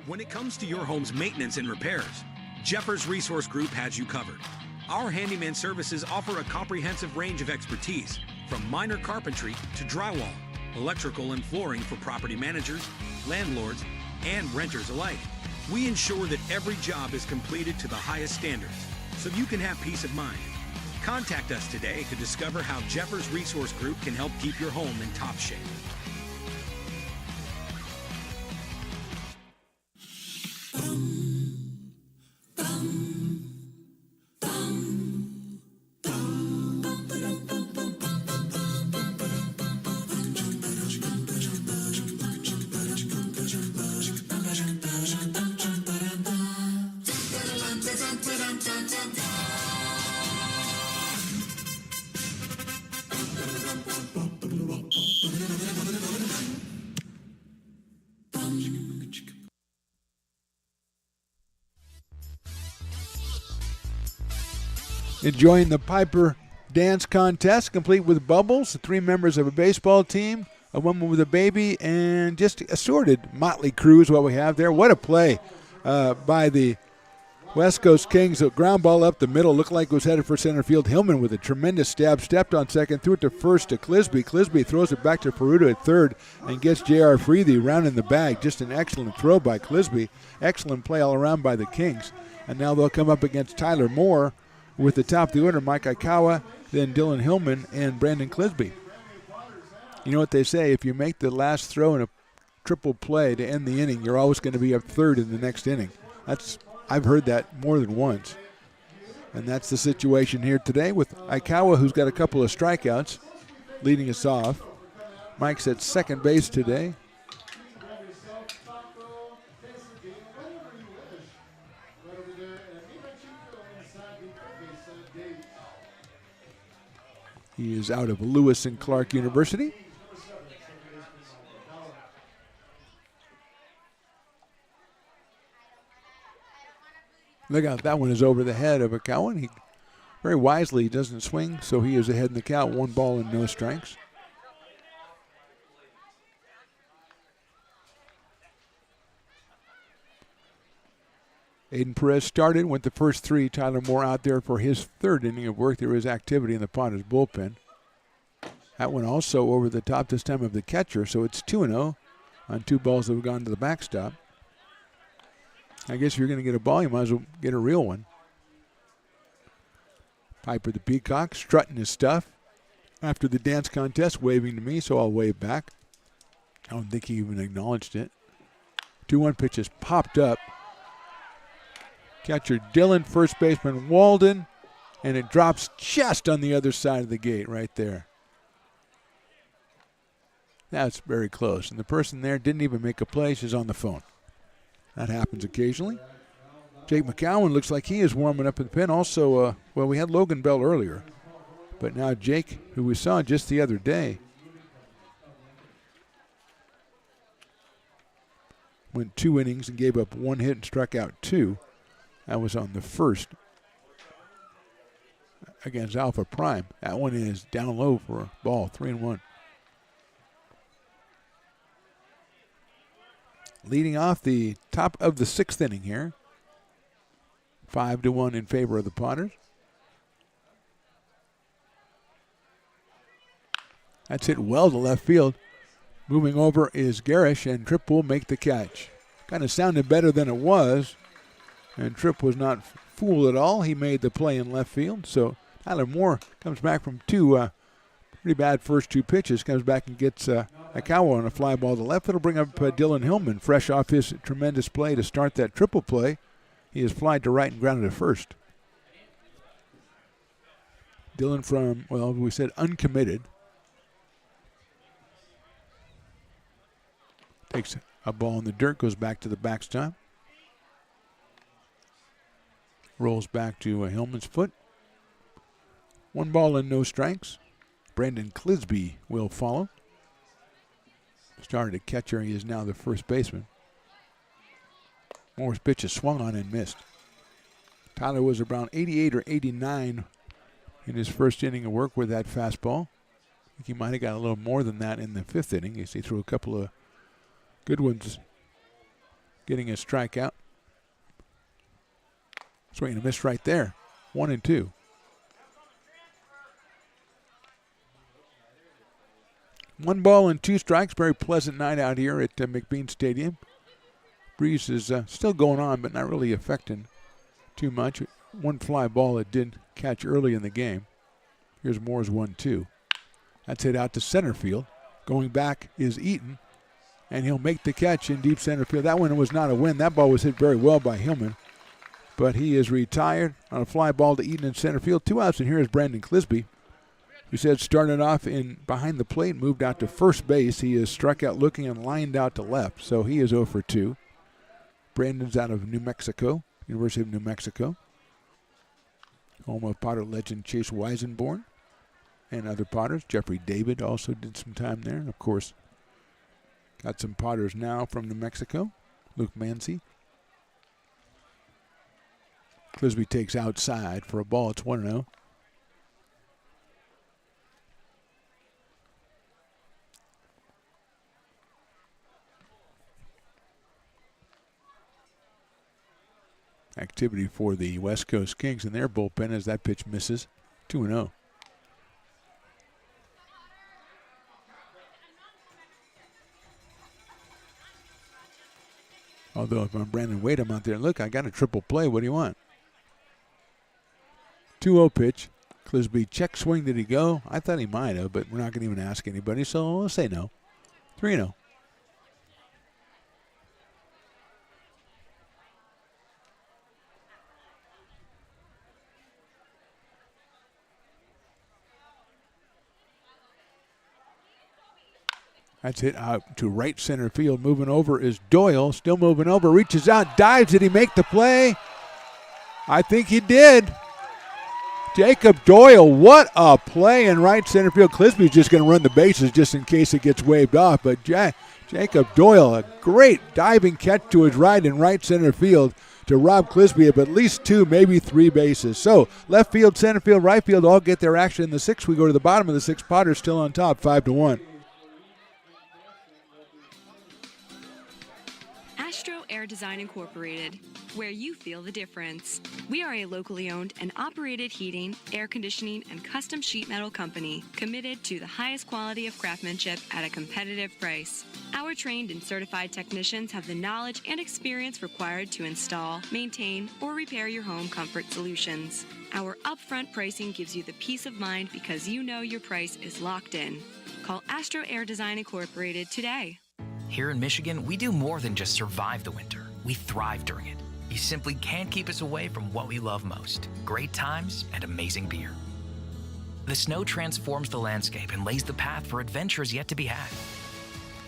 J: When it comes to your home's maintenance and repairs, Jeffers Resource Group has you covered. Our handyman services offer a comprehensive range of expertise, from minor carpentry to drywall, electrical and flooring for property managers, landlords, and renters alike. We ensure that every job is completed to the highest standards, so you can have peace of mind. Contact us today to discover how Jeffers Resource Group can help keep your home in top shape.
E: Enjoying the Piper Dance Contest, complete with bubbles, 3 members of a baseball team, a woman with a baby, and just assorted motley crew is what we have there. What a play by the West Coast Kings. A ground ball up the middle, looked like it was headed for center field. Hillman with a tremendous stab, stepped on second, threw it to first to Clisby. Clisby throws it back to Peruta at third and gets J.R. Freethy rounding the bag. Just an excellent throw by Clisby. Excellent play all around by the Kings. And now they'll come up against Tyler Moore with the top of the order, Mike Aikawa, then Dylan Hillman, and Brandon Clisby. You know what they say, if you make the last throw in a triple play to end the inning, you're always going to be up third in the next inning. I've heard that more than once. And that's the situation here today with Aikawa, who's got a couple of strikeouts, leading us off. Mike's at second base today. He is out of Lewis and Clark University. Look out, that one is over the head of Aikawa. He very wisely doesn't swing, so he is ahead in the count, 1 ball and no strikes. Aiden Perez started, went the first 3. Tyler Moore out there for his 3rd inning of work. There is activity in the Potters bullpen. That one also over the top this time of the catcher, so it's 2-0 on 2 balls that have gone to the backstop. I guess if you're going to get a ball, you might as well get a real one. Piper the Peacock strutting his stuff after the dance contest, waving to me, so I'll wave back. I don't think he even acknowledged it. 2-1 pitch is popped up. Catcher Dillon, first baseman Walden, and it drops just on the other side of the gate right there. That's very close, and the person there didn't even make a play. She's on the phone. That happens occasionally. Jake McCowan looks like he is warming up in the pen. Also, well, we had Logan Bell earlier, but now Jake, who we saw just the other day, went 2 innings and gave up 1 hit and struck out 2. That was on the first against Alpha Prime. That one is down low for a ball, 3-1. Leading off the top of the 6th inning here. 5-1 in favor of the Potters. That's hit well to left field. Moving over is Garish, and Tripp will make the catch. Kind of sounded better than it was, and Tripp was not fooled at all. He made the play in left field, so Tyler Moore comes back from 2 pretty bad first 2 pitches, comes back and gets Aikawa on a fly ball to left. It'll bring up Dylan Hillman, fresh off his tremendous play to start that triple play. He is flied to right and grounded to first. Dylan from, well, we said uncommitted. Takes a ball in the dirt, goes back to the backstop. Rolls back to Hillman's foot. 1 ball and no strikes. Brandon Clisby will follow. Started at catcher. He is now the first baseman. Moore's pitch is swung on and missed. Tyler was around 88 or 89 in his first inning of work with that fastball. I think he might have got a little more than that in the 5th inning. He threw a couple of good ones, getting a strikeout. Swing and a miss right there. 1-2. One ball and 2 strikes. Very pleasant night out here at McBean Stadium. Breeze is still going on, but not really affecting too much. 1 fly ball it did catch early in the game. Here's Moore's 1-2. That's hit out to center field. Going back is Eaton, and he'll make the catch in deep center field. That one was not a win. That ball was hit very well by Hillman, but he is retired on a fly ball to Eaton in center field. 2 outs, and here is Brandon Clisby. We said started off in behind the plate, moved out to first base. He is struck out looking and lined out to left, so he is 0 for 2. Brandon's out of New Mexico, University of New Mexico, home of Potter legend Chase Weisenborn and other Potters. Jeffrey David also did some time there. And of course, got some Potters now from New Mexico. Luke Mancy. Clisby takes outside for a ball. It's 1-0. Activity for the West Coast Kings in their bullpen as that pitch misses. 2-0. Although if I'm Brandon Wade, I'm out there. Look, I got a triple play. What do you want? 2-0 pitch. Clisby check swing. Did he go? I thought he might have, but we're not going to even ask anybody, so we'll say no. 3-0. That's hit out to right center field. Moving over is Doyle. Still moving over. Reaches out. Dives. Did he make the play? I think he did. Jacob Doyle. What a play in right center field. Clisby's just going to run the bases just in case it gets waved off. But Jacob Doyle, a great diving catch to his right in right center field to rob Clisby of at least 2, maybe 3 bases. So left field, center field, right field all get their action in the 6th. We go to the bottom of the 6th. Potters still on top, 5-1.
H: Astro Air Design Incorporated, where you feel the difference. We are a locally owned and operated heating, air conditioning, and custom sheet metal company committed to the highest quality of craftsmanship at a competitive price. Our trained and certified technicians have the knowledge and experience required to install, maintain, or repair your home comfort solutions. Our upfront pricing gives you the peace of mind because you know your price is locked in. Call Astro Air Design Incorporated today.
I: Here in Michigan, we do more than just survive the winter. We thrive during it. You simply can't keep us away from what we love most: great times and amazing beer. The snow transforms the landscape and lays the path for adventures yet to be had.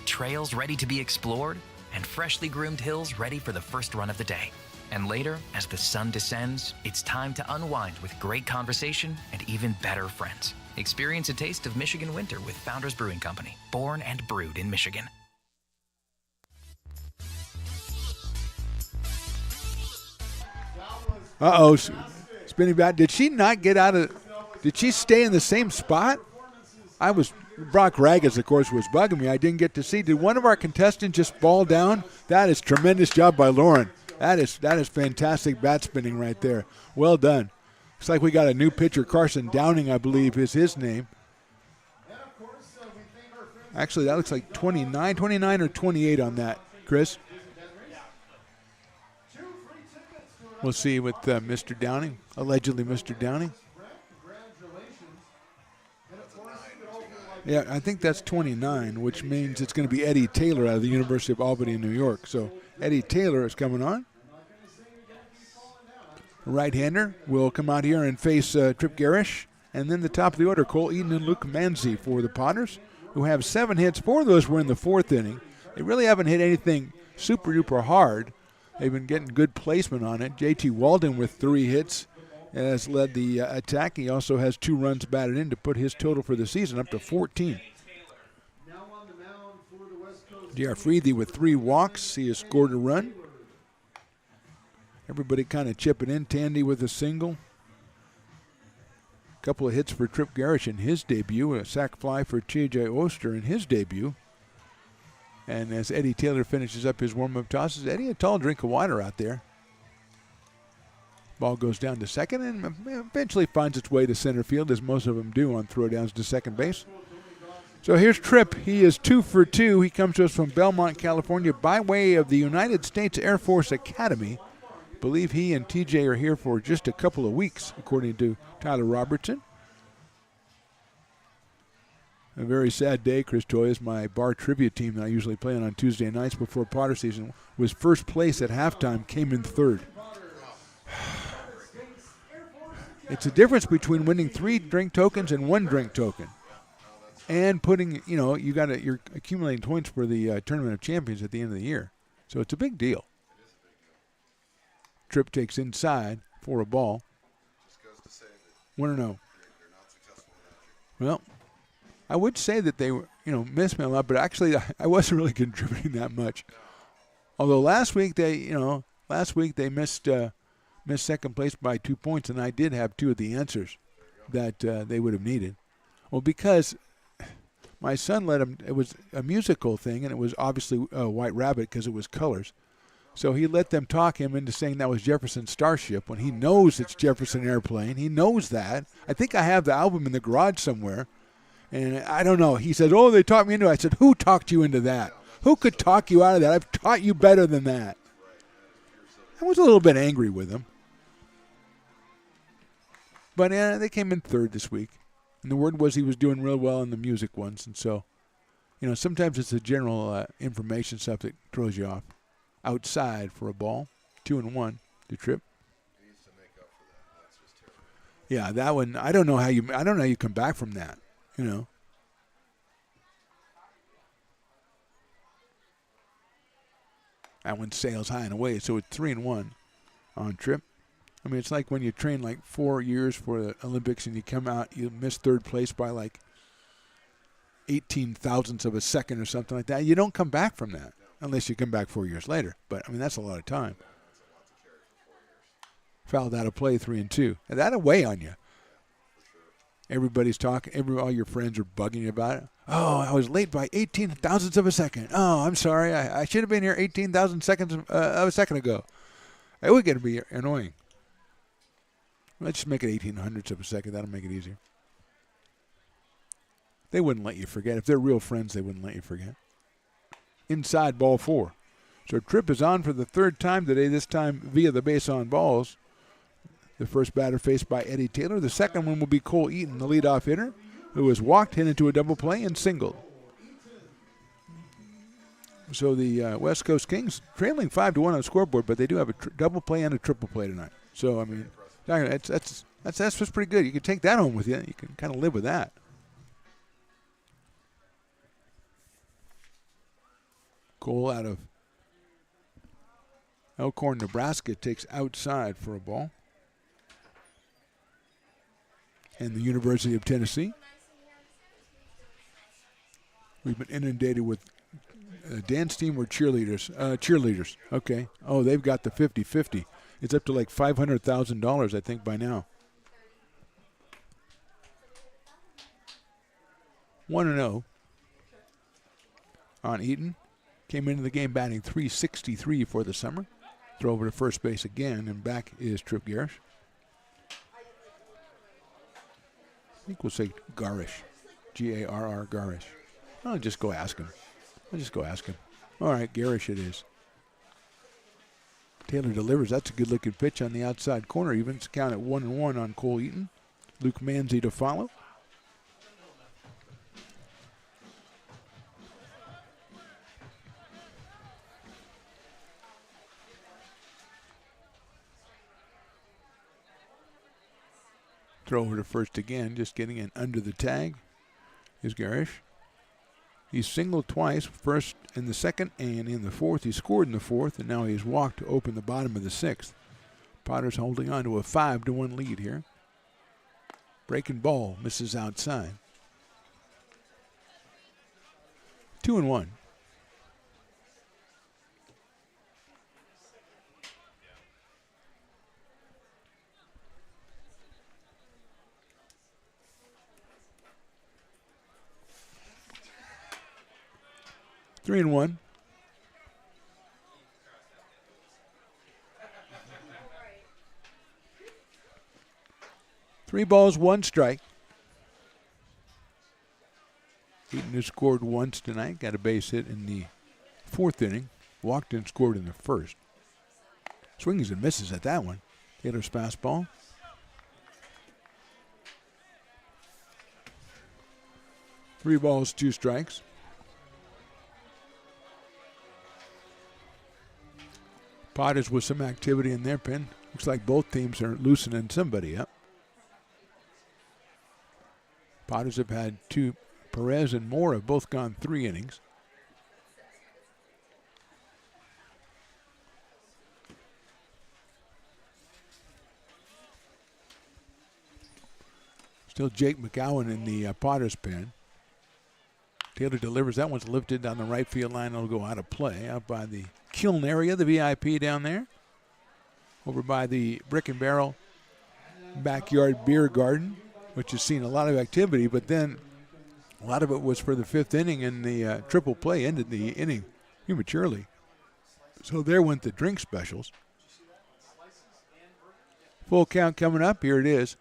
I: Trails ready to be explored, and freshly groomed hills ready for the first run of the day. And later, as the sun descends, it's time to unwind with great conversation and even better friends. Experience a taste of Michigan winter with Founders Brewing Company, born and brewed in Michigan.
E: Uh-oh, spinning bat. Did she not get out of, did she stay in the same spot? Brock Ragas, of course, was bugging me. I didn't get to see. Did one of our contestants just fall down? That is tremendous job by Lauren. That is fantastic bat spinning right there. Well done. Looks like we got a new pitcher. Carson Downing, I believe, is his name. Actually, that looks like 29 or 28 on that, Chris. We'll see with Mr. Downing, allegedly Mr. Downing. Yeah, I think that's 29, which means it's going to be Eddie Taylor out of the University of Albany in New York. So Eddie Taylor is coming on. Right-hander will come out here and face Trip Garish. And then the top of the order, Cole Eaton and Luke Manzi for the Potters, who have 7 hits. 4 of those were in the 4th inning. They really haven't hit anything super-duper hard. They've been getting good placement on it. J.T. Walden with 3 hits has led the attack. He also has 2 runs batted in to put his total for the season up to 14. J.R. Freethy with 3 walks. He has scored a run. Everybody kind of chipping in. Tandy with a single. A couple of hits for Trip Garish in his debut. A sac fly for T.J. Oster in his debut. And as Eddie Taylor finishes up his warm-up tosses, Eddie, a tall drink of water out there. Ball goes down to second and eventually finds its way to center field, as most of them do on throwdowns to second base. So here's Tripp. He is 2 for 2. He comes to us from Belmont, California, by way of the United States Air Force Academy. I believe he and TJ are here for just a couple of weeks, according to Tyler Robertson. A very sad day, Chris Toyas. My bar trivia team that I usually play on Tuesday nights before Potter season was first place at halftime, came in 3rd. It's a difference between winning 3 drink tokens and 1 drink token. And putting, you're accumulating points for the Tournament of Champions at the end of the year. So it's a big deal. Tripp takes inside for a ball. 1-0. Well, I would say that they missed me a lot, but actually I wasn't really contributing that much. Although last week they missed second place by 2 points, and I did have 2 of the answers that they would have needed. Well, because my son let him, it was a musical thing, and it was obviously White Rabbit because it was colors. So he let them talk him into saying that was Jefferson Starship when he knows it's Jefferson Airplane. He knows that. I think I have the album in the garage somewhere. And I don't know. He said, they talked me into it. I said, who talked you into that? Who could talk you out of that? I've taught you better than that. I was a little bit angry with him. But they came in 3rd this week. And the word was he was doing real well in the music ones. And so, sometimes it's the general information stuff that throws you off. Outside for a ball. 2-1 to Tripp. Yeah, that one, I don't know how you come back from that. That one sails high and away, so it's 3-1 on Tripp. I mean, it's like when you train like 4 years for the Olympics and you come out, you miss third place by like 18 thousandths of a second or something like that. You don't come back from that unless you come back 4 years later. But, I mean, that's a lot of time. Fouled out of play, 3-2. And that'll weigh on you. Everybody's talking. All your friends are bugging you about it. Oh, I was late by 18 thousandths of a second. Oh, I'm sorry. I should have been here 18,000 seconds of a second ago. It would get to be annoying. Let's just make it 18 hundredths of a second. That'll make it easier. They wouldn't let you forget. If they're real friends, they wouldn't let you forget. Inside ball 4. So Tripp is on for the third time today, this time via the base on balls. The first batter faced by Eddie Taylor. The second one will be Cole Eaton, the leadoff hitter, who was walked, hit into a double play, and singled. So the West Coast Kings trailing 5-1 on the scoreboard, but they do have a double play and a triple play tonight. So, I mean, that's what's pretty good. You can take that home with you. You can kind of live with that. Cole out of Elkhorn, Nebraska, takes outside for a ball. And the University of Tennessee. We've been inundated with dance team or cheerleaders. Cheerleaders. Okay. Oh, they've got the 50-50. It's up to like $500,000, I think, by now. 1-0 on Eaton. Came into the game batting .363 for the summer. Throw over to first base again, and back is Tripp Garish. I think we'll say Garish. Garr, Garish. I'll just go ask him. All right, Garish it is. Taylor delivers. That's a good-looking pitch on the outside corner. Evens count at 1-1 on Cole Eaton. Luke Manzi to follow. Throw over to first again, just getting in under the tag is Garish. He's singled twice, first in the second and in the fourth. He scored in the fourth, and now he's walked to open the bottom of the sixth. Potter's holding on to a 5-1 lead here. Breaking ball, misses outside. 2-1. Three and one. Three balls, one strike. Eaton has scored once tonight. Got a base hit in the fourth inning. Walked and scored in the first. Swings and misses at that one. Taylor's fastball. Three balls, two strikes. Potters with some activity in their pen. Looks like both teams are loosening somebody up. Potters have had two. Perez and Moore have both gone 3 innings. Still Jake McGowan in the Potters pen. Taylor delivers. That one's lifted down the right field line. It'll go out of play out by the Kiln area, the VIP down there. Over by the Brick and Barrel Backyard Beer Garden, which has seen a lot of activity, but then a lot of it was for the fifth inning, and the triple play ended the inning prematurely. So there went the drink specials. Full count coming up. Here it is.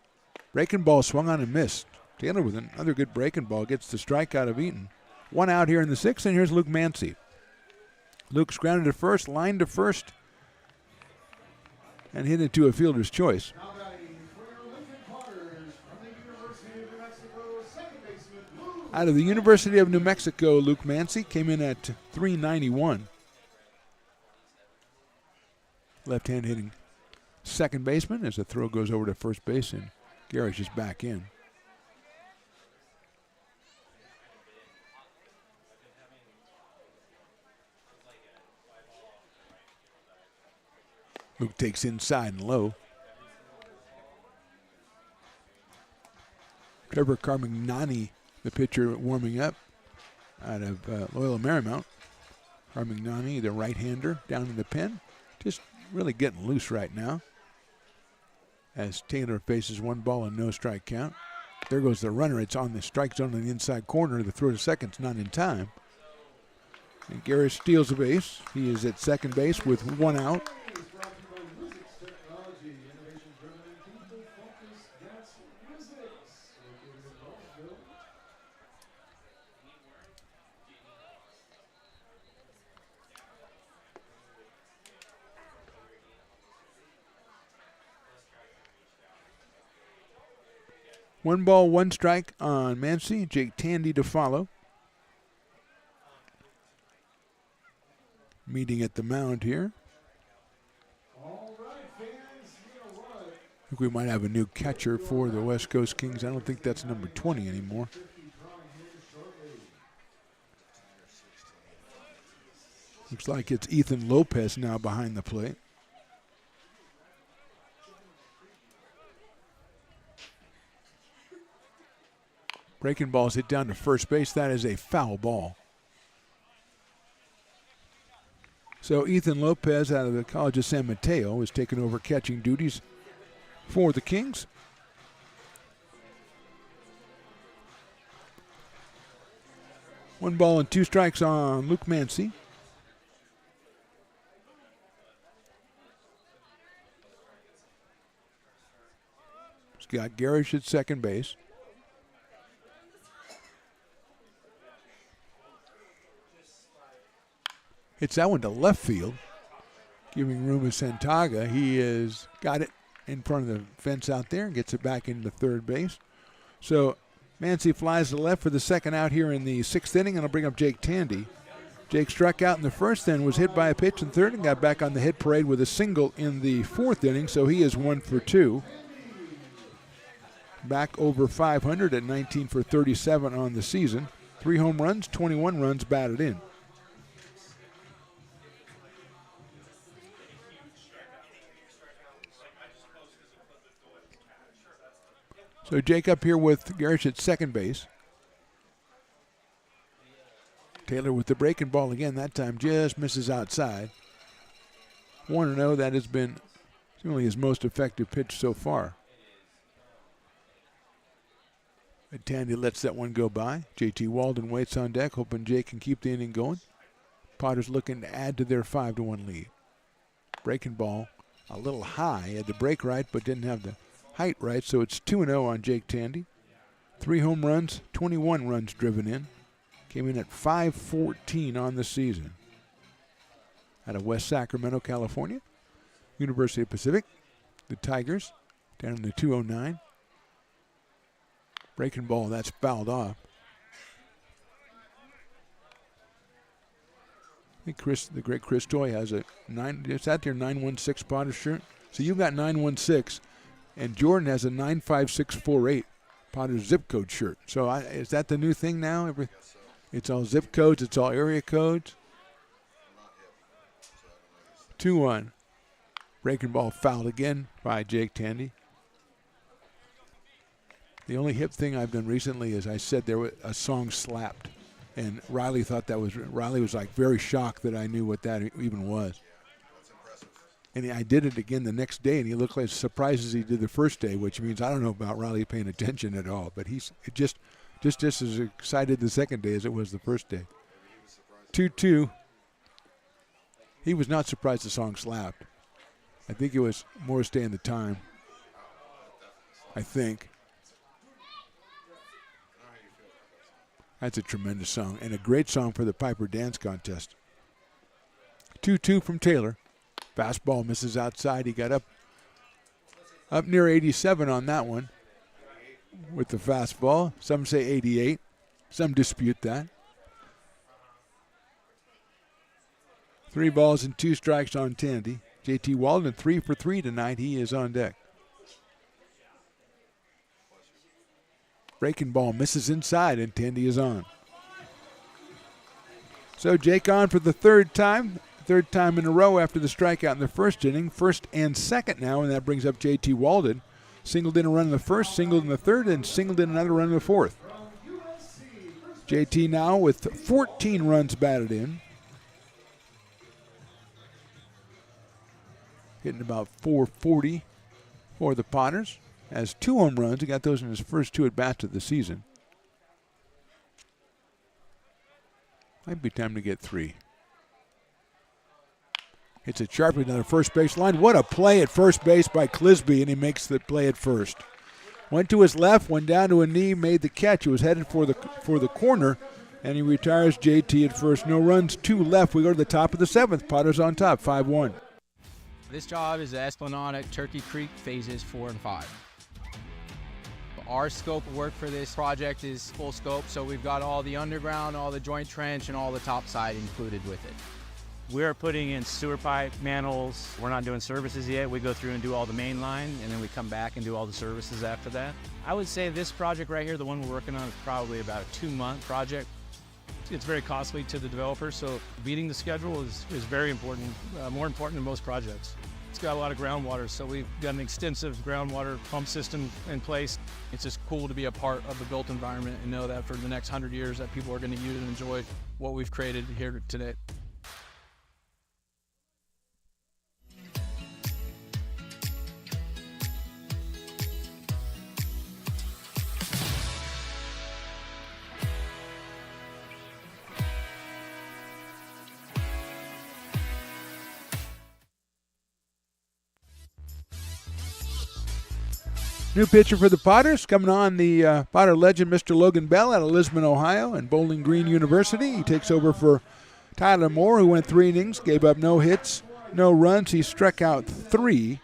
E: Breaking ball swung on and missed. Taylor with another good breaking ball gets the strikeout of Eaton. One out here in the sixth, and here's Luke Manzi. Luke's grounded to first, lined to first, and hit it to a fielder's choice. Out of the University of New Mexico, Luke Manzi came in at .391. Left-hand hitting second baseman as the throw goes over to first base, and Garish is back in. Luke takes inside and low. Trevor Carmignani, the pitcher, warming up out of Loyola Marymount. Carmignani, the right-hander, down in the pen. Just really getting loose right now. As Taylor faces 1 ball and no strike count. There goes the runner. It's on the strike zone in the inside corner. The throw to second's not in time. And Garrett steals a base. He is at second base with 1 out. One ball, 1 strike on Mancy. Jake Tandy to follow. Meeting at the mound here. I think we might have a new catcher for the West Coast Kings. I don't think that's number 20 anymore. Looks like it's Ethan Lopez now behind the plate. Breaking ball's hit down to first base. That is a foul ball. So Ethan Lopez out of the College of San Mateo is taking over catching duties for the Kings. One ball and 2 strikes on Luke Mancy. He's got Garish at second base. Hits that one to left field, giving room to Santaga. He has got it in front of the fence out there and gets it back into third base. So Mancy flies to left for the second out here in the 6th inning, and I'll bring up Jake Tandy. Jake struck out in the first, then was hit by a pitch in third and got back on the hit parade with a single in the 4th inning, so he is 1 for 2. Back over 500 at 19 for 37 on the season. 3 home runs, 21 runs batted in. So Jake up here with Garish at second base. Taylor with the breaking ball again. That time just misses outside. 1-0. That has been only his most effective pitch so far. And Tandy lets that one go by. JT Walden waits on deck, hoping Jake can keep the inning going. Potters looking to add to their 5-1 lead. Breaking ball a little high. Had to break right, but didn't have the height right, so it's 2-0 on Jake Tandy. 3 home runs, 21 runs driven in. Came in at 514 on the season. Out of West Sacramento, California. University of Pacific, the Tigers, down in the 209. Breaking ball, that's fouled off. I think the great Chris Toy has a 9. It's out there 916 Potter shirt. So you've got 916, and Jordan has a 95648 Potter zip code shirt. So is that the new thing now? It's all zip codes. It's all area codes. 2-1. Breaking ball fouled again by Jake Tandy. The only hip thing I've done recently is I said there was a song slapped, and Riley was like very shocked that I knew what that even was. And I did it again the next day, and he looked like as surprised as he did the first day, which means I don't know about Riley paying attention at all. But he's just as excited the second day as it was the first day. 2-2. He was not surprised the song slapped. I think it was more Stay in the Time. I think. That's a tremendous song and a great song for the Piper Dance Contest. 2-2 from Taylor. Fastball misses outside. He got up near 87 on that one with the fastball. Some say 88. Some dispute that. 3 balls and 2 strikes on Tandy. JT Walden 3 for 3 tonight. He is on deck. Breaking ball misses inside, and Tandy is on. So Jake on for the third third time in a row after the strikeout in the first inning. First and second now, and that brings up J.T. Walden. Singled in a run in the first, singled in the third, and singled in another run in the fourth. J.T. now with 14 runs batted in. Hitting about 440 for the Potters. Has 2 home runs. He got those in his first 2 at-bats of the season. Might be time to get 3. Hits it sharply down the first base line. What a play at first base by Clisby, and he makes the play at first. Went to his left, went down to a knee, made the catch. It was headed for the corner, and he retires JT at first. No runs, 2 left. We go to the top of the 7th. Potters on top, 5-1.
F: This job is the Esplanade Turkey Creek phases 4 and 5. Our scope of work for this project is full scope, so we've got all the underground, all the joint trench, and all the topside included with it.
G: We're putting in sewer pipe, manholes. We're not doing services yet. We go through and do all the main line, and then we come back and do all the services after that. I would say this project right here, the one we're working on, is probably about a 2-month project. It's very costly to the developer, so beating the schedule is very important, more important than most projects. It's got a lot of groundwater, so we've got an extensive groundwater pump system in place. It's just cool to be a part of the built environment and know that for the next 100 years that people are going to use and enjoy what we've created here today.
E: New pitcher for the Potters, coming on, the Potter legend, Mr. Logan Bell out of Lisbon, Ohio, and Bowling Green University. He takes over for Tyler Moore, who went 3 innings, gave up no hits, no runs. He struck out 3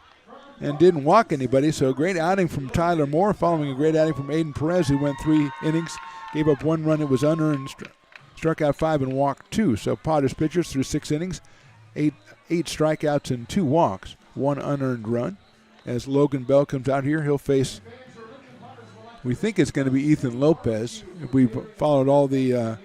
E: and didn't walk anybody, so a great outing from Tyler Moore, following a great outing from Aiden Perez, who went 3 innings, gave up 1 run. It was unearned, struck out 5 and walked 2. So Potters pitchers through 6 innings, 8 strikeouts and 2 walks, 1 unearned run. As Logan Bell comes out here, he'll face, we think it's going to be Ethan Lopez. If we've followed all the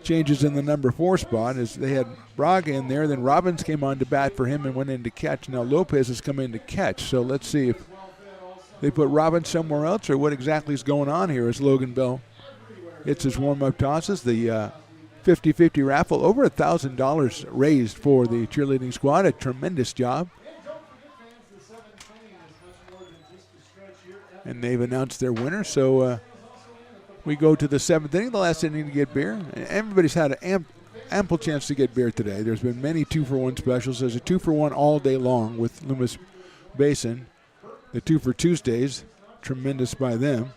E: changes in the number 4 spot, as they had Braga in there, then Robbins came on to bat for him and went in to catch. Now Lopez has come in to catch, so let's see if they put Robbins somewhere else or what exactly is going on here as Logan Bell hits his warm-up tosses. The 50-50 raffle, over $1,000 raised for the cheerleading squad. A tremendous job. And they've announced their winner, so we go to the 7th inning, the last inning to get beer. Everybody's had an ample chance to get beer today. There's been many 2-for-1 specials. There's a 2-for-1 all day long with Loomis Basin. The 2 for Tuesdays, tremendous by them.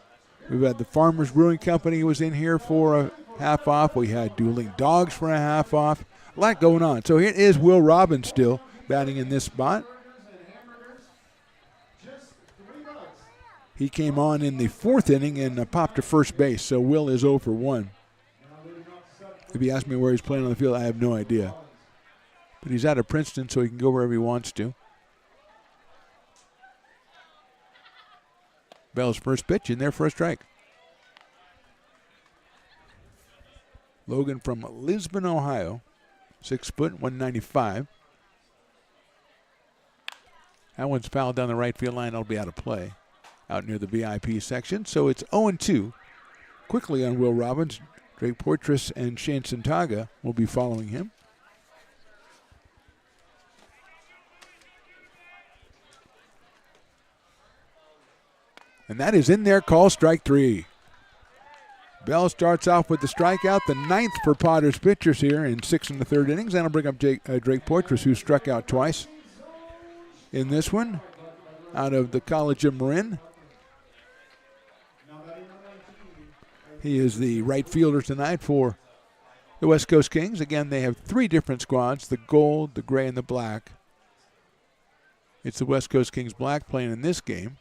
E: We've had the Farmers Brewing Company who was in here for a half off. We had Dueling Dogs for a half off. A lot going on. So here is Will Robbins still batting in this spot. He came on in the 4th inning and popped to first base, so Will is 0 for 1. If you ask me where he's playing on the field, I have no idea. But he's out of Princeton, so he can go wherever he wants to. Bell's first pitch in there for a strike. Logan from Lisbon, Ohio, 6 foot, 195. That one's fouled down the right field line. It'll be out of play, out near the VIP section. So it's 0-2. Quickly on Will Robbins. Drake Poitras and Shane Santaga will be following him. And that is in there, call strike 3. Bell starts off with the strikeout, the 9th for Potters pitchers here in 6 1/3 innings. That'll bring up Drake Poitras, who struck out twice in this one out of the College of Marin. He is the right fielder tonight for the West Coast Kings. Again, they have 3 different squads, the gold, the gray, and the black. It's the West Coast Kings black playing in this game.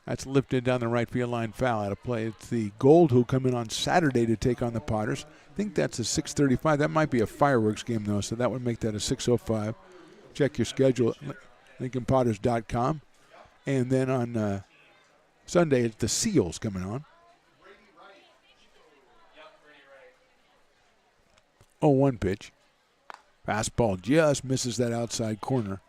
E: That's lifted down the right field line, foul out of play. It's the gold who'll come in on Saturday to take on the Potters. I think that's a 6:35. That might be a fireworks game, though, so that would make that a 6:05. Check your schedule at LincolnPotters.com. And then on Sunday, it's the Seals coming on. 0-1 pitch. Fastball just misses that outside corner.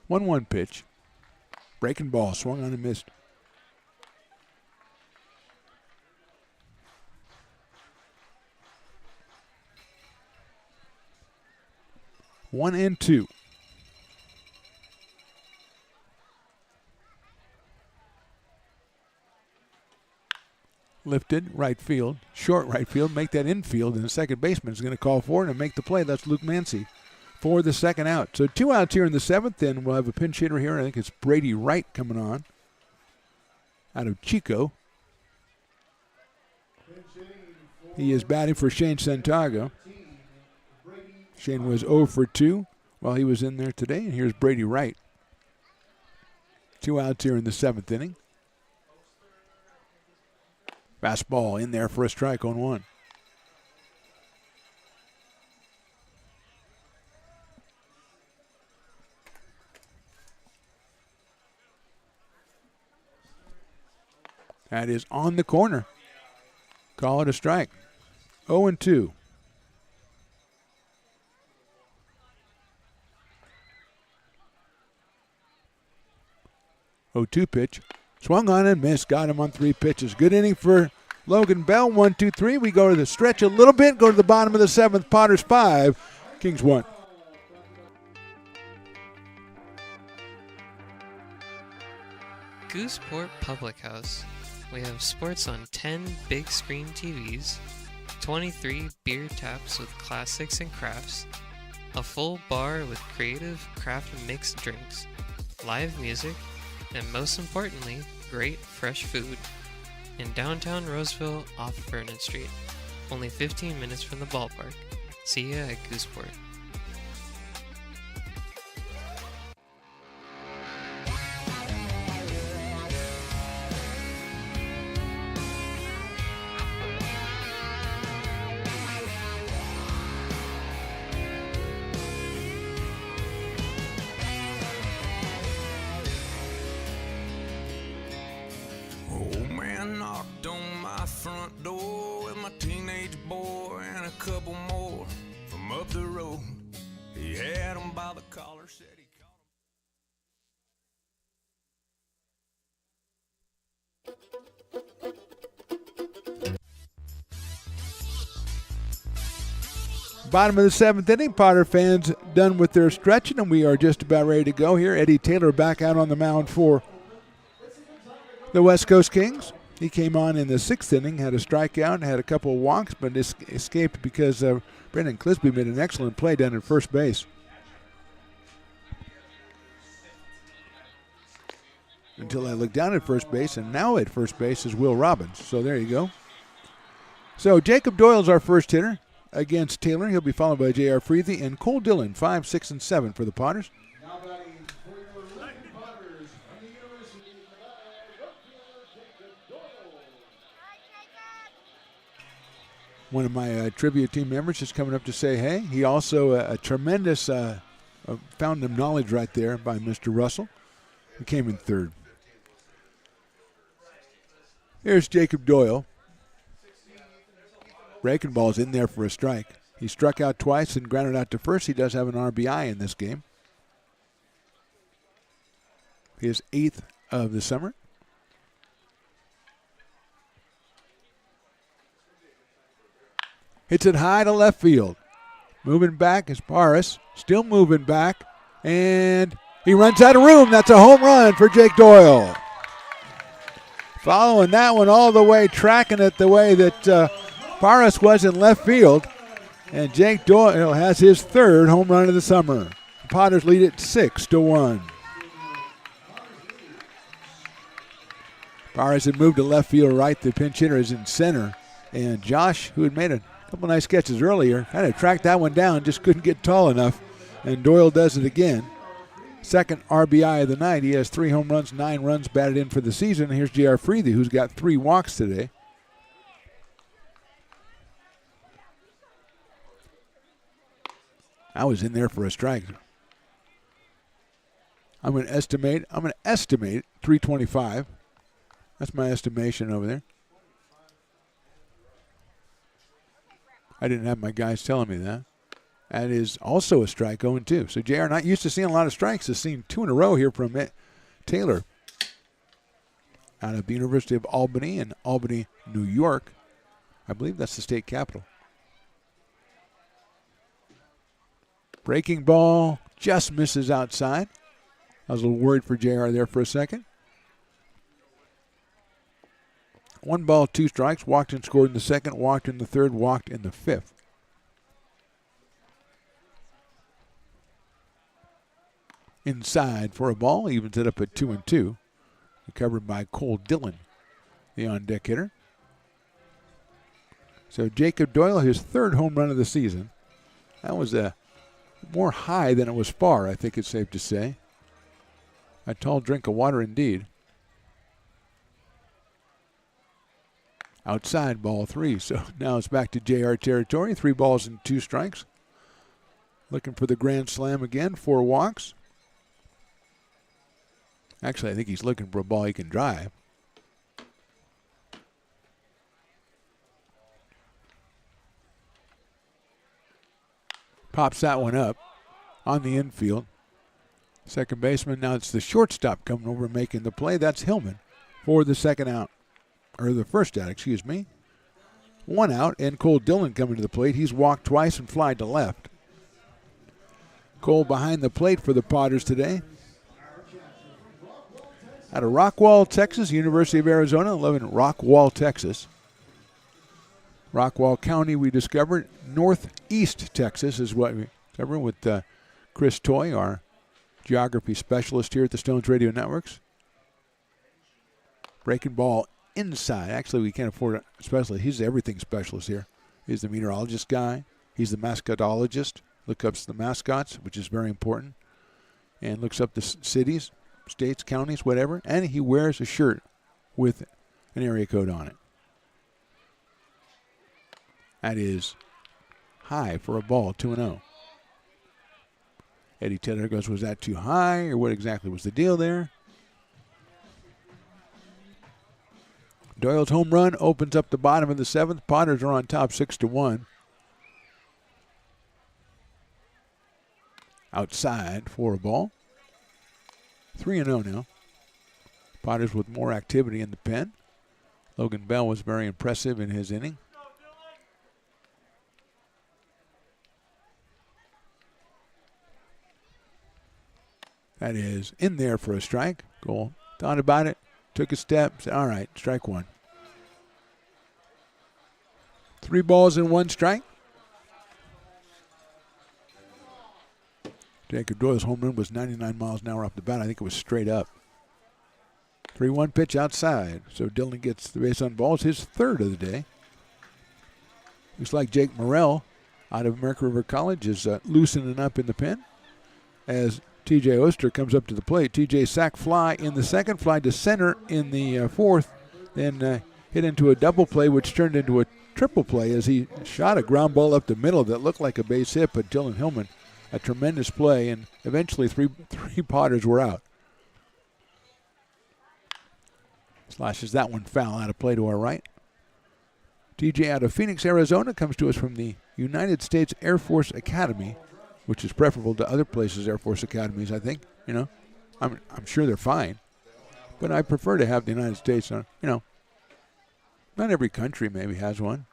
E: One pitch. Breaking ball, swung on and missed. 1-2. Lifted, right field, short right field, make that infield, and the second baseman is going to call for it and make the play. That's Luke Mancy for the second out. So 2 outs here in the 7th, and we'll have a pinch hitter here. I think it's Brady Wright coming on out of Chico. He is batting for Shane Santago. Shane was 0 for 2 while he was in there today, and here's Brady Wright. 2 outs here in the 7th inning. Fastball in there for a strike on 1. That is on the corner. Call it a strike. 0-2. Pitch. Swung on and missed. Got him on 3 pitches. Good inning for Logan Bell. 1, 2, 3. We go to the stretch a little bit. Go to the bottom of the 7th. Potters 5. Kings 1.
S: Gooseport Public House. We have sports on 10 big screen TVs, 23 beer taps with classics and crafts, a full bar with creative craft mixed drinks, live music, and most importantly, great fresh food. In downtown Roseville off Vernon Street. Only 15 minutes from the ballpark. See ya at Gooseport.
B: Old man knocked on my front door with my teenage boy and a couple more from up the road. He had him by the collar, said he
E: Bottom of the 7th inning. Potter fans done with their stretching, and we are just about ready to go here. Eddie Taylor back out on the mound for the West Coast Kings. He came on in the 6th inning, had a strikeout, had a couple of walks, but escaped because Brendan Clisby made an excellent play down at first base. Until I looked down at first base, and now at first base is Will Robbins. So there you go. So Jacob Doyle's our first hitter against Taylor. He'll be followed by J.R. Freethy and Cole Dillon, 5, 6, and 7 for the Potters. One of my trivia team members is coming up to say hey. He also a tremendous fountain of knowledge right there by Mr. Russell. He came in 3rd. Here's Jacob Doyle. Breaking ball's in there for a strike. He struck out twice and grounded out to first. He does have an RBI in this game. His 8th of the summer. Hits it high to left field. Moving back is Paris. Still moving back. And he runs out of room. That's a home run for Jake Doyle. Following that one all the way, tracking it the way that Paris was in left field. And Jake Doyle has his 3rd home run of the summer. The Potters lead it 6-1. Paris had moved to left field right. The pinch hitter is in center. And Josh, who had made a couple nice catches earlier, kind of tracked that one down, just couldn't get tall enough. And Doyle does it again. 2nd RBI of the night. He has 3 home runs, 9 runs batted in for the season. Here's J.R. Freethy, who's got 3 walks today. I was in there for a strike. I'm going to estimate 325. That's my estimation over there. I didn't have my guys telling me that. That is also a strike, 0-2. So JR not used to seeing a lot of strikes. Has seen 2 in a row here from Taylor out of the University of Albany in Albany, New York. I believe that's the state capital. Breaking ball just misses outside. I was a little worried for JR there for a second. 1 ball, 2 strikes. Walked and scored in the second, walked in the third, walked in the fifth. Inside for a ball, evens it up at 2-2. Recovered by Cole Dillon, the on-deck hitter. So Jacob Doyle, his 3rd home run of the season. That was more high than it was far, I think it's safe to say. A tall drink of water indeed. Outside, ball 3. So now it's back to JR territory. 3 balls and 2 strikes. Looking for the grand slam again. 4 walks. Actually, I think he's looking for a ball he can drive. Pops that one up on the infield. Second baseman, now it's the shortstop coming over and making the play. That's Hillman for the second out. Or the first out, excuse me. 1 out, and Cole Dillon coming to the plate. He's walked twice and flied to left. Cole behind the plate for the Potters today. Out of Rockwall, Texas, University of Arizona, 11 Rockwall, Texas. Rockwall County, we discovered. Northeast Texas is what we discovered with Chris Toy, our geography specialist here at the Stones Radio Networks. Breaking ball inside. Actually, we can't afford a specialist. He's the everything specialist here. He's the meteorologist guy. He's the mascotologist. Looks up the mascots, which is very important. And looks up the cities, states, counties, whatever. And he wears a shirt with an area code on it. That is high for a ball, 2-0. Eddie Taylor goes, was that too high, or what exactly was the deal there? Doyle's home run opens up the bottom of the 7th. Potters are on top 6-1. Outside for a ball. 3-0 now. Potters with more activity in the pen. Logan Bell was very impressive in his inning. That is in there for a strike. Cole thought about it, took a step, said, all right, strike 1. 3 balls and 1 strike. Jacob Doyle's home run was 99 miles an hour off the bat. I think it was straight up. 3-1 pitch outside. So Dillon gets the base on balls, his 3rd of the day. Looks like Jake Morrell out of American River College is loosening up in the pen as TJ Oster comes up to the plate. TJ sack fly in the second, fly to center in the 4th, then hit into a double play, which turned into a triple play as he shot a ground ball up the middle that looked like a base hit, but Dylan Hillman, a tremendous play, and eventually three Potters were out. Slashes that one foul out of play to our right. TJ out of Phoenix, Arizona, comes to us from the United States Air Force Academy, which is preferable to other places' Air Force academies, I think. You know, I'm sure they're fine, but I prefer to have the United States. You know, not every country maybe has one.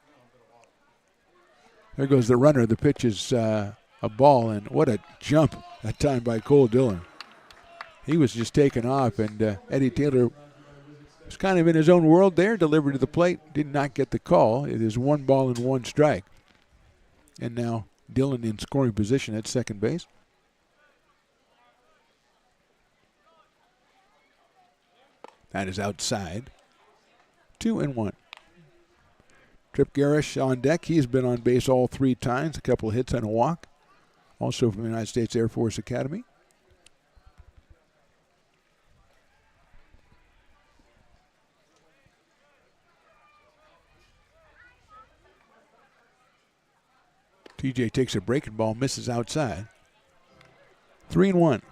E: There goes the runner. The pitch is a ball, and what a jump that time by Cole Dillon. He was just taken off, and Eddie Taylor was kind of in his own world there, delivered to the plate, did not get the call. It is 1 ball and 1 strike. And now Dillon in scoring position at second base. That is outside. 2-1. Trip Garish on deck. He's been on base all 3 times, a couple of hits and a walk. Also from the United States Air Force Academy. TJ takes a breaking ball, misses outside. 3-1.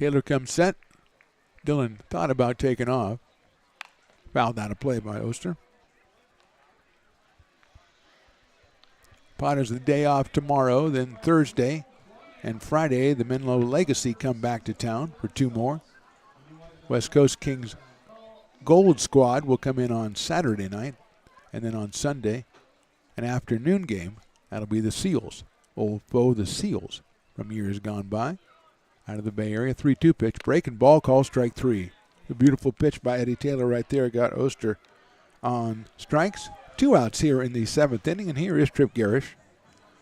E: Taylor comes set. Dillon thought about taking off. Fouled out of play by Oster. Potters the day off tomorrow, then Thursday and Friday the Menlo Legacy come back to town for 2 more. West Coast Kings Gold Squad will come in on Saturday night, and then on Sunday, an afternoon game. That'll be the Seals. Old foe, the Seals, from years gone by. Out of the Bay Area, 3-2 pitch. Breaking ball call, strike 3. A beautiful pitch by Eddie Taylor right there. Got Oster on strikes. 2 outs here in the 7th inning, and here is Trip Garish.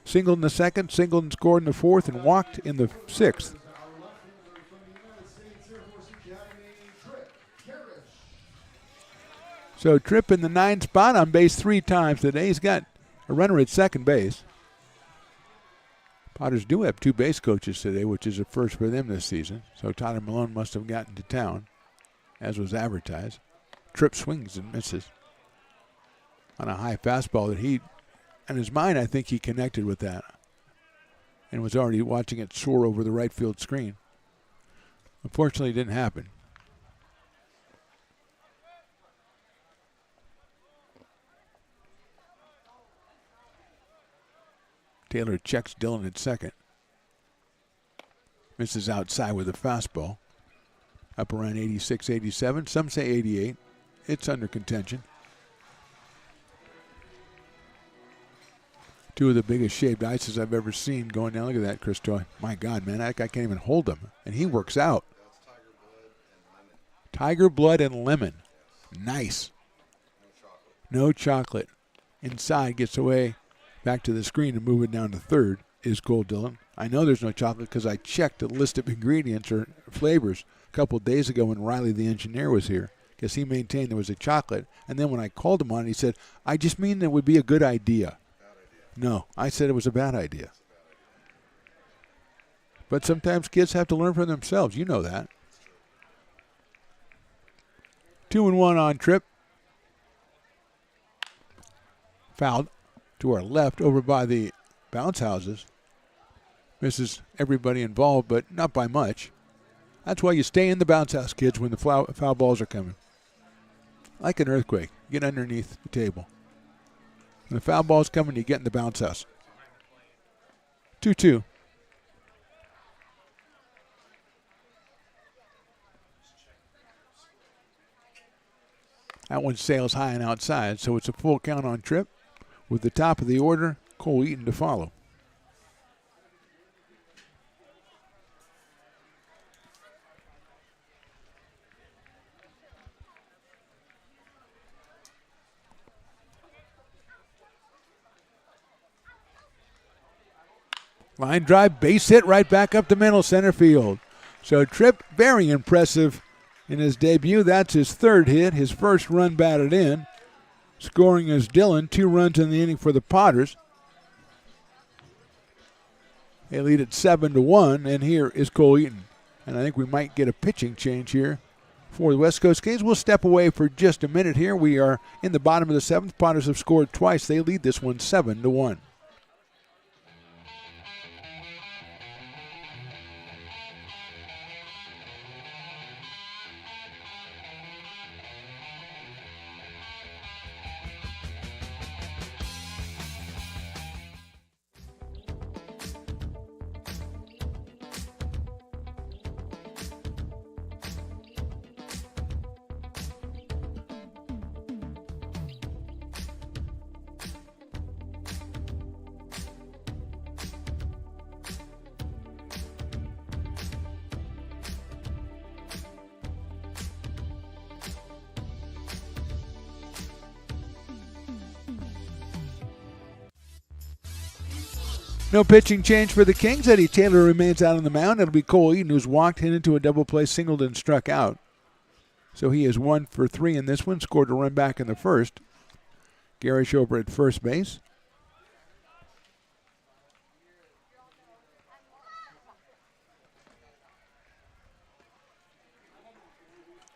E: Singled in the 2nd, singled and scored in the 4th, and walked in the 6th. So Tripp in the 9th spot, on base 3 times today. He's got a runner at second base. Potters do have 2 base coaches today, which is a first for them this season. So Tyler Malone must have gotten to town, as was advertised. Tripp swings and misses on a high fastball that he, in his mind, I think he connected with that and was already watching it soar over the right field screen. Unfortunately, it didn't happen. Taylor checks Dillon at second. Misses outside with a fastball. Up around 86, 87. Some say 88. It's under contention. 2 of the biggest shaved ices I've ever seen going down. Look at that, Chris Toy. My God, man, that guy can't even hold him. And he works out. Tiger Blood and Lemon. Nice. No chocolate. Inside, gets away. Back to the screen and moving down to third is Cole Dillon. I know there's no chocolate because I checked the list of ingredients or flavors a couple of days ago when Riley the engineer was here, because he maintained there was a chocolate. And then when I called him on it, he said, I just mean it would be a good idea. No, I said it was a bad idea. But sometimes kids have to learn for themselves. You know that. 2-1 on Tripp. Fouled to our left over by the bounce houses. Misses everybody involved, but not by much. That's why you stay in the bounce house, kids, when the foul balls are coming. Like an earthquake. Get underneath the table. When the foul ball's coming, you get in the bounce house. 2-2. That one sails high and outside, so it's a full count on Tripp. With the top of the order, Cole Eaton to follow. Line drive, base hit right back up the middle center field. So Tripp, very impressive in his debut. That's his 3rd hit, his first run batted in. Scoring is Dillon, 2 runs in the inning for the Potters. They lead at 7-1, and here is Cole Eaton. And I think we might get a pitching change here for the West Coast Kings. We'll step away for just a minute here. We are in the bottom of the 7th. Potters have scored twice. They lead this one 7-1. No pitching change for the Kings. Eddie Taylor remains out on the mound. It'll be Cole Eaton, who's walked, hit into a double play, singled, and struck out. So he is 1 for 3 in this one. Scored a run back in the first. Garish over at first base.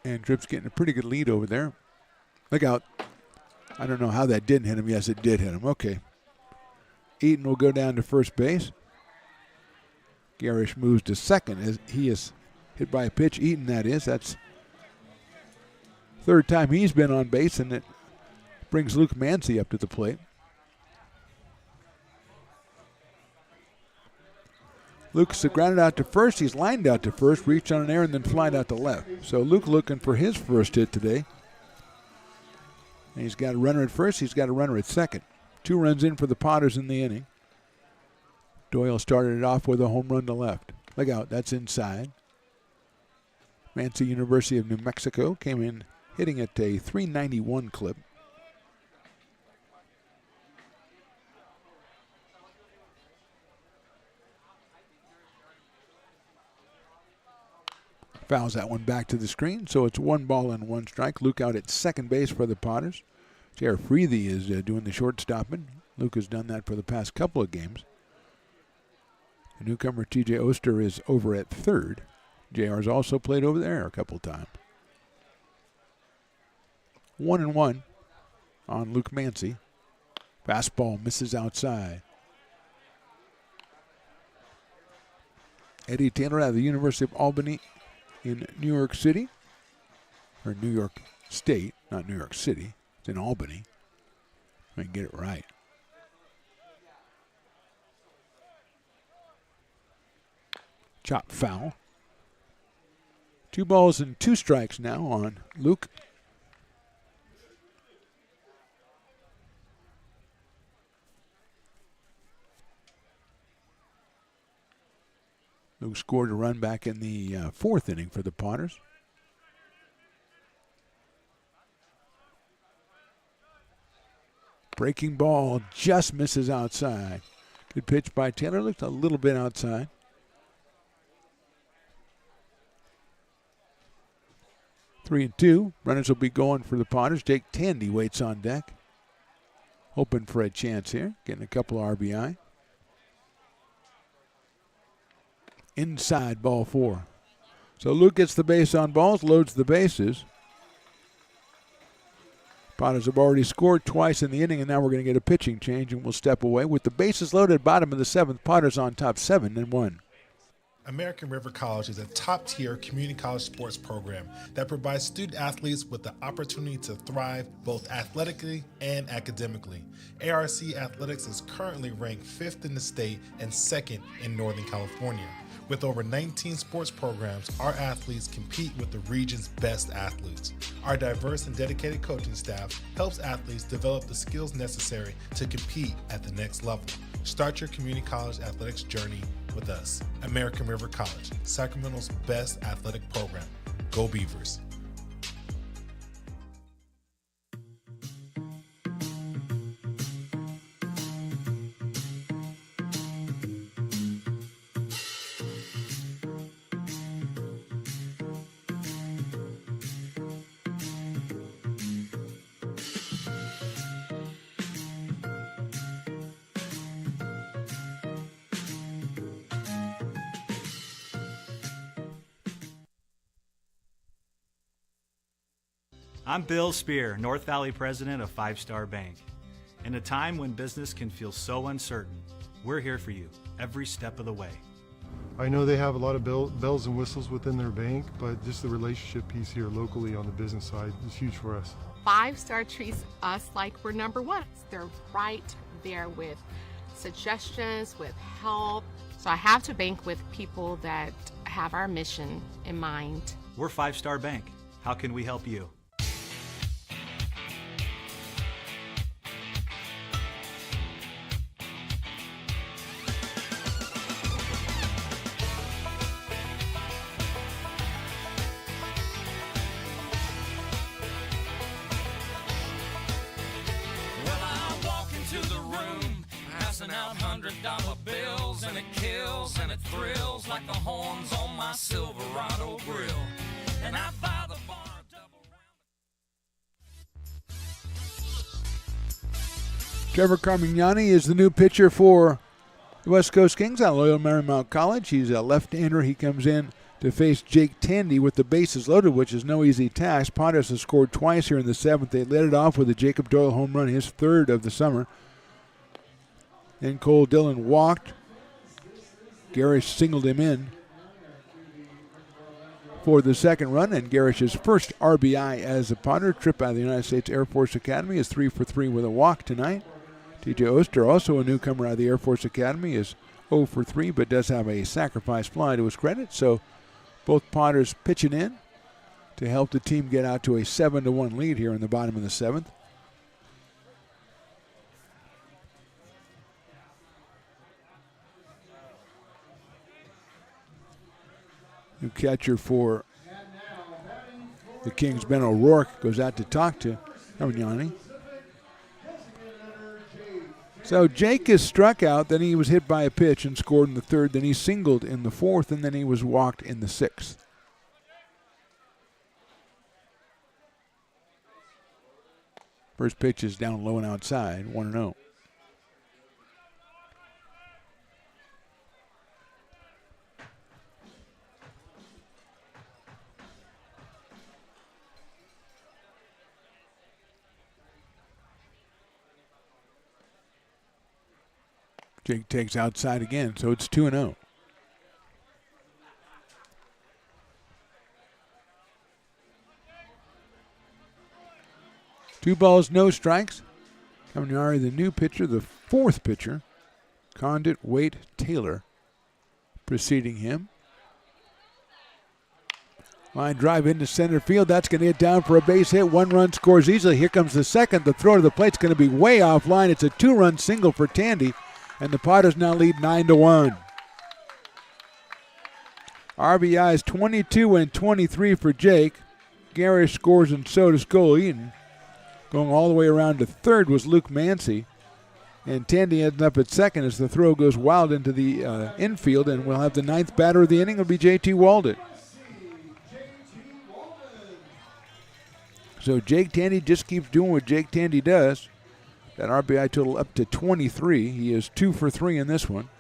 E: And Tripp's getting a pretty good lead over there. Look out. I don't know how that didn't hit him. Yes, it did hit him. Okay. Eaton will go down to first base. Garish moves to second as he is hit by a pitch. Eaton, that is. That's third time he's been on base, and it brings Luke Mancy up to the plate. Luke's grounded out to first. He's lined out to first, reached on an error, and then flied out to left. So Luke looking for his first hit today. And he's got a runner at first. He's got a runner at second. 2 runs in for the Potters in the inning. Doyle started it off with a home run to left. Look out, that's inside. Mancy, University of New Mexico, came in hitting at a .391 clip. Fouls that one back to the screen, so it's 1 ball and 1 strike. Luke out at second base for the Potters. J.R. Freethy is doing the shortstopping. Luke has done that for the past couple of games. The newcomer T.J. Oster is over at third. J.R.'s also played over there a couple times. 1-1 on Luke Mancy. Fastball misses outside. Eddie Taylor out of the University of Albany in New York City, or New York State, not New York City. It's in Albany. I can get it right. Chop foul. 2 balls and 2 strikes now on Luke. Luke scored a run back in the 4th inning for the Potters. Breaking ball just misses outside. Good pitch by Taylor. Looked a little bit outside. Three and two. Runners will be going for the Potters. Jake Tandy waits on deck. Hoping for a chance here. Getting a couple of RBI. Inside, ball 4. So Luke gets the base on balls, loads the bases. Potters have already scored twice in the inning, and now we're going to get a pitching change, and we'll step away. With the bases loaded, bottom of the 7th, Potters on top 7-1.
A: American River College is a top-tier community college sports program that provides student athletes with the opportunity to thrive both athletically and academically. ARC Athletics is currently ranked 5th in the state and 2nd in Northern California. With over 19 sports programs, our athletes compete with the region's best athletes. Our diverse and dedicated coaching staff helps athletes develop the skills necessary to compete at the next level. Start your community college athletics journey with us. American River College, Sacramento's best athletic program. Go Beavers.
T: I'm Bill Spear, North Valley President of 5 Star Bank. In a time when business can feel so uncertain, we're here for you every step of the way.
U: I know they have a lot of bells and whistles within their bank, but just the relationship piece here locally on the business side is huge for us.
V: 5 Star treats us like we're number one. They're right there with suggestions, with help. So I have to bank with people that have our mission in mind.
T: We're 5 Star Bank. How can we help you?
B: Out $100 bills, and it kills and it thrills like the horns on my Silverado grill. And I buy the bar double round.
E: Trevor Carmignani is the new pitcher for the West Coast Kings out of Loyola Marymount College. He's a left-hander. He comes in to face Jake Tandy with the bases loaded, which is no easy task. Potters has scored twice here in the 7th. They led it off with a Jacob Doyle home run, his 3rd of the summer. Then Cole Dillon walked. Gary singled him in. for the second run, and Garish's first RBI as a Potter. Trip out of the United States Air Force Academy is 3 for 3 with a walk tonight. TJ Oster, also a newcomer out of the Air Force Academy, is 0 for 3, but does have a sacrifice fly to his credit. So both Potters pitching in to help the team get out to a 7-1 lead here in the bottom of the 7th. New catcher for the Kings, Ben O'Rourke, goes out to talk to Hermione. So Jake is struck out, then he was hit by a pitch and scored in the 3rd, then he singled in the 4th, and then he was walked in the 6th. First pitch is down low and outside, 1-0. Jake takes outside again, so it's 2-0. Two balls, no strikes. Caminari, the new pitcher, the 4th pitcher. Condit, Waite, Taylor preceding him. Line drive into center field. That's going to hit down for a base hit. 1 run scores easily. Here comes the second. The throw to the plate's going to be way offline. It's a 2-run single for Tandy. And the Potters now lead 9-1. RBIs 22 and 23 for Jake. Garish scores and so does Cole Eaton. Going all the way around to 3rd was Luke Mancy. And Tandy ends up at 2nd as the throw goes wild into the infield. And we'll have the 9th batter of the inning. It'll be J.T. Walden. So Jake Tandy just keeps doing what Jake Tandy does. That RBI total up to 23. He is 2 for 3 in this one.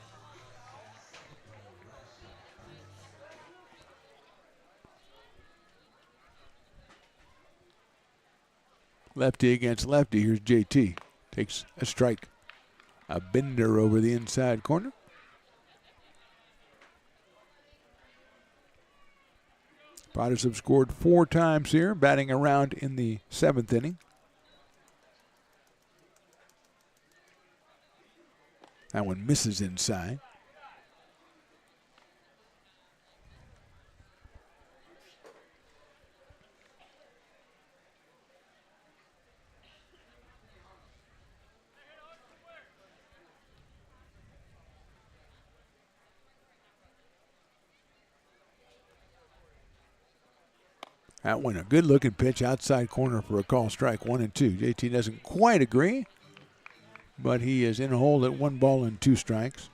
E: Lefty against lefty. Here's JT. Takes a strike. A bender over the inside corner. Potters have scored 4 times here, batting around in the 7th inning. That one misses inside. That one, a good-looking pitch outside corner for a call strike, 1-2. JT doesn't quite agree, but he is in a hole at 1 ball and 2 strikes.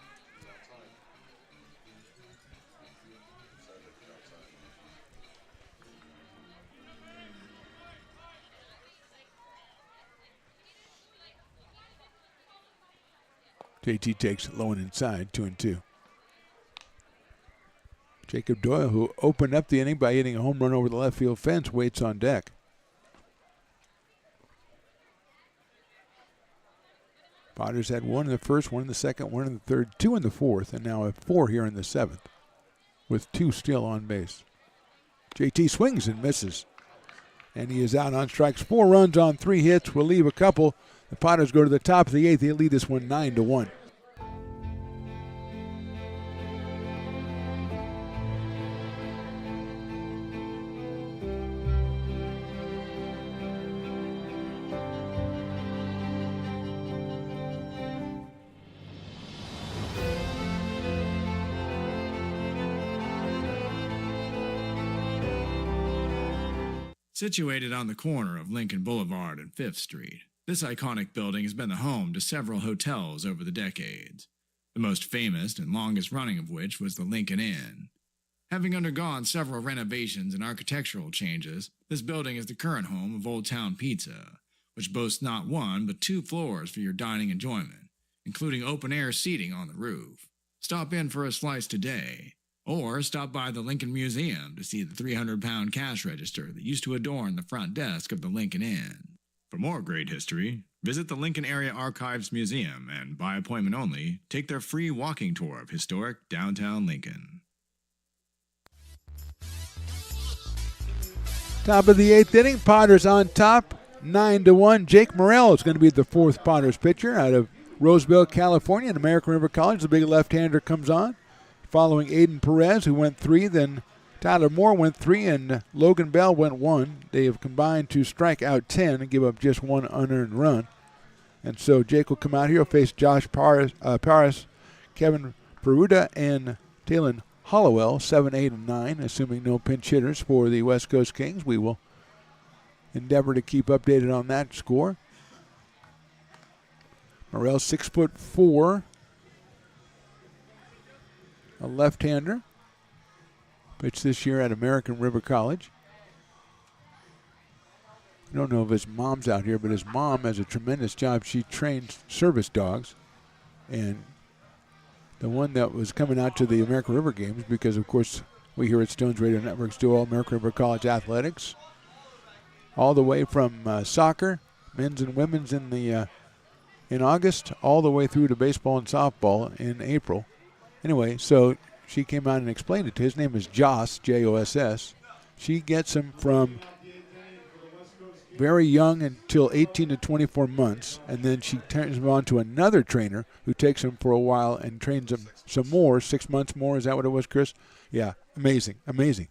E: JT takes it low and inside, 2-2. Jacob Doyle, who opened up the inning by hitting a home run over the left field fence, waits on deck. Potters had 1 in the 1st, 1 in the 2nd, 1 in the 3rd, 2 in the 4th, and now have 4 here in the 7th, with 2 still on base. JT swings and misses, and he is out on strikes. 4 runs on 3 hits. Will leave a couple. The Potters go to the top of the 8th. They lead this one 9-1.
R: Situated on the corner of Lincoln Boulevard and 5th Street, this iconic building has been the home to several hotels over the decades, the most famous and longest running of which was the Lincoln Inn. Having undergone several renovations and architectural changes, this building is the current home of Old Town Pizza, which boasts not 1 but 2 floors for your dining enjoyment, including open-air seating on the roof. Stop in for a slice today. Or stop by the Lincoln Museum to see the 300-pound cash register that used to adorn the front desk of the Lincoln Inn. For more great history, visit the Lincoln Area Archives Museum and, by appointment only, take their free walking tour of historic downtown Lincoln.
E: Top of the 8th inning, Potters on top, 9-1. Jake Morrell is going to be the fourth Potters pitcher out of Roseville, California, and American River College. The big left-hander comes on, following Aiden Perez, who went 3, then Tyler Moore went 3, and Logan Bell went 1. They have combined to strike out 10 and give up just 1 unearned run. And so Jake will come out here, face Josh Paris, Kevin Peruta, and Talon Hollowell, 7, 8, and 9, assuming no pinch hitters for the West Coast Kings. We will endeavor to keep updated on that score. Morrell, 6'4", a left-hander. Pitched this year at American River College. I don't know if his mom's out here, but his mom has a tremendous job. She trains service dogs. And the one that was coming out to the American River games, because, of course, we here at Stones Radio Networks do all American River College athletics, all the way from soccer, men's and women's in August, all the way through to baseball and softball in April. Anyway, so she came out and explained it to his name is Joss, Joss. She gets him from very young until 18 to 24 months, and then she turns him on to another trainer who takes him for a while and trains him some more, 6 months more. Is that what it was, Chris? Yeah, amazing, amazing.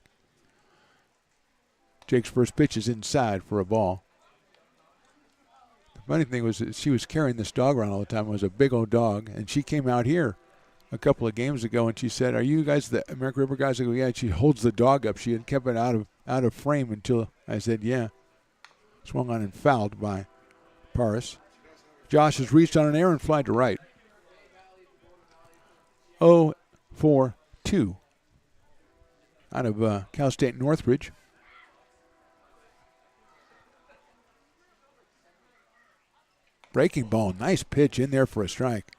E: Jake's first pitch is inside for a ball. The funny thing was that she was carrying this dog around all the time. It was a big old dog, and she came out here a couple of games ago, and she said, "Are you guys the American River guys?" I go, "Yeah." She holds the dog up. She had kept it out of frame until I said, "Yeah." Swung on and fouled by Paris. Josh has reached on an errant fly to right. 0-4-2 out of Cal State Northridge. Breaking ball, nice pitch in there for a strike.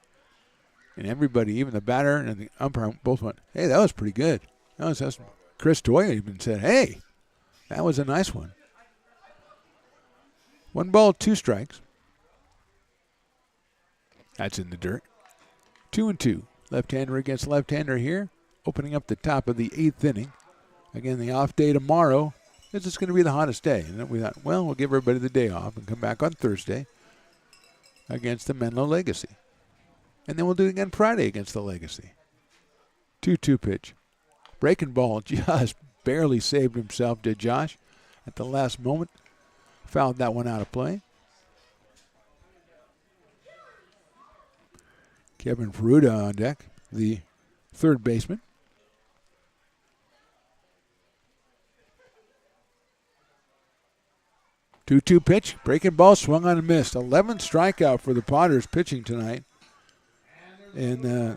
E: And everybody, even the batter and the umpire, both went, "Hey, that was pretty good." That's Chris Toya even said, "Hey, that was a nice one." 1 ball, 2 strikes. That's in the dirt. 2-2. Left-hander against left-hander here, opening up the top of the 8th inning. Again, the off day tomorrow. This is going to be the hottest day. And then we thought, well, we'll give everybody the day off and come back on Thursday against the Menlo Legacy. And then we'll do it again Friday against the Legacy. 2-2 pitch. Breaking ball just barely saved himself, did Josh, at the last moment. Fouled that one out of play. Kevin Peruta on deck, the third baseman. Two-two pitch, breaking ball, swung on and missed. 11th strikeout for the Potters pitching tonight. And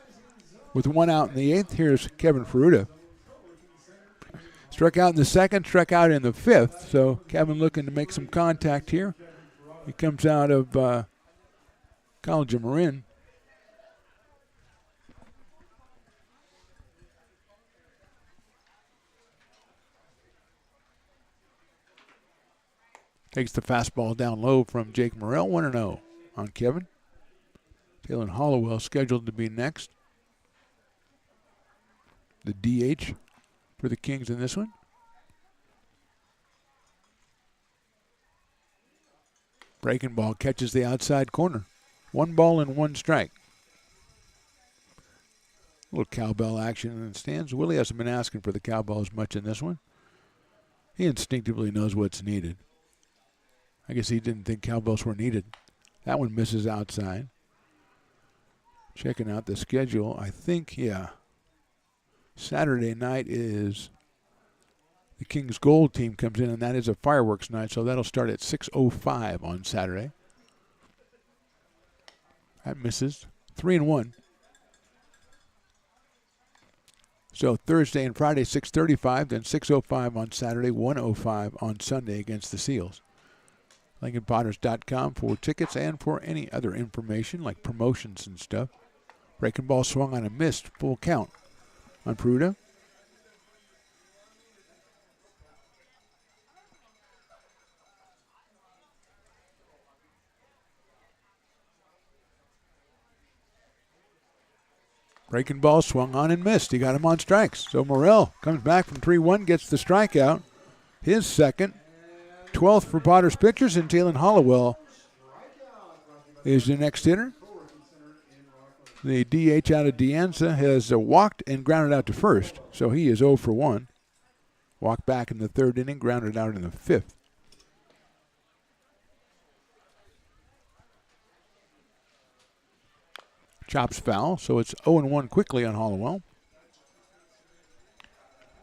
E: with 1 out in the 8th, here's Kevin Peruta. Struck out in the 2nd, struck out in the 5th. So Kevin looking to make some contact here. He comes out of College of Marin. Takes the fastball down low from Jake Morrell. 1-0 on Kevin. Talon Hollowell scheduled to be next. The DH for the Kings in this one. Breaking ball catches the outside corner. 1 ball and 1 strike. A little cowbell action in the stands. Willie hasn't been asking for the cowbells much in this one. He instinctively knows what's needed. I guess he didn't think cowbells were needed. That one misses outside. Checking out the schedule, I think, yeah. Saturday night is the Kings Gold team comes in, and that is a fireworks night, so that'll start at 6:05 on Saturday. That misses. 3-1. So Thursday and Friday, 6:35, then 6:05 on Saturday, 1:05 on Sunday against the Seals. LincolnPotters.com for tickets and for any other information like promotions and stuff. Breaking ball swung on a missed, full count on Peruta. Breaking ball swung on and missed. He got him on strikes. So Morrell comes back from 3-1, gets the strikeout. His second, 12th for Potters pitchers, and Taylon Hollowell is the next hitter. The DH out of De Anza has walked and grounded out to first, so he is 0 for 1. Walked back in the third inning, grounded out in the fifth. Chops foul, so it's 0-1 quickly on Hollowell.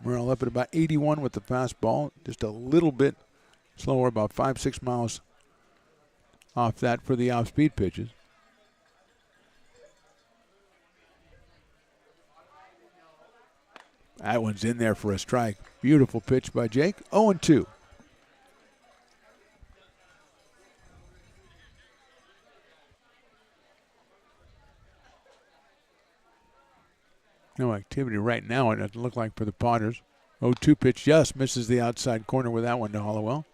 E: Morrell up at about 81 with the fastball, just a little bit slower, about 5-6 miles off that for the off-speed pitches. That one's in there for a strike. Beautiful pitch by Jake. 0-2. No activity right now, it doesn't look like, for the Potters. 0-2 pitch just misses the outside corner with that one to Hollowell.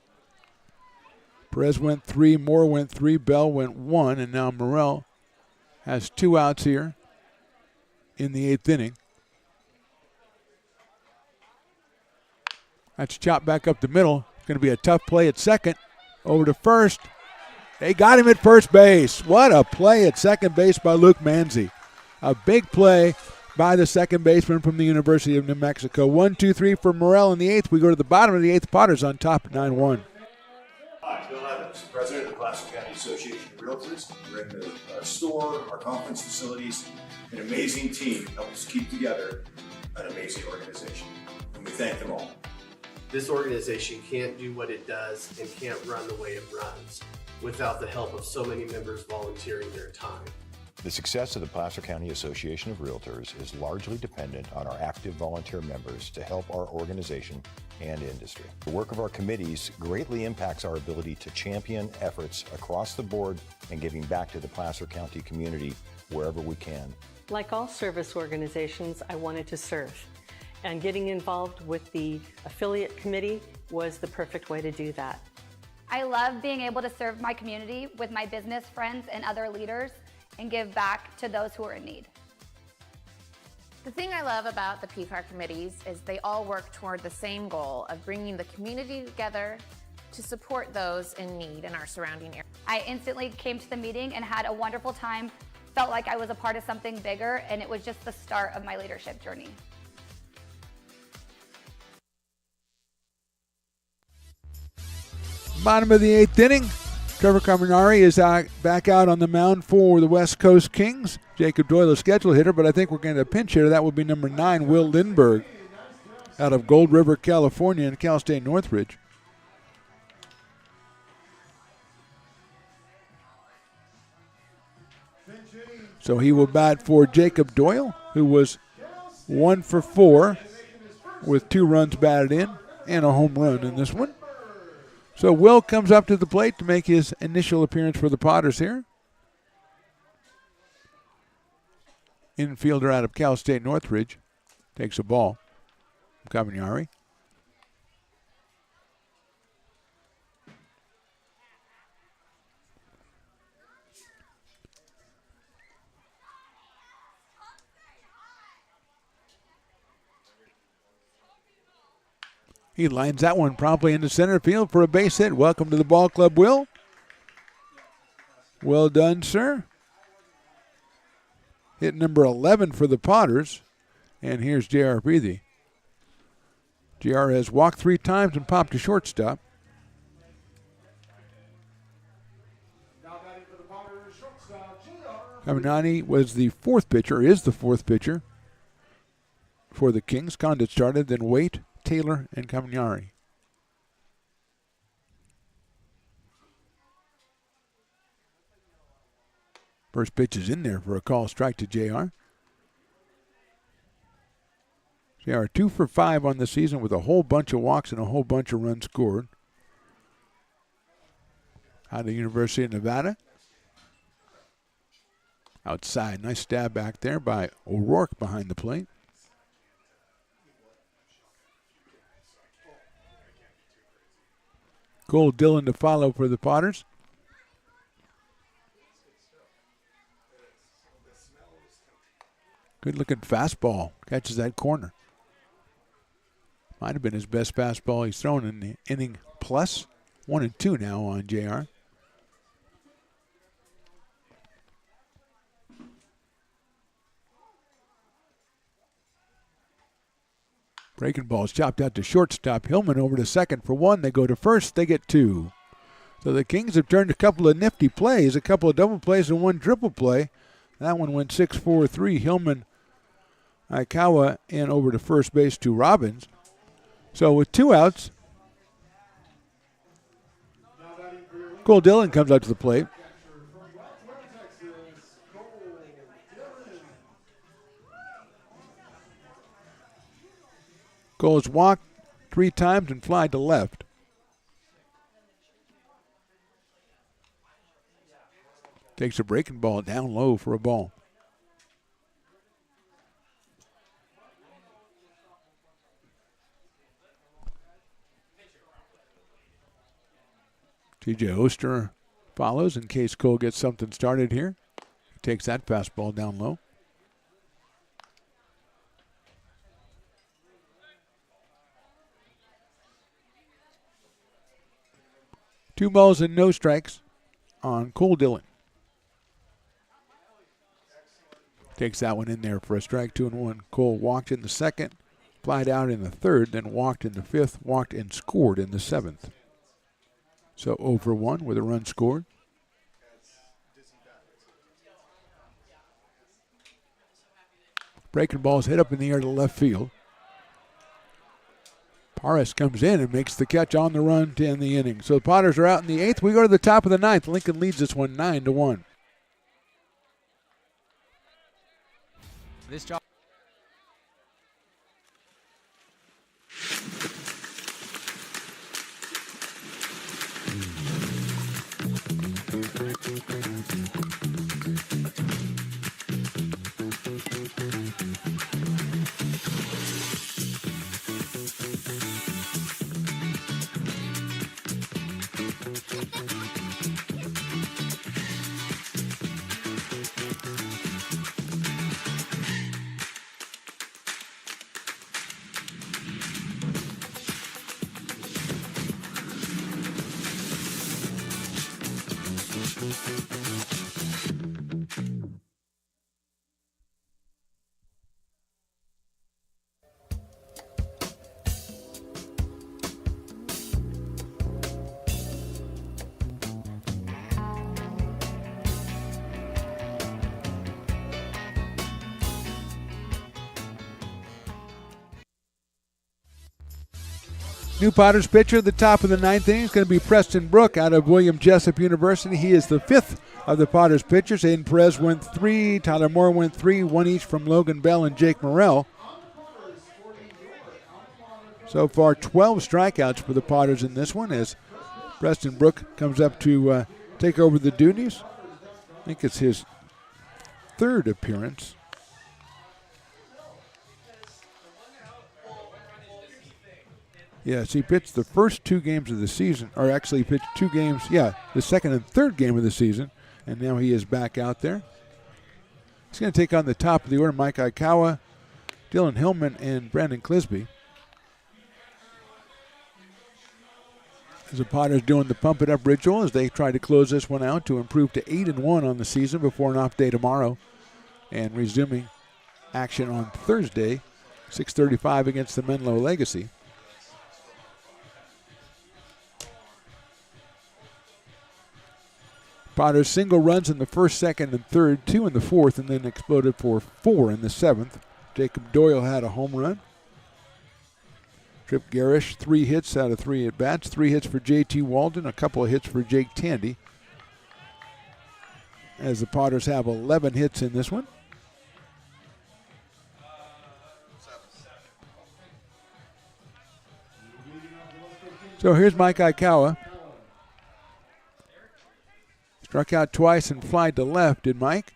E: Perez went 3, Moore went 3, Bell went 1, and now Morrell has 2 outs here in the 8th inning. That's chopped back up the middle. It's going to be a tough play at second. Over to first. They got him at first base. What a play at second base by Luke Manzi. A big play by the second baseman from the University of New Mexico. 1-2-3 for Morrell in the 8th. We go to the bottom of the 8th. Potters on top at 9-1.
K: Hi, Bill Evans, President of the Placer County Association of Realtors. We're in the store, our conference facilities, an amazing team help us keep together an amazing organization. And we thank them all.
L: This organization can't do what it does and can't run the way it runs without the help of so many members volunteering their time.
M: The success of the Placer County Association of Realtors is largely dependent on our active volunteer members to help our organization and industry. The work of our committees greatly impacts our ability to champion efforts across the board and giving back to the Placer County community wherever we can.
N: Like all service organizations, I wanted to serve. And getting involved with the affiliate committee was the perfect way to do that.
O: I love being able to serve my community with my business friends and other leaders and give back to those who are in need.
P: The thing I love about the PCAR committees is they all work toward the same goal of bringing the community together to support those in need in our surrounding area.
O: I instantly came to the meeting and had a wonderful time, felt like I was a part of something bigger, and it was just the start of my leadership journey.
E: Bottom of the 8th inning. Trevor Caminari is back out on the mound for the West Coast Kings. Jacob Doyle, a schedule hitter, but I think we're going to pinch hitter. That would be number 9, Will Lindbergh, out of Gold River, California, and Cal State Northridge. So he will bat for Jacob Doyle, who was 1 for 4 with 2 runs batted in and a home run in this one. So Will comes up to the plate to make his initial appearance for the Potters here. Infielder out of Cal State Northridge takes a ball from Caminari. He lines that one promptly into center field for a base hit. Welcome to the ball club, Will. Well done, sir. Hit number 11 for the Potters. And here's J.R. Preethy. J.R. has walked 3 times and popped a shortstop. Caminani was the 4th pitcher, is the 4th pitcher for the Kings. Condit started, then Waite, Taylor, and Caminari. First pitch is in there for a call strike to JR. JR 2 for 5 on the season with a whole bunch of walks and a whole bunch of runs scored. Out of the University of Nevada. Outside, nice stab back there by O'Rourke behind the plate. Cole Dillon to follow for the Potters. Good looking fastball. Catches that corner. Might have been his best fastball he's thrown in the inning plus. 1-2 now on JR. Breaking ball's chopped out to shortstop. Hillman over to second for 1. They go to first. They get 2. So the Kings have turned a couple of nifty plays, a couple of double plays and 1 triple play. That one went 6-4-3. Hillman, Aikawa, and over to first base to Robbins. So with 2 outs, Cole Dillon comes up to the plate. Cole has walked 3 times and flied to left. Takes a breaking ball down low for a ball. TJ Oster follows in case Cole gets something started here. He takes that fastball down low. Two balls and no strikes on Cole Dillon. Takes that one in there for a strike, 2-1. Cole walked in the second, flied out in the third, then walked in the fifth, walked and scored in the seventh. So 0-1 with a run scored. Breaking ball's hit up in the air to left field. Paris comes in and makes the catch on the run to end the inning. So the Potters are out in the 8th. We go to the top of the 9th. Lincoln leads this one 9-1.
F: This job.
E: New Potters pitcher at the top of the 9th inning is going to be Preston Brook out of William Jessup University. He is the 5th of the Potters pitchers. Aiden Perez went 3, Tyler Moore went 3, 1 each from Logan Bell and Jake Morrell. So far 12 strikeouts for the Potters in this one as Preston Brook comes up to take over the duties. I think it's his 3rd appearance. Yes, he pitched the first 2 games of the season, or actually he pitched 2 games, the second and third game of the season, and now he is back out there. He's going to take on the top of the order, Mike Aikawa, Dylan Hillman, and Brandon Clisby. As the Potters doing the pump it up ritual as they try to close this one out to improve to 8-1 on the season before an off day tomorrow, and resuming action on Thursday, 6:35 against the Menlo Legacy. Potters single runs in the first, second, and third, 2 in the 4th, and then exploded for 4 in the 7th. Jacob Doyle had a home run. Trip Garish, 3 hits out of 3 at-bats, 3 hits for J.T. Walden, a couple of hits for Jake Tandy. As the Potters have 11 hits in this one. So here's Mike Aikawa. Struck out twice and flied to left, did Mike?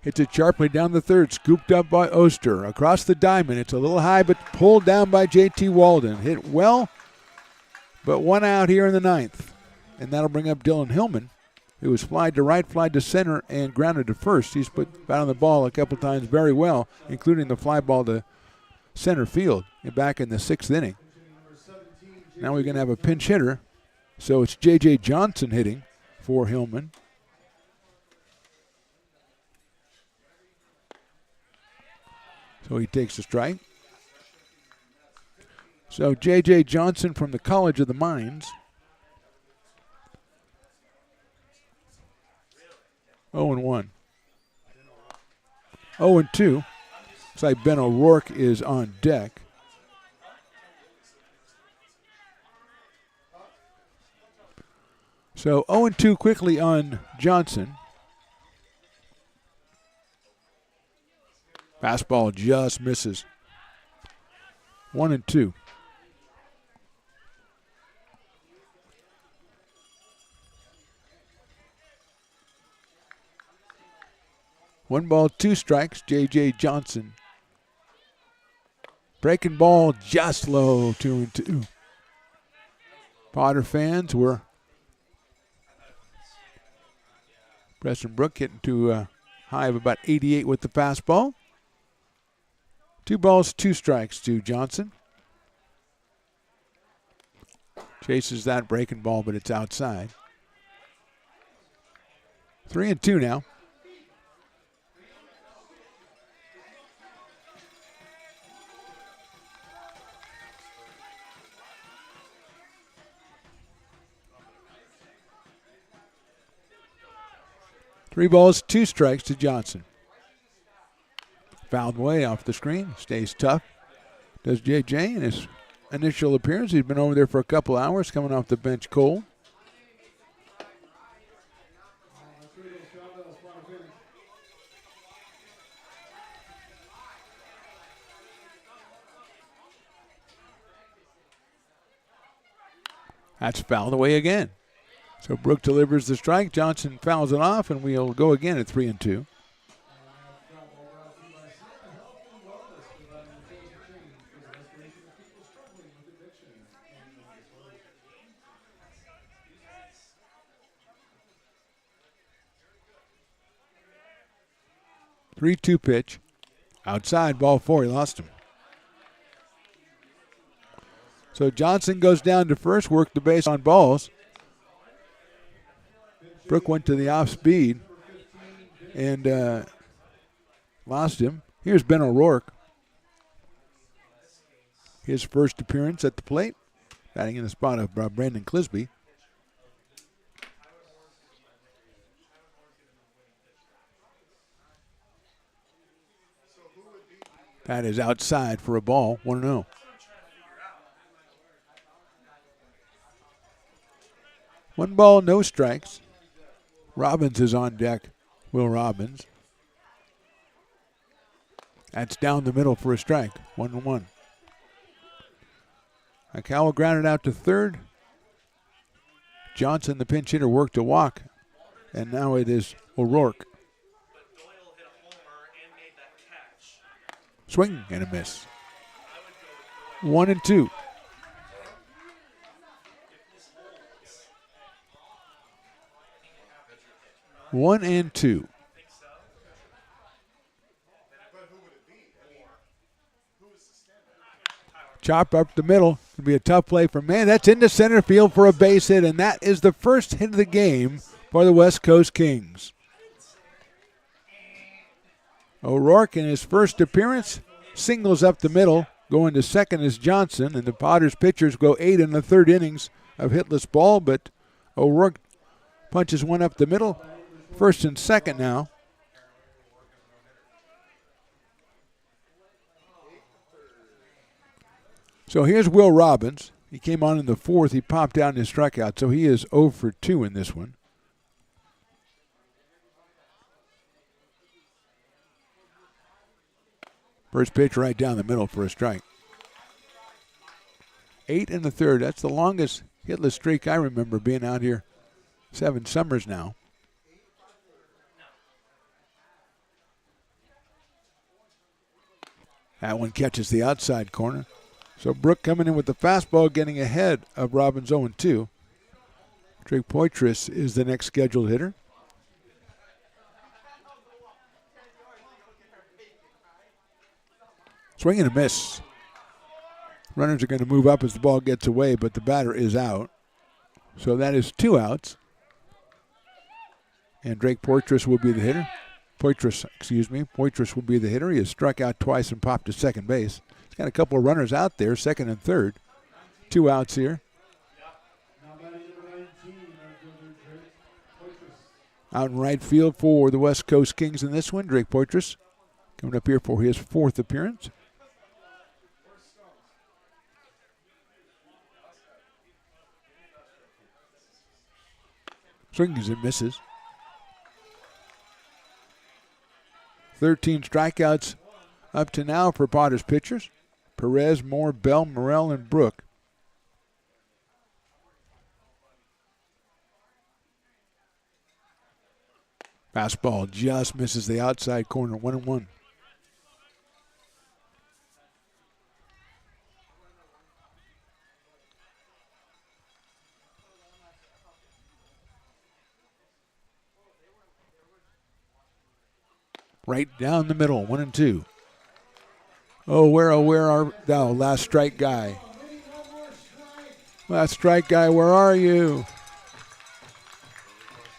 E: Hits it sharply down the third, scooped up by Oster. Across the diamond, it's a little high, but pulled down by J.T. Walden. Hit well, but 1 out here in the 9th. And that'll bring up Dylan Hillman, who was flied to right, flied to center, and grounded to first. He's put bat on the ball a couple times very well, including the fly ball to center field back in the 6th inning. Now we're going to have a pinch hitter. So it's J.J. Johnson hitting for Hillman. So he takes a strike. So J.J. Johnson from the College of the Mines. 0-1. 0-2. Looks like Ben O'Rourke is on deck. So 0-2 quickly on Johnson. Fastball just misses. 1-2. One ball, two strikes, J.J. Johnson. Breaking ball just low, 2-2. Potter fans were Preston Brook hitting to a high of about 88 with the fastball. 2 balls, 2 strikes to Johnson. Chases that breaking ball, but it's outside. 3-2 now. Three balls, 2 strikes to Johnson. Fouled way off the screen. Stays tough. Does J.J. in his initial appearance. He's been over there for a couple hours, coming off the bench cold. That's fouled away again. So Brook delivers the strike. Johnson fouls it off, and we'll go again at 3-2. Three-two pitch. Outside, ball 4. He lost him. So Johnson goes down to first, worked the base on balls. Brook went to the off speed and lost him. Here's Ben O'Rourke. His first appearance at the plate, batting in the spot of Brandon Clisby. That is outside for a ball, 1-0. One ball, no strikes. Robbins is on deck, Will Robbins. That's down the middle for a strike, 1-1. Cowell grounded out to third. Johnson, the pinch hitter, worked a walk, and now it is O'Rourke. Swing and a miss. 1-2. One and two. Chop up the middle. It'll be a tough play for man. That's into center field for a base hit, and that is the first hit of the game for the West Coast Kings. O'Rourke in his first appearance singles up the middle. Going to second is Johnson, and the Potters pitchers go 8 in the third innings of hitless ball, but O'Rourke punches one up the middle. First and second now. So here's Will Robbins. He came on in the fourth. He popped out in his strikeout, so he is 0 for 2 in this one. First pitch right down the middle for a strike. 8 in the third. That's the longest hitless streak I remember being out here. 7 summers now. That one catches the outside corner. So Brook coming in with the fastball, getting ahead of Robbins 0-2. Drake Poitras is the next scheduled hitter. Swing and a miss. Runners are going to move up as the ball gets away, but the batter is out. So that is 2 outs. And Drake Poitras will be the hitter. Poitras will be the hitter. He has struck out twice and popped to second base. He's got a couple of runners out there, second and third. 2 outs here. Out in right field for the West Coast Kings in this one, Drake Poitras coming up here for his 4th appearance. Swings and misses. 13 strikeouts up to now for Potter's pitchers. Perez, Moore, Bell, Morrell, and Brook. Fastball just misses the outside corner, 1-1. Right down the middle, 1-2. Oh, where art thou, last strike guy? Last strike guy, where are you?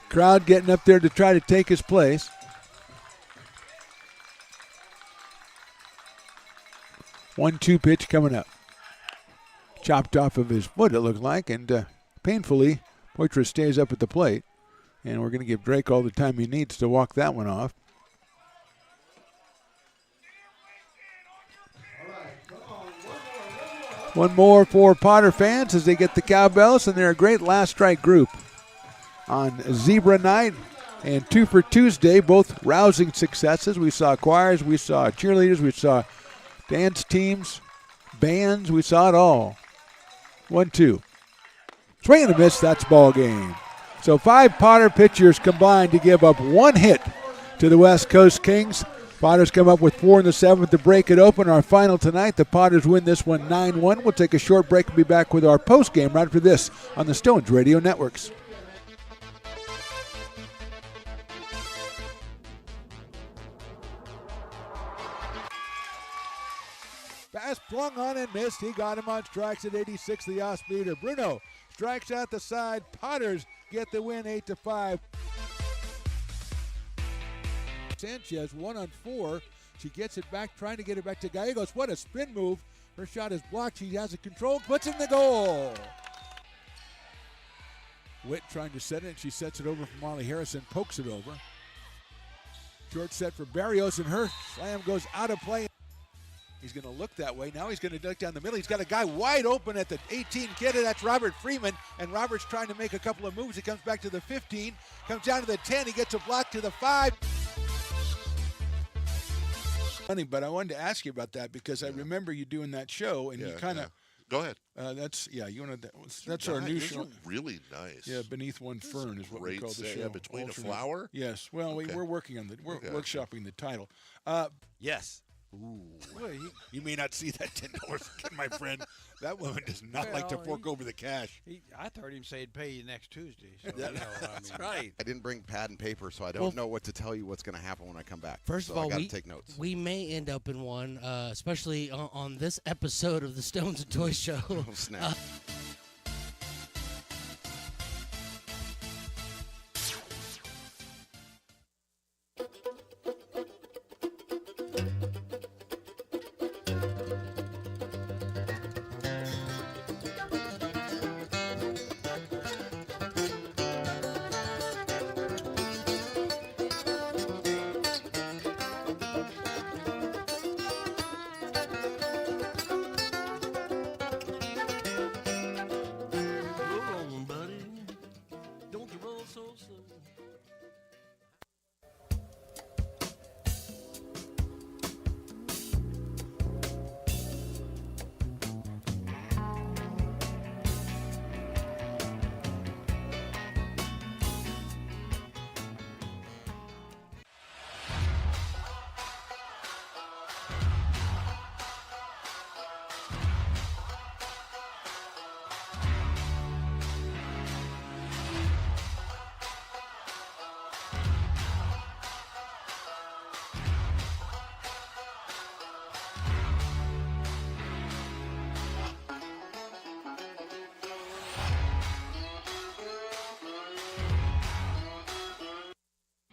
E: Crowd getting up there to try to take his place. One-two pitch coming up. Chopped off of his foot, it looked like, and painfully, Poitras stays up at the plate. And we're going to give Drake all the time he needs to walk that one off. One more for Potter fans as they get the cowbells, and they're a great last strike group on Zebra Night and 2 for Tuesday, both rousing successes. We saw choirs, we saw cheerleaders, we saw dance teams, bands, we saw it all. 1-2. Swing and a miss, that's ball game. So 5 Potter pitchers combined to give up 1 hit to the West Coast Kings. Potters come up with 4 in the 7th to break it open. Our final tonight, the Potters win this one 9-1. We'll take a short break and be back with our postgame right after this on the Stones Radio Networks. Pass flung on and missed. He got him on strikes at 86, the off-speeder. Bruno strikes out the side. Potters get the win 8-5. Sanchez 1 on 4. She gets it back, trying to get it back to Gallegos. What a spin move. Her shot is blocked. She has it controlled, puts in the goal. Witt trying to set it, and she sets it over for Molly Harrison, pokes it over. Short set for Barrios, and her slam goes out of play. He's going to look that way. Now he's going to duck down the middle. He's got a guy wide open at the 18 kid. That's Robert Freeman. And Robert's trying to make a couple of moves. He comes back to the 15, comes down to the 10. He gets a block to the 5. Funny, but I wanted to ask you about that because I remember you doing that show, and you kind of.
C: Go ahead.
E: You want to. That's our new show.
C: Really nice.
E: Yeah, Beneath One Fern is what we call the show.
C: Between a flower.
E: Yes. Well, we're working on workshopping the title.
D: Yes.
E: Ooh. Well, you may not see that $10 my friend. That woman does not like to fork over the cash.
D: I heard him say he'd pay you next Tuesday. So
C: That's right.
D: I didn't bring pad and paper, so I don't know what to tell you what's going to happen when I come back.
W: First of all,
D: I got to take notes.
W: We may end up in one, especially on this episode of the Stones and Toys Show.
D: Oh, snap.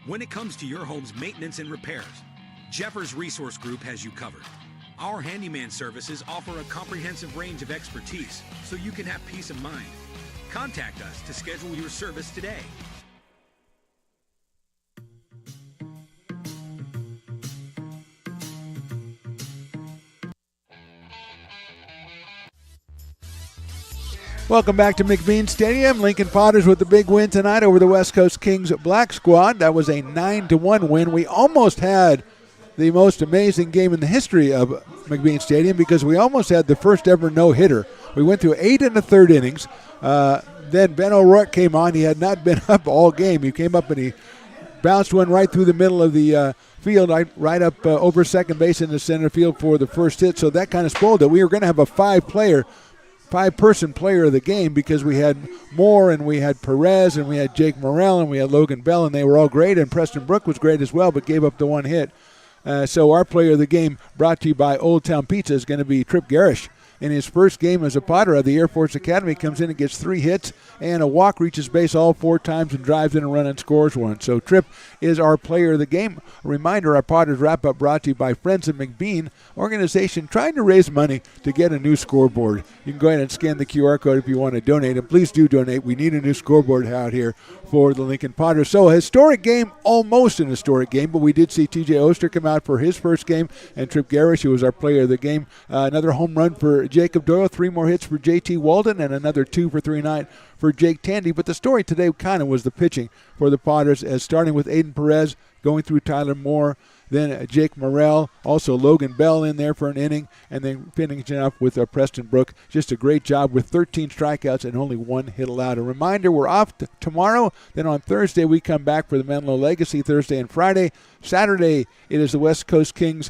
H: When it comes to your home's maintenance and repairs, Jeffers Resource Group has you covered. Our handyman services offer a comprehensive range of expertise so you can have peace of mind. Contact us to schedule your service today.
E: Welcome back to McBean Stadium. Lincoln Potters with the big win tonight over the West Coast Kings Black Squad. That was a 9-1 win. We almost had the most amazing game in the history of McBean Stadium because we almost had the first ever no-hitter. We went through 8 in the third innings. Then Ben O'Rourke came on. He had not been up all game. He came up and he bounced one right through the middle of the field, right up over second base in the center field for the first hit. So that kind of spoiled it. We were going to have a five-person player of the game because we had Moore and we had Perez and we had Jake Morrell and we had Logan Bell, and they were all great, and Preston Brook was great as well but gave up the one hit. So our player of the game, brought to you by Old Town Pizza, is going to be Tripp Garish. In his first game as a Potter of the Air Force Academy, comes in and gets 3 hits and a walk, reaches base all 4 times and drives in a run and scores 1. So Tripp is our player of the game. A reminder, our Potters wrap-up brought to you by Friends of McBean, organization trying to raise money to get a new scoreboard. You can go ahead and scan the QR code if you want to donate, and please do donate. We need a new scoreboard out here for the Lincoln Potters. So a historic game, almost an historic game, but we did see T.J. Oster come out for his first game, and Tripp Garish, who was our player of the game. Another home run for Jacob Doyle, 3 more hits for J.T. Walden, and another 2 for 3 night for Jake Tandy. But the story today kind of was the pitching for the Potters, as starting with Aiden Perez, going through Tyler Moore, then Jake Morrell, also Logan Bell in there for an inning, and then finishing up with Preston Brook. Just a great job with 13 strikeouts and only 1 hit allowed. A reminder, we're off tomorrow. Then on Thursday, we come back for the Menlo Legacy, Thursday and Friday. Saturday, it is the West Coast Kings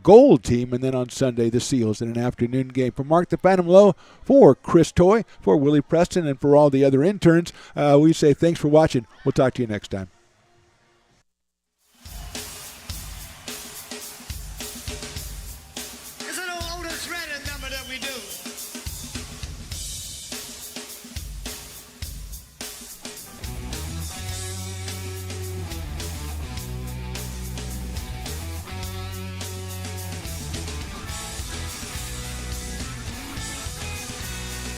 E: Gold team, and then on Sunday, the Seals in an afternoon game. For Mark the Phantom Lowe, for Chris Toy, for Willie Preston, and for all the other interns, we say thanks for watching. We'll talk to you next time.
J: It's an old Otis Redding number that we do.